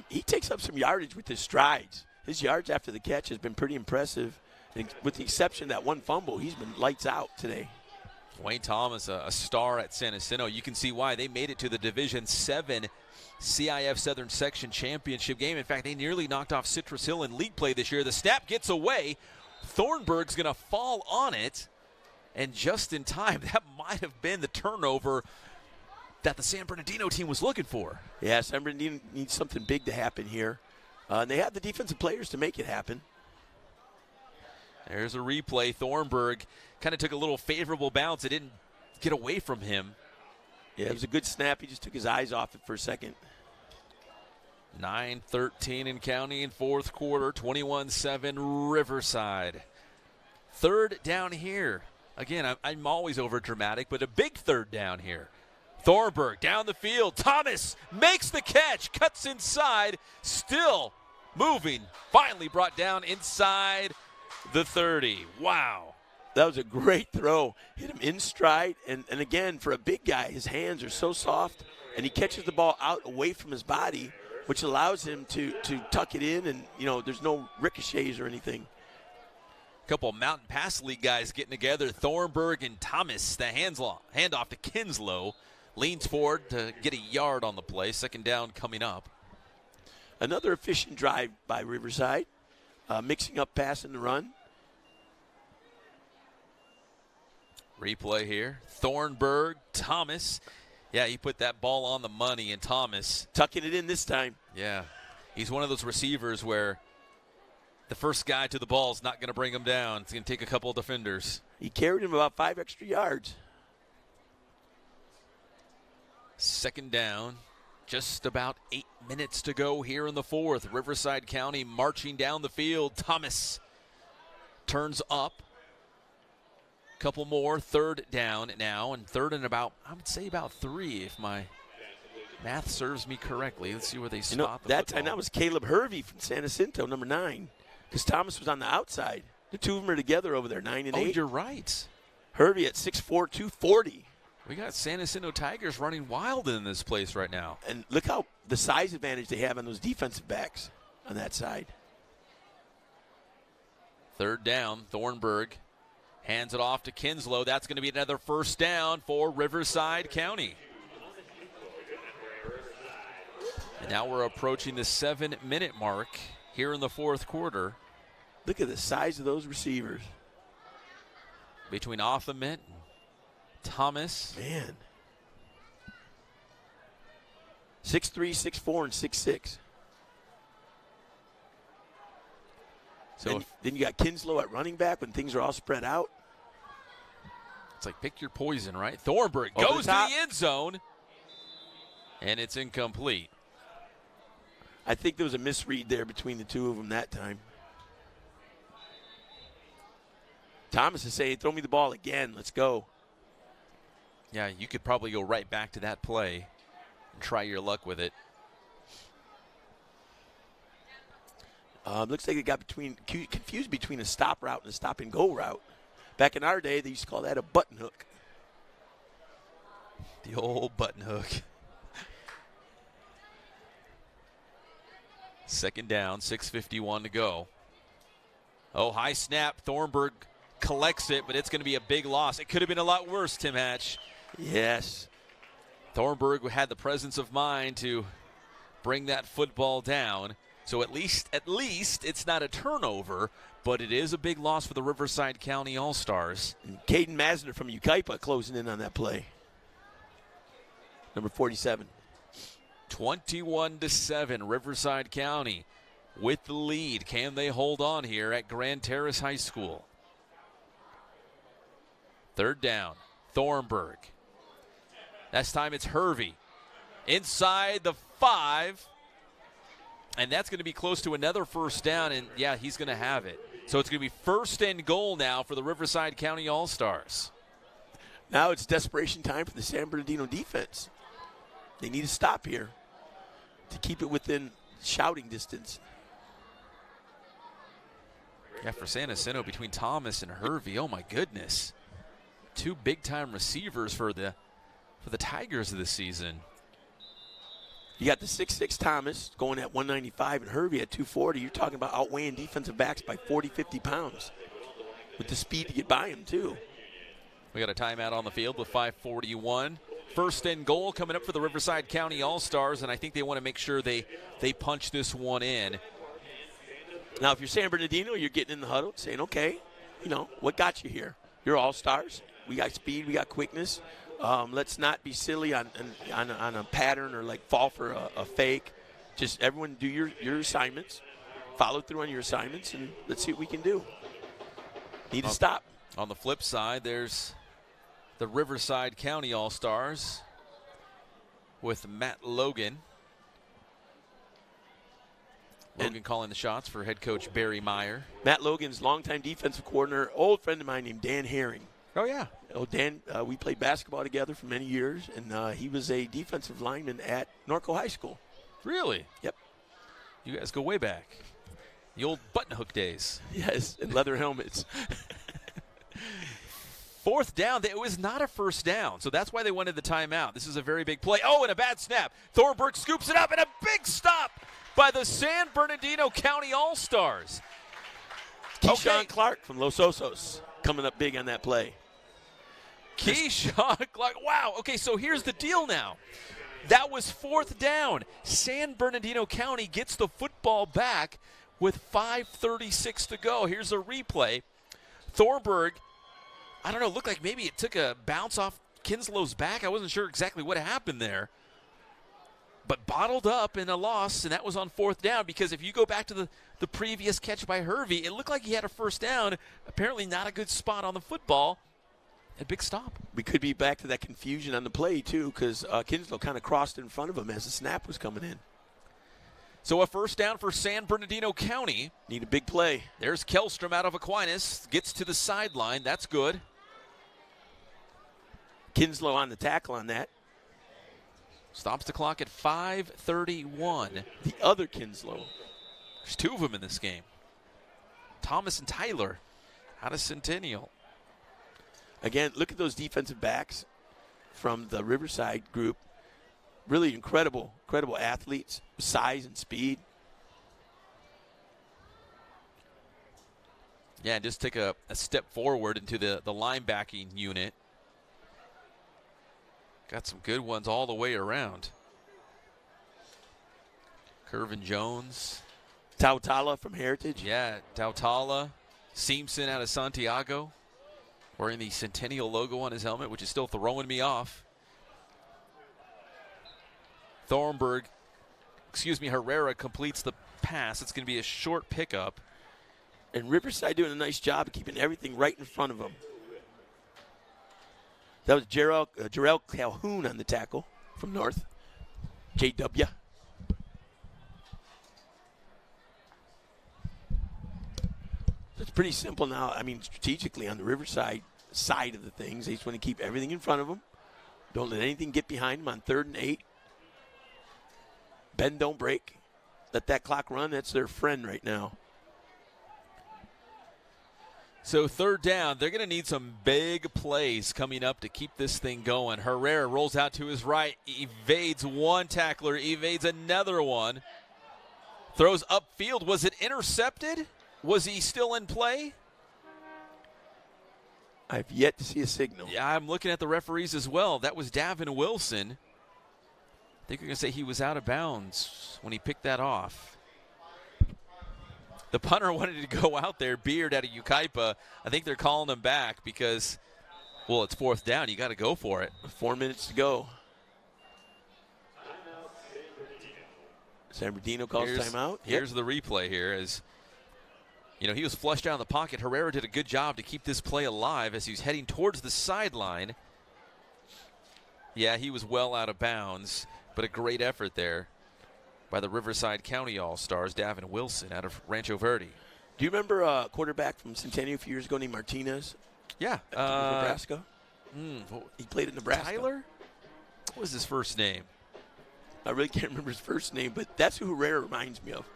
Speaker 2: He takes up some yardage with his strides. His yards after the catch has been pretty impressive. And with the exception of that one fumble, he's been lights out today.
Speaker 1: Wayne Thomas, a star at San Jacinto. You can see why they made it to the Division VII CIF Southern Section Championship game. In fact, they nearly knocked off Citrus Hill in league play this year. The snap gets away. Thornburg's going to fall on it, and just in time, that might have been the turnover that the San Bernardino team was looking for.
Speaker 2: Yeah, San Bernardino needs something big to happen here, and they have the defensive players to make it happen.
Speaker 1: There's a replay. Thornburg kind of took a little favorable bounce. It didn't get away from him.
Speaker 2: Yeah, it was a good snap. He just took his eyes off it for a second.
Speaker 1: 9:13 in county in 4th quarter, 21-7 Riverside. 3rd down here. Again, I'm always over dramatic, but a big 3rd down here. Thornburg down the field. Thomas makes the catch, cuts inside, still moving. Finally brought down inside the 30. Wow.
Speaker 2: That was a great throw. Hit him in stride, and again, for a big guy, his hands are so soft, and he catches the ball out away from his body, which allows him to tuck it in, and, there's no ricochets or anything.
Speaker 1: Couple Mountain Pass League guys getting together. Thornburg and Thomas. The handoff to Kinslow. Leans forward to get a yard on the play. Second down coming up.
Speaker 2: Another efficient drive by Riverside. Mixing up pass and the run.
Speaker 1: Replay here. Thornburg, Thomas. Yeah, he put that ball on the money, and Thomas.
Speaker 2: Tucking it in this time.
Speaker 1: Yeah. He's one of those receivers where the first guy to the ball is not going to bring him down. It's going to take a couple of defenders.
Speaker 2: He carried him about 5 extra yards.
Speaker 1: Second down. Just about 8 minutes to go here in the fourth. Riverside County marching down the field. Thomas turns up. Couple more. Third down now, and third and about, I would say about 3 if my math serves me correctly. Let's see where they spot the
Speaker 2: that
Speaker 1: football.
Speaker 2: time that was Caleb Hervey from San Jacinto, number 9, because Thomas was on the outside. The two of them are together over there, 9 and 8.
Speaker 1: Oh, you're right.
Speaker 2: Hervey at 6'4", 240.
Speaker 1: We got San Jacinto Tigers running wild in this place right now.
Speaker 2: And look how the size advantage they have on those defensive backs on that side.
Speaker 1: Third down, Thornburg hands it off to Kinslow. That's going to be another first down for Riverside County. And now we're approaching the 7-minute mark here in the fourth quarter.
Speaker 2: Look at the size of those receivers.
Speaker 1: Between Othament and Thomas.
Speaker 2: Man. 6'3", 6'4", and 6'6". So then you got Kinslow at running back when things are all spread out.
Speaker 1: It's like pick your poison, right? Thornburg goes to the end zone, and it's incomplete.
Speaker 2: I think there was a misread there between the two of them that time. Thomas is saying, throw me the ball again. Let's go.
Speaker 1: Yeah, you could probably go right back to that play and try your luck with it.
Speaker 2: Looks like they got confused between a stop route and a stop and go route. Back in our day, they used to call that a button hook.
Speaker 1: The old button hook. Second down, 6:51 to go. Oh, high snap. Thornburg collects it, but it's going to be a big loss. It could have been a lot worse, Tim Hatch.
Speaker 2: Yes.
Speaker 1: Thornburg had the presence of mind to bring that football down. So at least it's not a turnover, but it is a big loss for the Riverside County All-Stars.
Speaker 2: And Caden Masner from Yucaipa closing in on that play. Number 47.
Speaker 1: 21-7, Riverside County with the lead. Can they hold on here at Grand Terrace High School? Third down, Thornburg. This time it's Hervey. Inside the 5. And that's going to be close to another first down, and, yeah, he's going to have it. So it's going to be first and goal now for the Riverside County All-Stars.
Speaker 2: Now it's desperation time for the San Bernardino defense. They need to stop here to keep it within shouting distance.
Speaker 1: Yeah, for San Jacinto, between Thomas and Hervey, oh, my goodness. 2 big-time receivers for the Tigers this season.
Speaker 2: You got the 6'6" Thomas going at 195 and Hervey at 240. You're talking about outweighing defensive backs by 40, 50 pounds with the speed to get by him, too.
Speaker 1: We got a timeout on the field with 5:41. First and goal coming up for the Riverside County All-Stars, and I think they want to make sure they punch this one in.
Speaker 2: Now, if you're San Bernardino, you're getting in the huddle saying, okay, what got you here? You're All-Stars. We got speed. We got quickness. Let's not be silly on a pattern or fall for a fake. Just everyone do your assignments, follow through on your assignments, and let's see what we can do. Need to stop.
Speaker 1: On the flip side, there's the Riverside County All-Stars with Matt Logan. Logan calling the shots for head coach Barry Meyer.
Speaker 2: Matt Logan's longtime defensive coordinator, old friend of mine named Dan Herring.
Speaker 1: Oh, yeah.
Speaker 2: Dan, we played basketball together for many years, and he was a defensive lineman at Norco High School.
Speaker 1: Really?
Speaker 2: Yep.
Speaker 1: You guys go way back. The old button hook days.
Speaker 2: Yes, and leather helmets.
Speaker 1: Fourth down. It was not a first down, so that's why they wanted the timeout. This is a very big play. Oh, and a bad snap. Thornburg scoops it up, and a big stop by the San Bernardino County All-Stars.
Speaker 2: Keyshawn Clark from Los Osos coming up big on that play.
Speaker 1: Keyshawn Clark. Wow. Okay, so here's the deal now. That was 4th down. San Bernardino County gets the football back with 5:36 to go. Here's a replay. Thornburg, I don't know, looked like maybe it took a bounce off Kinslow's back. I wasn't sure exactly what happened there. But bottled up in a loss, and that was on 4th down, because if you go back to the previous catch by Hervey, it looked like he had a 1st down. Apparently not a good spot on the football. A big stop.
Speaker 2: We could be back to that confusion on the play, too, because Kinslow kind of crossed in front of him as the snap was coming in.
Speaker 1: So a 1st down for San Bernardino County.
Speaker 2: Need a big play.
Speaker 1: There's Kellstrom out of Aquinas. Gets to the sideline. That's good.
Speaker 2: Kinslow on the tackle on that.
Speaker 1: Stops the clock at 5:31.
Speaker 2: The other Kinslow.
Speaker 1: There's 2 of them in this game. Thomas and Tyler out of Centennial.
Speaker 2: Again, look at those defensive backs from the Riverside group. Really incredible athletes, size and speed.
Speaker 1: Yeah, just take a step forward into the linebacking unit. Got some good ones all the way around. Kervin Jones.
Speaker 2: Tautala from Heritage.
Speaker 1: Yeah, Tautala. Seamson out of Santiago. Wearing the Centennial logo on his helmet, which is still throwing me off. Herrera completes the pass. It's going to be a short pickup.
Speaker 2: And Riverside doing a nice job of keeping everything right in front of them. That was Jarrell Calhoun on the tackle from North. JW. It's pretty simple now. I mean, strategically on the Riverside side of the things, they just want to keep everything in front of them. Don't let anything get behind them on 3rd and 8. Bend, don't break. Let that clock run. That's their friend right now.
Speaker 1: So 3rd down, they're going to need some big plays coming up to keep this thing going. Herrera rolls out to his right, evades one tackler, evades another one. Throws upfield. Was it intercepted? Was he still in play?
Speaker 2: I've yet to see a signal.
Speaker 1: Yeah, I'm looking at the referees as well. That was Davin Wilson. I think we're going to say he was out of bounds when he picked that off. The punter wanted to go out there, Beard out of Yucaipa. I think they're calling him back because, well, it's 4th down. You got to go for it.
Speaker 2: 4 minutes to go. San Bernardino calls timeout.
Speaker 1: Here's the replay here. As you know, he was flushed down the pocket. Herrera did a good job to keep this play alive as he's heading towards the sideline. Yeah, he was well out of bounds, but a great effort there by the Riverside County All-Stars, Davin Wilson out of Rancho Verde.
Speaker 2: Do you remember a quarterback from Centennial a few years ago named Martinez?
Speaker 1: Yeah.
Speaker 2: Nebraska? He played in Nebraska.
Speaker 1: Tyler? What was his first name?
Speaker 2: I really can't remember his first name, but that's who Herrera reminds me of.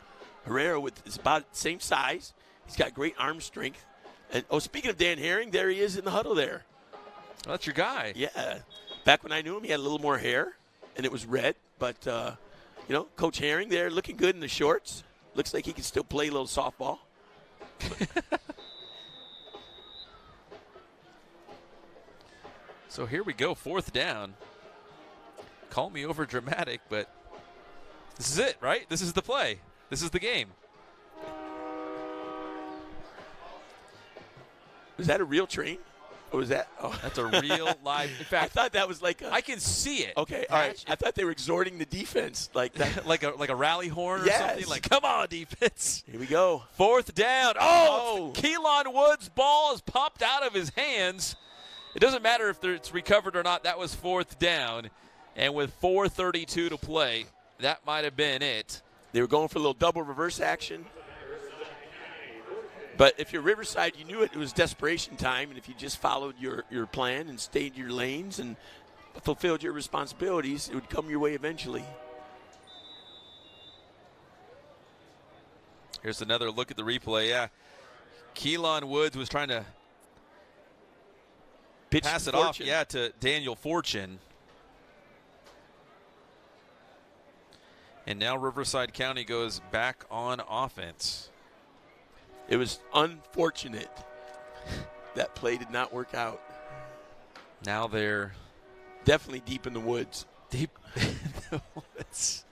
Speaker 2: Herrera is about the same size. He's got great arm strength. And speaking of Dan Herring, there he is in the huddle there.
Speaker 1: Well, that's your guy.
Speaker 2: Yeah. Back when I knew him, he had a little more hair, and it was red, but you know, Coach Herring there looking good in the shorts. Looks like he can still play a little softball.
Speaker 1: So here we go, 4th down. Call me over dramatic, but this is it, right? This is the play. This is the game.
Speaker 2: Was that a real train? Or was that? Oh.
Speaker 1: That's a real live. In fact,
Speaker 2: I thought that was like
Speaker 1: I can see it.
Speaker 2: Okay, all right. I thought they were exhorting the defense like that.
Speaker 1: like a rally horn or something. Like, come on, defense.
Speaker 2: Here we go.
Speaker 1: 4th down. Oh! Keelan Woods' ball is popped out of his hands. It doesn't matter if it's recovered or not. That was 4th down. And with 4:32 to play, that might have been it.
Speaker 2: They were going for a little double reverse action. But if you're Riverside, you knew it was desperation time, and if you just followed your plan and stayed in your lanes and fulfilled your responsibilities, it would come your way eventually.
Speaker 1: Here's another look at the replay. Yeah, Keelan Woods was trying to pass it off, to Daniel Fortune. And now Riverside County goes back on offense.
Speaker 2: It was unfortunate that play did not work out.
Speaker 1: Now they're
Speaker 2: definitely deep in the woods.
Speaker 1: Deep in the woods.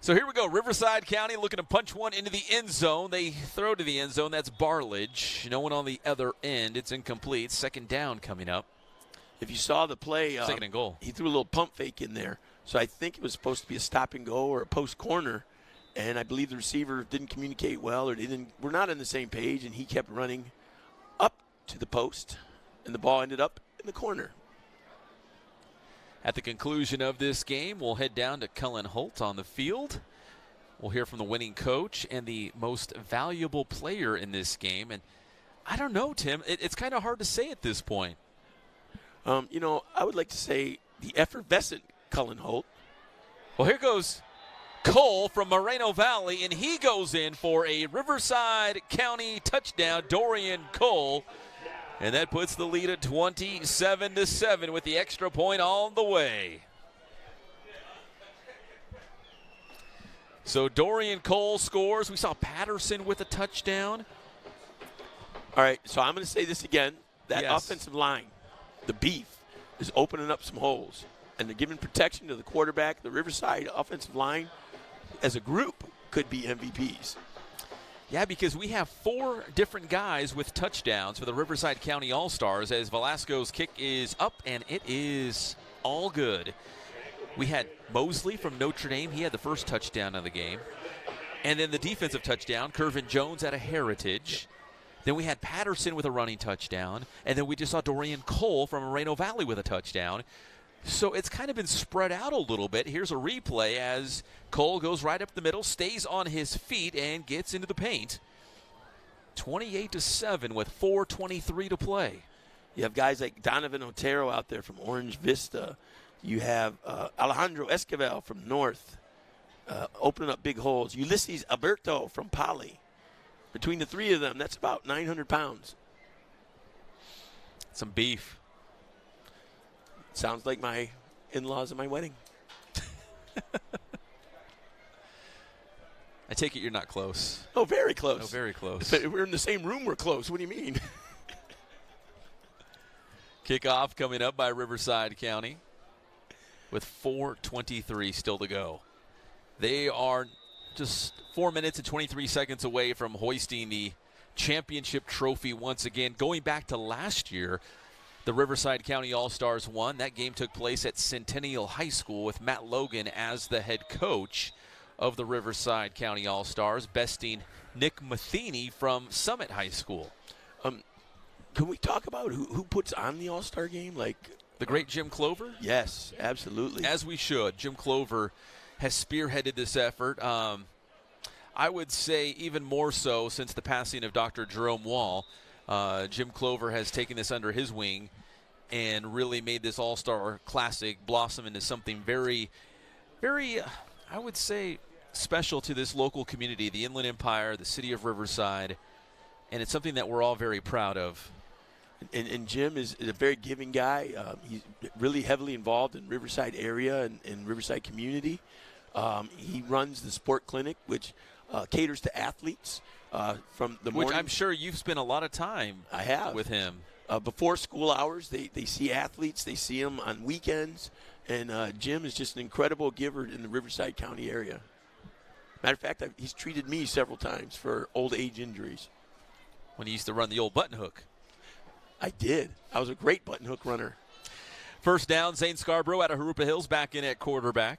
Speaker 1: So here we go. Riverside County looking to punch one into the end zone. They throw to the end zone. That's Barledge. No one on the other end. It's incomplete. Second down coming up.
Speaker 2: If you saw the play,
Speaker 1: second and goal.
Speaker 2: He threw a little pump fake in there. So I think it was supposed to be a stop and go or a post corner. And I believe the receiver didn't communicate well, or we're not on the same page, and he kept running up to the post, and the ball ended up in the corner.
Speaker 1: At the conclusion of this game, we'll head down to Cullen Holt on the field. We'll hear from the winning coach and the most valuable player in this game. And I don't know, Tim. It's kind of hard to say at this point.
Speaker 2: I would like to say the effervescent Cullen Holt.
Speaker 1: Well, here goes Cole from Moreno Valley, and he goes in for a Riverside County touchdown. Dorian Cole. And that puts the lead at 27-7 with the extra point on the way. So Dorian Cole scores. We saw Patterson with a touchdown.
Speaker 2: All right, so I'm going to say this again. That
Speaker 1: Yes.
Speaker 2: offensive line, the beef, is opening up some holes. And they're giving protection to the quarterback. The Riverside offensive line, as a group, could be MVPs.
Speaker 1: Yeah, because we have 4 different guys with touchdowns for the Riverside County All-Stars as Velasco's kick is up, and it is all good. We had Mosley from Notre Dame. He had the first touchdown of the game. And then the defensive touchdown, Kervin Jones at a Heritage. Then we had Patterson with a running touchdown. And then we just saw Dorian Cole from Moreno Valley with a touchdown. So it's kind of been spread out a little bit. Here's a replay as Cole goes right up the middle, stays on his feet, and gets into the paint. 28-7 with 4:23 to play.
Speaker 2: You have guys like Donovan Otero out there from Orange Vista. You have Alejandro Esquivel from North, opening up big holes. Ulysses Alberto from Poly. Between the 3 of them, that's about 900 pounds.
Speaker 1: Some beef.
Speaker 2: Sounds like my in-laws at my wedding.
Speaker 1: I take it you're not close.
Speaker 2: Oh, very close.
Speaker 1: Oh, very close.
Speaker 2: But we're in the same room, we're close. What do you mean?
Speaker 1: Kickoff coming up by Riverside County with 4:23 still to go. They are just 4 minutes and 23 seconds away from hoisting the championship trophy once again. Going back to last year, the Riverside County All-Stars won. That game took place at Centennial High School with Matt Logan as the head coach of the Riverside County All-Stars, besting Nick Matheny from Summit High School.
Speaker 2: Can we talk about who puts on the All-Star game? Like
Speaker 1: the great Jim Clover?
Speaker 2: Yes, absolutely.
Speaker 1: As we should. Jim Clover has spearheaded this effort. I would say even more so since the passing of Dr. Jerome Wall. Jim Clover has taken this under his wing and really made this All-Star Classic blossom into something very, very, I would say, special to this local community, the Inland Empire, the city of Riverside, and it's something that we're all very proud of.
Speaker 2: And Jim is a very giving guy. He's really heavily involved in Riverside area and Riverside community. He runs the sport clinic, which caters to athletes from the morning.
Speaker 1: Which I'm sure you've spent a lot of time
Speaker 2: I have.
Speaker 1: with him.
Speaker 2: Before school hours, they see athletes. They see them on weekends. And Jim is just an incredible giver in the Riverside County area. Matter of fact, he's treated me several times for old age injuries.
Speaker 1: When he used to run the old button hook.
Speaker 2: I did. I was a great button hook runner.
Speaker 1: First down, Zane Scarborough out of Harupa Hills back in at quarterback.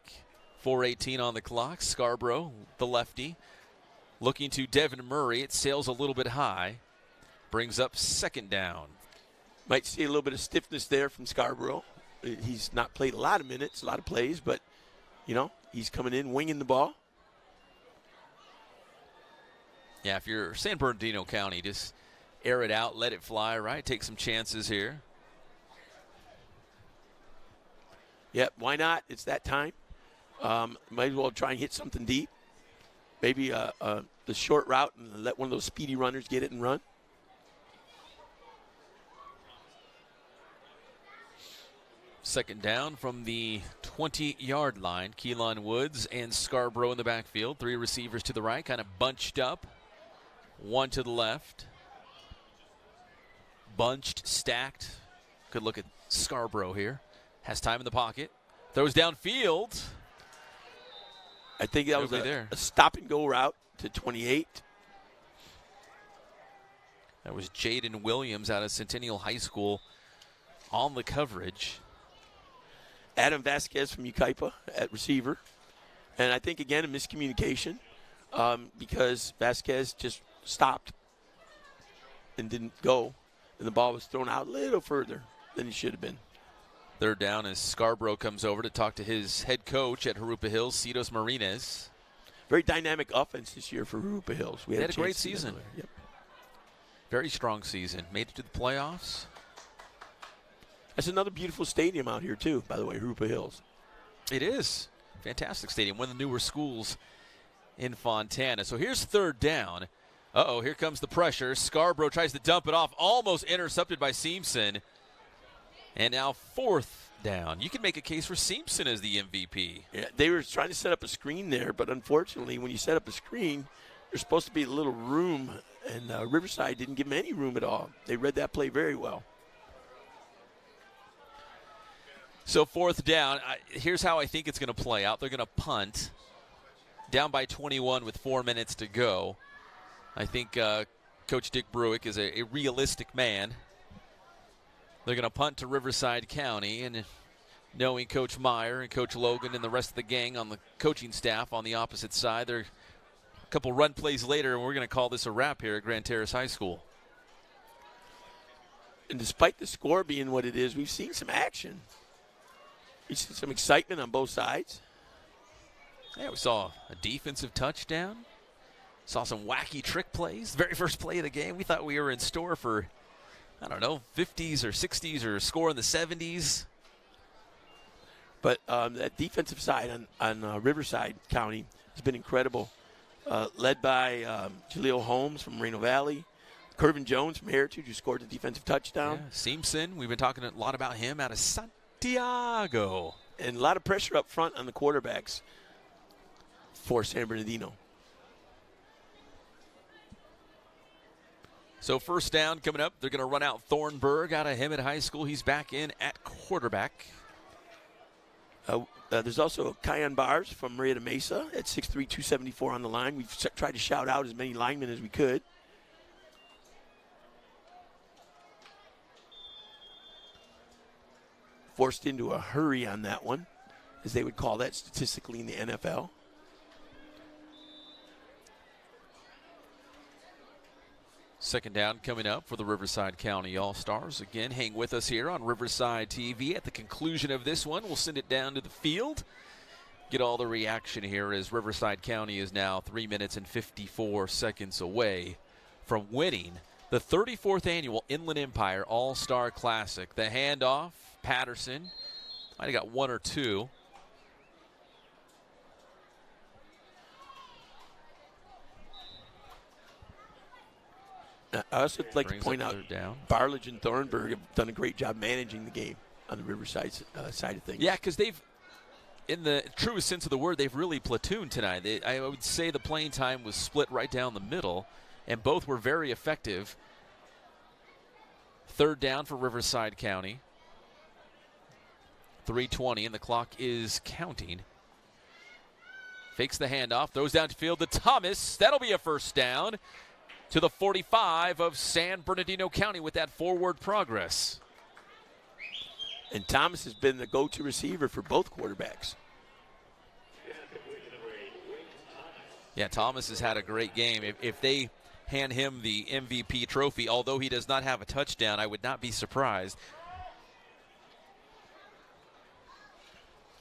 Speaker 1: 4:18 on the clock. Scarborough, the lefty, looking to Devin Murray. It sails a little bit high. Brings up second down.
Speaker 2: Might see a little bit of stiffness there from Scarborough. He's not played a lot of minutes, a lot of plays, but, he's coming in, winging the ball.
Speaker 1: Yeah, if you're San Bernardino County, just air it out, let it fly, right? Take some chances here.
Speaker 2: Yep, why not? It's that time. Might as well try and hit something deep. Maybe the short route and let one of those speedy runners get it and run.
Speaker 1: Second down from the 20-yard line. Keelan Woods and Scarborough in the backfield. 3 receivers to the right, kind of bunched up. One to the left. Bunched, stacked. Good look at Scarborough here. Has time in the pocket. Throws downfield.
Speaker 2: I think that was a stop-and-go route to 28.
Speaker 1: That was Jaden Williams out of Centennial High School on the coverage.
Speaker 2: Adam Vasquez from Yucaipa at receiver. And I think, again, a miscommunication because Vasquez just stopped and didn't go. And the ball was thrown out a little further than it should have been.
Speaker 1: Third down as Scarborough comes over to talk to his head coach at Jurupa Hills, Citos Martinez.
Speaker 2: Very dynamic offense this year for Jurupa Hills.
Speaker 1: They had a great season.
Speaker 2: Yep.
Speaker 1: Very strong season. Made it to the playoffs.
Speaker 2: That's another beautiful stadium out here, too, by the way, Jurupa Hills.
Speaker 1: It is. Fantastic stadium. One of the newer schools in Fontana. So here's third down. Uh-oh, here comes the pressure. Scarborough tries to dump it off, almost intercepted by Seamson. And now fourth down. You can make a case for Seamson as the MVP.
Speaker 2: Yeah, they were trying to set up a screen there, but unfortunately, when you set up a screen, there's supposed to be a little room, and Riverside didn't give them any room at all. They read that play very well.
Speaker 1: So fourth down, here's how I think it's going to play out. They're going to punt, down by 21 with 4 minutes to go. I think Coach Dick Bruick is a realistic man. They're going to punt to Riverside County, and knowing Coach Meyer and Coach Logan and the rest of the gang on the coaching staff on the opposite side, they're a couple run plays later, and we're going to call this a wrap here at Grand Terrace High School.
Speaker 2: And despite the score being what it is, we've seen some action. We've seen some excitement on both sides.
Speaker 1: Yeah, we saw a defensive touchdown. Saw some wacky trick plays. Very first play of the game, we thought we were in store for, I don't know, 50s or 60s or a score in the 70s.
Speaker 2: But that defensive side on Riverside County has been incredible. Led by Jaleel Holmes from Moreno Valley. Kervin Jones from Heritage, who scored the defensive touchdown.
Speaker 1: Yeah, Seamson, we've been talking a lot about him out of Santiago.
Speaker 2: And a lot of pressure up front on the quarterbacks for San Bernardino.
Speaker 1: So first down coming up. They're going to run out Thornburg out of Hemet High School. He's back in at quarterback.
Speaker 2: There's also Kian Bars from Marietta Mesa at 6'3", 274 on the line. We've tried to shout out as many linemen as we could. Forced into a hurry on that one, as they would call that statistically in the NFL.
Speaker 1: Second down coming up for the Riverside County All-Stars. Again, hang with us here on Riverside TV. At the conclusion of this one, we'll send it down to the field. Get all the reaction here as Riverside County is now 3 minutes and 54 seconds away from winning the 34th annual Inland Empire All-Star Classic. The handoff, Patterson. Might have got one or two.
Speaker 2: I also like to point out Barledge and Thornburg have done a great job managing the game on the Riverside side of things.
Speaker 1: Yeah, because they've, in the truest sense of the word, they've really platooned tonight. I would say the playing time was split right down the middle, and both were very effective. Third down for Riverside County. 3:20, and the clock is counting. Fakes the handoff, throws downfield to Thomas. That'll be a first down to the 45 of San Bernardino County with that forward progress.
Speaker 2: And Thomas has been the go-to receiver for both quarterbacks.
Speaker 1: Yeah, Thomas has had a great game. If they hand him the MVP trophy, although he does not have a touchdown, I would not be surprised.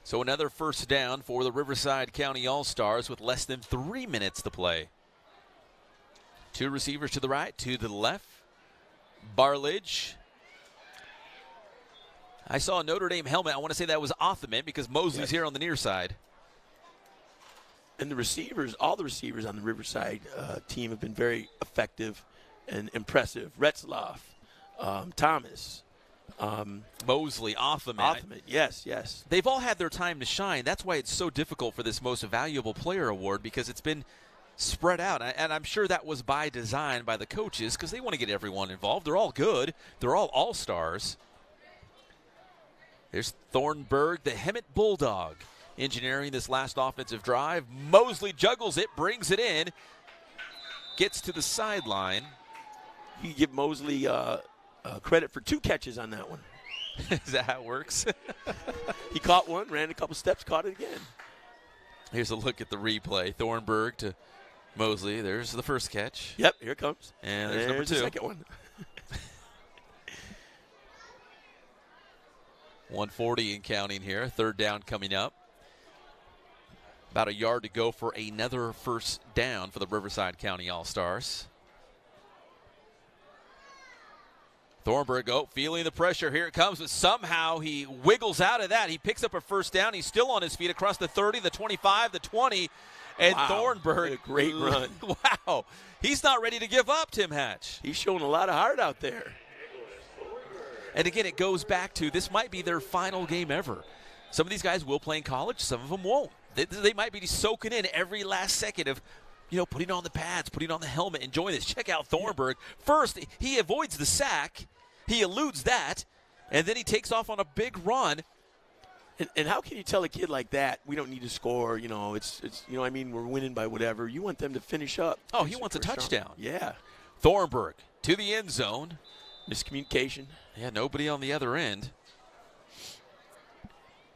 Speaker 1: So another first down for the Riverside County All-Stars with less than 3 minutes to play. Two receivers to the right, two to the left. Barledge. I saw a Notre Dame helmet. I want to say that was Othaman because Mosley's here on the near side.
Speaker 2: And the receivers, all the receivers on the Riverside team have been very effective and impressive. Retzloff, Thomas.
Speaker 1: Mosley, Othaman.
Speaker 2: Yes.
Speaker 1: They've all had their time to shine. That's why it's so difficult for this most valuable player award, because it's been spread out. And I'm sure that was by design by the coaches because they want to get everyone involved. They're all good. They're all stars. There's Thornburg, the Hemet Bulldog, engineering this last offensive drive. Mosley juggles it, brings it in, gets to the sideline.
Speaker 2: You give Mosley credit for 2 catches on that one.
Speaker 1: Is that how it works?
Speaker 2: He caught one, ran a couple steps, caught it again.
Speaker 1: Here's a look at the replay. Thornburg to Mosley. There's the first catch.
Speaker 2: Yep, here it comes.
Speaker 1: And there's number 2.
Speaker 2: The second one.
Speaker 1: 140 and counting here. 3rd down coming up. About a yard to go for another first down for the Riverside County All-Stars. Thornburg, feeling the pressure. Here it comes, but somehow he wiggles out of that. He picks up a first down. He's still on his feet across the 30, the 25, the 20. And
Speaker 2: wow,
Speaker 1: Thornburg.
Speaker 2: a great run.
Speaker 1: Wow. He's not ready to give up, Tim Hatch.
Speaker 2: He's showing a lot of heart out there.
Speaker 1: And again, it goes back to this might be their final game ever. Some of these guys will play in college. Some of them won't. They might be soaking in every last second of, putting on the pads, putting on the helmet, enjoying this. Check out Thornburg. First, he avoids the sack. He eludes that. And then he takes off on a big run.
Speaker 2: And how can you tell a kid like that, we don't need to score, it's we're winning by whatever. You want them to finish up.
Speaker 1: Oh, he wants a touchdown.
Speaker 2: Yeah.
Speaker 1: Thornburg to the end zone.
Speaker 2: Miscommunication.
Speaker 1: Yeah, nobody on the other end.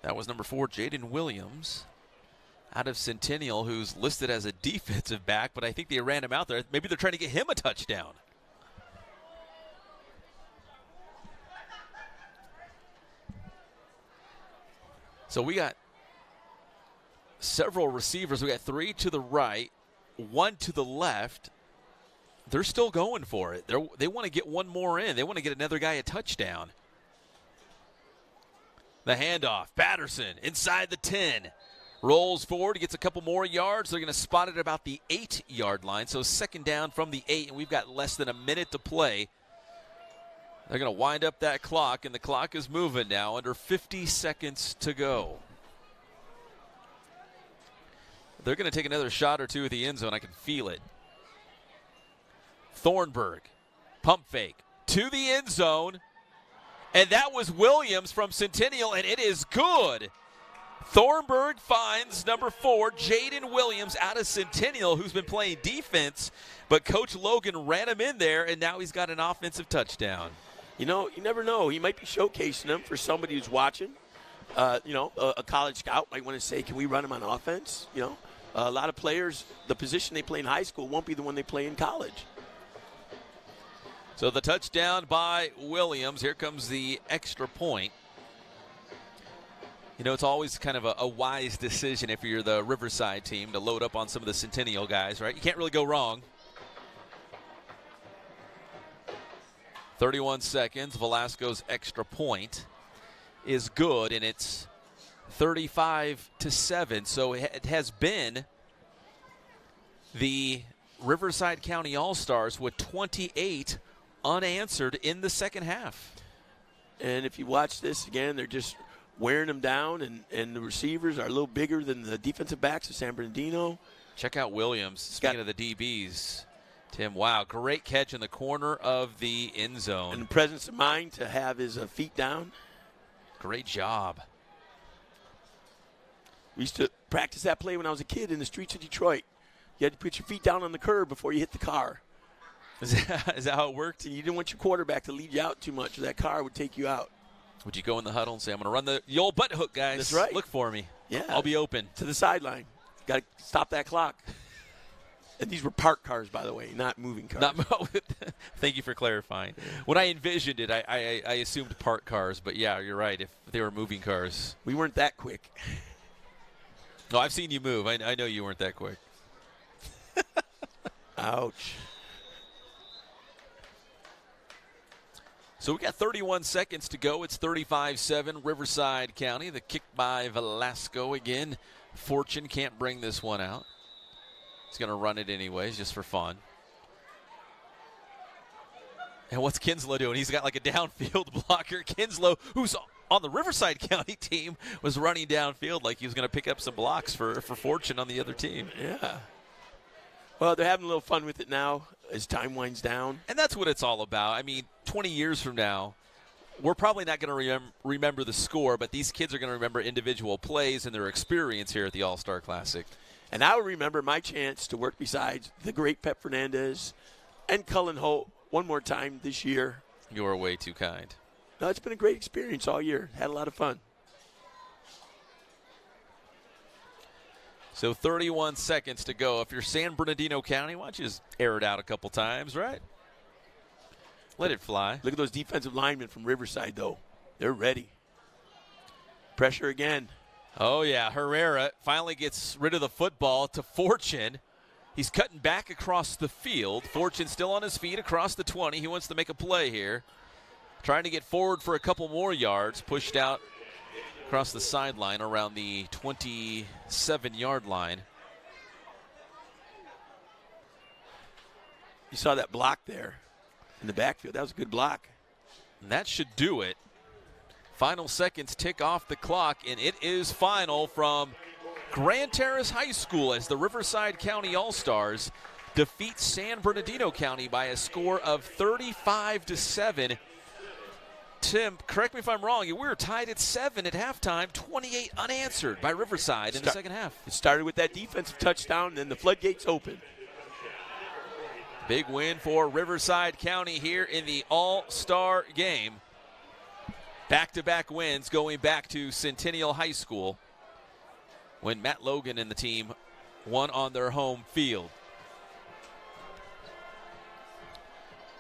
Speaker 1: That was number 4, Jaden Williams, out of Centennial, who's listed as a defensive back, but I think they ran him out there. Maybe they're trying to get him a touchdown. So we got several receivers. We got 3 to the right, 1 to the left. They're still going for it. They want to get one more in. They want to get another guy a touchdown. The handoff. Patterson inside the 10. Rolls forward. Gets a couple more yards. They're going to spot it at about the 8-yard line. So 2nd down from the 8, and we've got less than a minute to play. They're going to wind up that clock, and the clock is moving now. Under 50 seconds to go. They're going to take another shot or two at the end zone. I can feel it. Thornburg, pump fake to the end zone, and that was Williams from Centennial, and it is good. Thornburg finds number 4, Jaden Williams, out of Centennial, who's been playing defense, but Coach Logan ran him in there, and now he's got an offensive touchdown.
Speaker 2: You never know. He might be showcasing him for somebody who's watching. A college scout might want to say, can we run him on offense? A lot of players, the position they play in high school won't be the one they play in college.
Speaker 1: So the touchdown by Williams. Here comes the extra point. It's always kind of a wise decision if you're the Riverside team to load up on some of the Centennial guys, right? You can't really go wrong. 31 seconds. Velasco's extra point is good, and it's 35-7. So it has been the Riverside County All-Stars with 28 unanswered in the second half.
Speaker 2: And if you watch this again, they're just wearing them down, and the receivers are a little bigger than the defensive backs of San Bernardino.
Speaker 1: Check out Williams. Speaking of the DBs, Tim, wow, great catch in the corner of the end zone.
Speaker 2: And the presence of mind to have his feet down.
Speaker 1: Great job.
Speaker 2: We used to practice that play when I was a kid in the streets of Detroit. You had to put your feet down on the curb before you hit the car.
Speaker 1: Is that how it worked?
Speaker 2: And you didn't want your quarterback to lead you out too much, or that car would take you out.
Speaker 1: Would you go in the huddle and say, I'm going to run the old butt hook, guys?
Speaker 2: That's right.
Speaker 1: Look for me.
Speaker 2: Yeah.
Speaker 1: I'll be open.
Speaker 2: To the sideline. Got to stop that clock. And these were parked cars, by the way, not moving cars.
Speaker 1: Thank you for clarifying. When I envisioned it, I assumed parked cars. But, yeah, you're right. If they were moving cars.
Speaker 2: We weren't that quick.
Speaker 1: No, I've seen you move. I know you weren't that quick.
Speaker 2: Ouch.
Speaker 1: So we got 31 seconds to go. It's 35-7, Riverside County. The kick by Velasco again. Fortune can't bring this one out. He's going to run it anyways, just for fun. And what's Kinslow doing? He's got like a downfield blocker. Kinslow, who's on the Riverside County team, was running downfield like he was going to pick up some blocks for Fortune on the other team.
Speaker 2: Yeah. Well, they're having a little fun with it now as time winds down.
Speaker 1: And that's what it's all about. I mean, 20 years from now, we're probably not going to remember the score, but these kids are going to remember individual plays and their experience here at the All-Star Classic.
Speaker 2: And I will remember my chance to work beside the great Pep Fernandez and Cullen Holt one more time this year.
Speaker 1: You're way too kind.
Speaker 2: No, it's been a great experience all year. Had a lot of fun.
Speaker 1: So 31 seconds to go. If you're San Bernardino County, why don't you just air it out a couple times, right? Let it fly.
Speaker 2: Look at those defensive linemen from Riverside, though. They're ready. Pressure again.
Speaker 1: Oh, yeah. Herrera finally gets rid of the football to Fortune. He's cutting back across the field. Fortune still on his feet across the 20. He wants to make a play here. Trying to get forward for a couple more yards. Pushed out across the sideline around the 27-yard line.
Speaker 2: You saw that block there in the backfield. That was a good block.
Speaker 1: And that should do it. Final seconds tick off the clock, and it is final from Grand Terrace High School as the Riverside County All-Stars defeat San Bernardino County by a score of 35-7. Tim, correct me if I'm wrong. We were tied at 7 at halftime, 28 unanswered by Riverside in the second half.
Speaker 2: It started with that defensive touchdown, and then the floodgates opened.
Speaker 1: Big win for Riverside County here in the All-Star game. Back-to-back wins going back to Centennial High School when Matt Logan and the team won on their home field.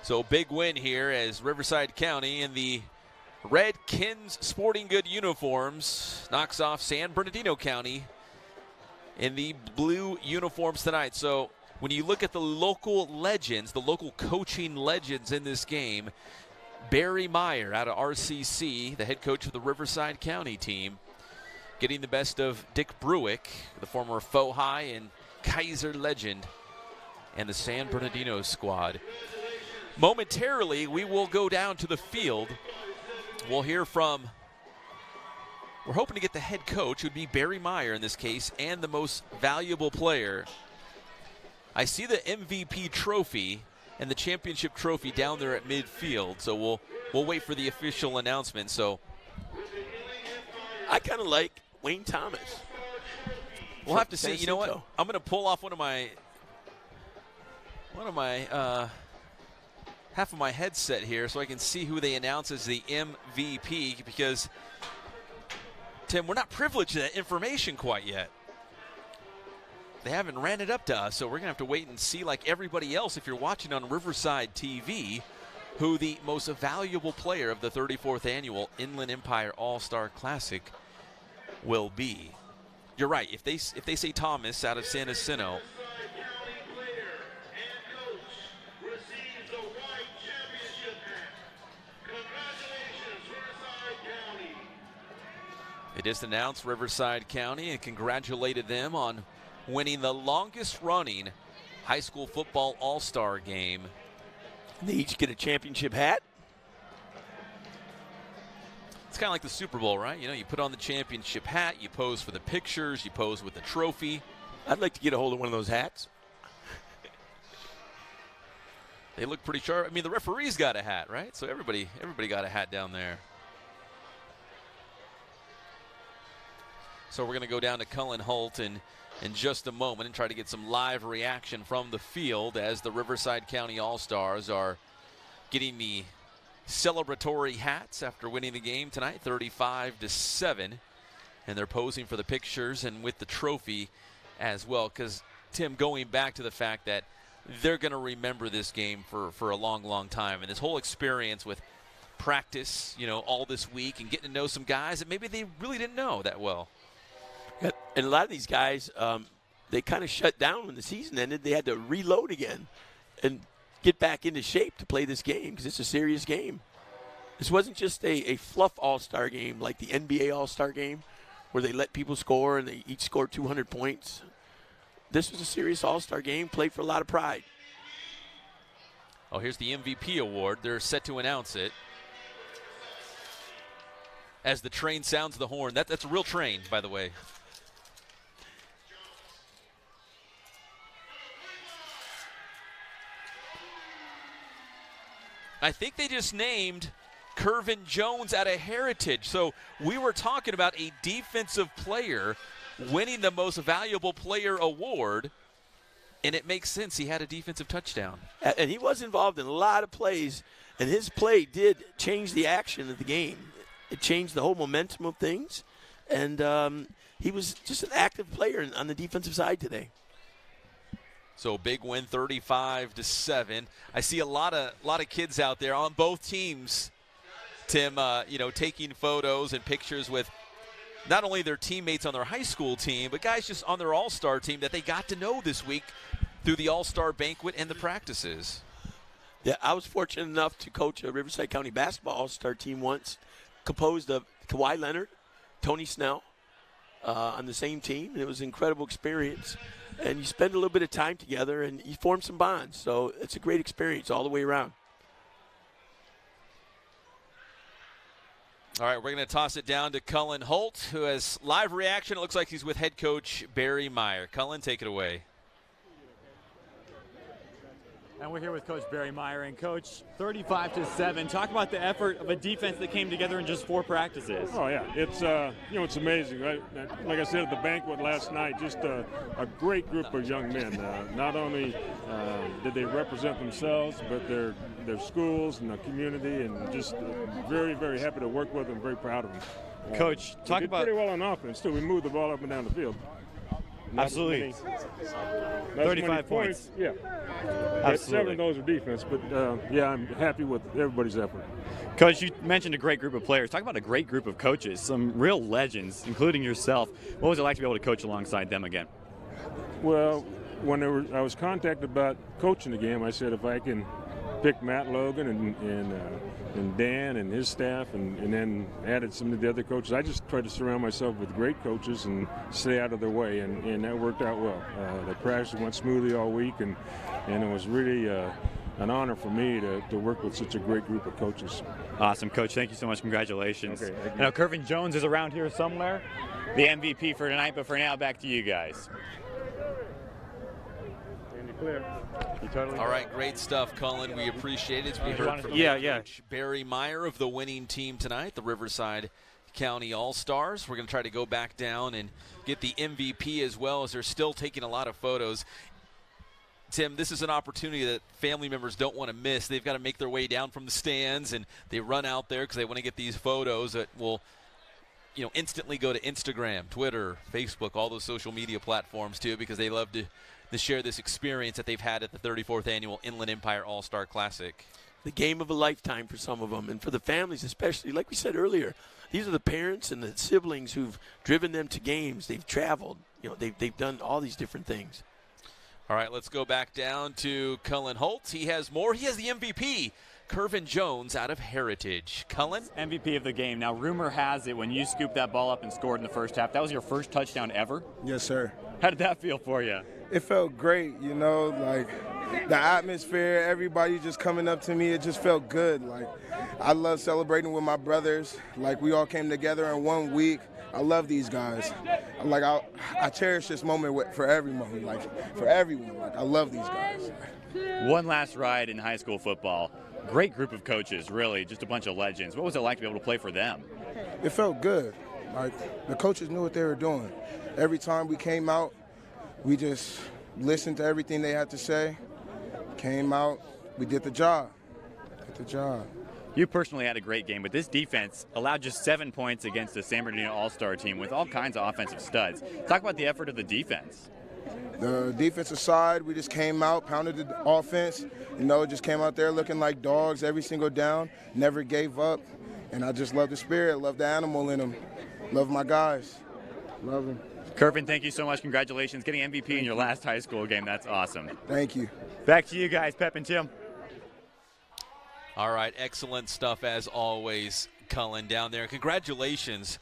Speaker 1: So big win here as Riverside County in the red Kins Sporting Good uniforms knocks off San Bernardino County in the blue uniforms tonight. So when you look at the local legends, the local coaching legends in this game, Barry Meyer out of RCC, the head coach of the Riverside County team, getting the best of Dick Bruick, the former Faux High and Kaiser legend, and the San Bernardino squad. Momentarily, we will go down to the field. We'll hear from, we're hoping to get the head coach, who would be Barry Meyer in this case, and the most valuable player. I see the MVP trophy and the championship trophy down there at midfield, so we'll wait for the official announcement. So
Speaker 2: I kind of like Wayne Thomas.
Speaker 1: We'll have to see. You know what? I'm going to pull off one of my half of my headset here so I can see who they announce as the MVP, because, Tim, we're not privileged to that information quite yet. They haven't ran it up to us, so we're going to have to wait and see, like everybody else, if you're watching on Riverside TV, who the most valuable player of the 34th Annual Inland Empire All-Star Classic will be. You're right. If they say Thomas out of San Jacinto, they just announced Riverside County and congratulated them on winning the longest running high school football all-star game.
Speaker 2: They each get a championship hat.
Speaker 1: It's kind of like the Super Bowl, right? You know, you put on the championship hat, you pose for the pictures, you pose with the trophy.
Speaker 2: I'd like to get a hold of one of those hats.
Speaker 1: They look pretty sharp. I mean, the referee's got a hat, right? So everybody got a hat down there. So we're going to go down to Cullen Holt in just a moment and try to get some live reaction from the field as the Riverside County All-Stars are getting the celebratory hats after winning the game tonight, 35-7. And they're posing for the pictures and with the trophy as well. Because, Tim, going back to the fact that they're going to remember this game for a long, long time. And this whole experience with practice, you know, all this week and getting to know some guys that maybe they really didn't know that well.
Speaker 2: And a lot of these guys, they kind of shut down when the season ended. They had to reload again and get back into shape to play this game because it's a serious game. This wasn't just a fluff all-star game like the NBA all-star game where they let people score and they each scored 200 points. This was a serious all-star game, played for a lot of pride.
Speaker 1: Oh, here's the MVP award. They're set to announce it as the train sounds the horn. That's a real train, by the way. I think they just named Kervin Jones out of Heritage. So we were talking about a defensive player winning the Most Valuable Player award, and it makes sense. He had a defensive touchdown.
Speaker 2: And he was involved in a lot of plays, and his play did change the action of the game. It changed the whole momentum of things, and he was just an active player on the defensive side today.
Speaker 1: So big win, 35-7. I see a lot of kids out there on both teams, Tim, taking photos and pictures with not only their teammates on their high school team, but guys just on their all-star team that they got to know this week through the all-star banquet and the practices.
Speaker 2: Yeah, I was fortunate enough to coach a Riverside County basketball all-star team once, composed of Kawhi Leonard, Tony Snell, on the same team, and it was an incredible experience. And you spend a little bit of time together, and you form some bonds. So it's a great experience all the way around.
Speaker 1: All right, we're going to toss it down to Cullen Holt, who has live reaction. It looks like he's with head coach Barry Meyer. Cullen, take it away.
Speaker 13: And we're here with Coach Barry Meyer. And, Coach, 35-7. Talk about the effort of a defense that came together in just 4 practices.
Speaker 14: Oh, yeah. It's, it's amazing. Right? Like I said at the banquet last night, just a great group of young men. Not only did they represent themselves, but their schools and the community, and just very, very happy to work with them, very proud of them.
Speaker 13: Coach, talk about...
Speaker 14: pretty well on offense, too. We moved the ball up and down the field.
Speaker 13: Absolutely. 35 points.
Speaker 14: Yeah.
Speaker 13: Absolutely.
Speaker 14: 7 of those are defense, but I'm happy with everybody's effort.
Speaker 13: Coach, you mentioned a great group of players. Talk about a great group of coaches, some real legends, including yourself. What was it like to be able to coach alongside them again?
Speaker 14: Well, when I was contacted about coaching the game, I said if I can pick Matt Logan and Dan and his staff, and then added some of the other coaches. I just tried to surround myself with great coaches and stay out of their way, and that worked out well. The practice went smoothly all week, and it was really an honor for me to work with such a great group of coaches.
Speaker 13: Awesome, Coach. Thank you so much. Congratulations.
Speaker 14: Okay, thank you.
Speaker 13: Now, Kervin Jones is around here somewhere, the MVP for tonight, but for now, back to you guys.
Speaker 14: Clear.
Speaker 1: All right, great stuff, Cullen. We appreciate it. We heard from Coach Barry Meyer of the winning team tonight, the Riverside County All-Stars. We're going to try to go back down and get the MVP as well, as they're still taking a lot of photos. Tim, this is an opportunity that family members don't want to miss. They've got to make their way down from the stands, and they run out there because they want to get these photos that will instantly go to Instagram, Twitter, Facebook, all those social media platforms too, because they love to share this experience that they've had at the 34th Annual Inland Empire All-Star Classic.
Speaker 2: The game of a lifetime for some of them, and for the families especially. Like we said earlier, these are the parents and the siblings who've driven them to games. They've traveled. They've done all these different things.
Speaker 1: All right, let's go back down to Cullen Holtz. He has more. He has the MVP, Kervin Jones out of Heritage. Cullen?
Speaker 13: MVP of the game. Now, rumor has it when you scooped that ball up and scored in the first half, that was your first touchdown ever?
Speaker 15: Yes, sir.
Speaker 13: How did that feel for you?
Speaker 15: It felt great, like the atmosphere, everybody just coming up to me, it just felt good. Like, I love celebrating with my brothers. Like, we all came together in 1 week. I love these guys. Like, I cherish this moment for everyone. Like, for everyone. Like, I love these guys.
Speaker 13: One last ride in high school football. Great group of coaches, really, just a bunch of legends. What was it like to be able to play for them?
Speaker 15: It felt good. Like, the coaches knew what they were doing. Every time we came out, we just listened to everything they had to say, came out, we did the job.
Speaker 13: You personally had a great game, but this defense allowed just 7 points against the San Bernardino All-Star team with all kinds of offensive studs. Talk about the effort of the defense.
Speaker 15: The defensive side, we just came out, pounded the offense, just came out there looking like dogs every single down, never gave up, and I just love the spirit, love the animal in them, love my guys, love them.
Speaker 13: Kervin, thank you so much. Congratulations. Getting MVP in your last high school game. That's awesome.
Speaker 15: Thank you.
Speaker 13: Back to you guys, Pep and Tim.
Speaker 1: All right, excellent stuff as always, Cullen, down there. Congratulations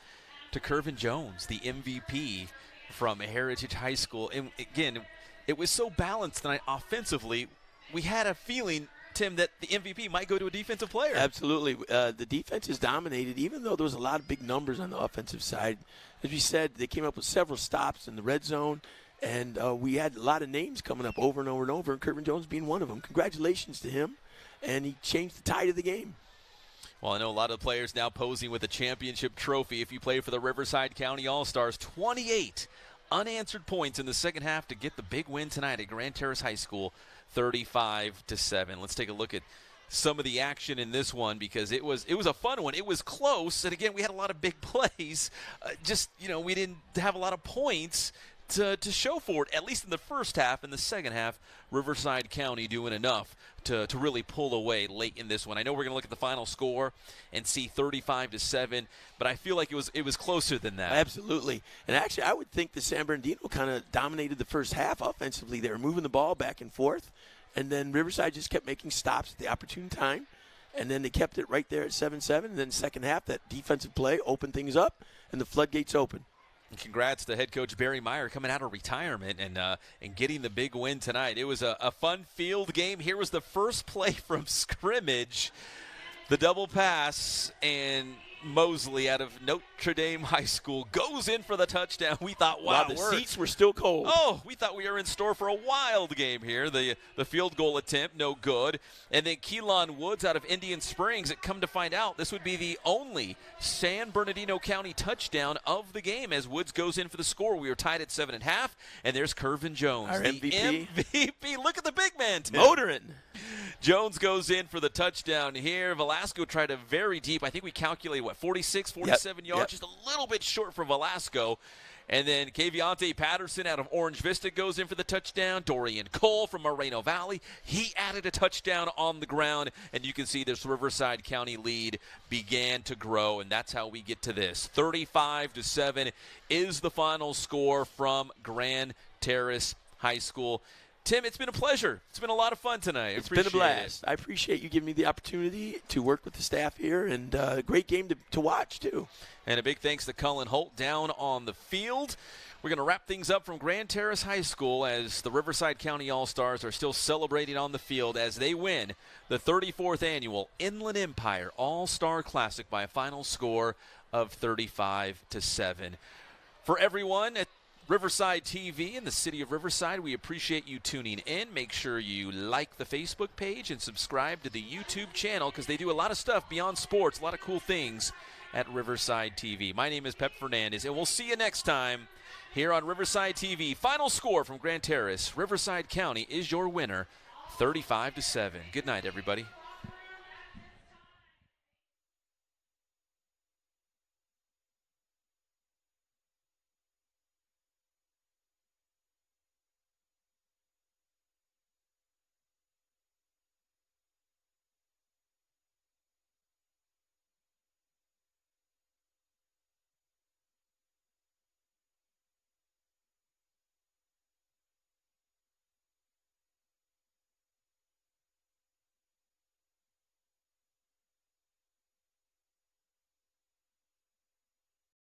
Speaker 1: to Kervin Jones, the MVP from Heritage High School. And again, it was so balanced tonight offensively. We had a feeling, Tim, that the MVP might go to a defensive player.
Speaker 2: Absolutely. The defense is dominated, even though there was a lot of big numbers on the offensive side. As we said, they came up with several stops in the red zone, and we had a lot of names coming up over and over and over, and Kervin Jones being one of them. Congratulations to him. and he changed the tide of the game.
Speaker 1: Well, I know a lot of the players now posing with a championship trophy. If you play for the Riverside County All-Stars, 28 unanswered points in the second half to get the big win tonight at Grand Terrace High School, 35-7. Let's take a look at some of the action in this one because it was a fun one. It was close, and again, we had a lot of big plays. We didn't have a lot of points to show for it, at least in the first half. In the second half, Riverside County doing enough to really pull away late in this one. I know we're going to look at the final score and see 35-7, but I feel like it was closer than that.
Speaker 2: Absolutely. And actually, I would think that San Bernardino kind of dominated the first half offensively. They were moving the ball back and forth, and then Riverside just kept making stops at the opportune time, and then they kept it right there at 7-7. And then second half, that defensive play opened things up, and the floodgates open.
Speaker 1: And congrats to head coach Barry Meyer coming out of retirement and getting the big win tonight. It was a fun field game. Here was the first play from scrimmage, the double pass, and Mosley out of Notre Dame High School goes in for the touchdown. We thought, wow,
Speaker 2: the seats were still cold.
Speaker 1: Oh, we thought we were in store for a wild game here. The field goal attempt, no good. And then Keelan Woods out of Indian Springs. It come to find out, this would be the only San Bernardino County touchdown of the game as Woods goes in for the score. We were tied at 7.5, and there's Curvin Jones,
Speaker 2: our MVP.
Speaker 1: Look at the big man, Tim.
Speaker 2: Motoring.
Speaker 1: Jones goes in for the touchdown here. Velasco tried a very deep, I think we calculated, 46, 47 yards, just a little bit short for Velasco. And then Kaviante Patterson out of Orange Vista goes in for the touchdown. Dorian Cole from Moreno Valley, he added a touchdown on the ground. And you can see this Riverside County lead began to grow, and that's how we get to this. 35-7 is the final score from Grand Terrace High School. Tim, it's been a pleasure. It's been a lot of fun tonight.
Speaker 2: It's been a blast. I appreciate you giving me the opportunity to work with the staff here, and a great game to watch, too.
Speaker 1: And a big thanks to Cullen Holt down on the field. We're going to wrap things up from Grand Terrace High School as the Riverside County All-Stars are still celebrating on the field as they win the 34th Annual Inland Empire All-Star Classic by a final score of 35-7. For everyone at Riverside TV in the city of Riverside, we appreciate you tuning in. Make sure you like the Facebook page and subscribe to the YouTube channel because they do a lot of stuff beyond sports, a lot of cool things at Riverside TV. My name is Pep Fernandez, and we'll see you next time here on Riverside TV. Final score from Grand Terrace. Riverside County is your winner, 35-7. Good night, everybody.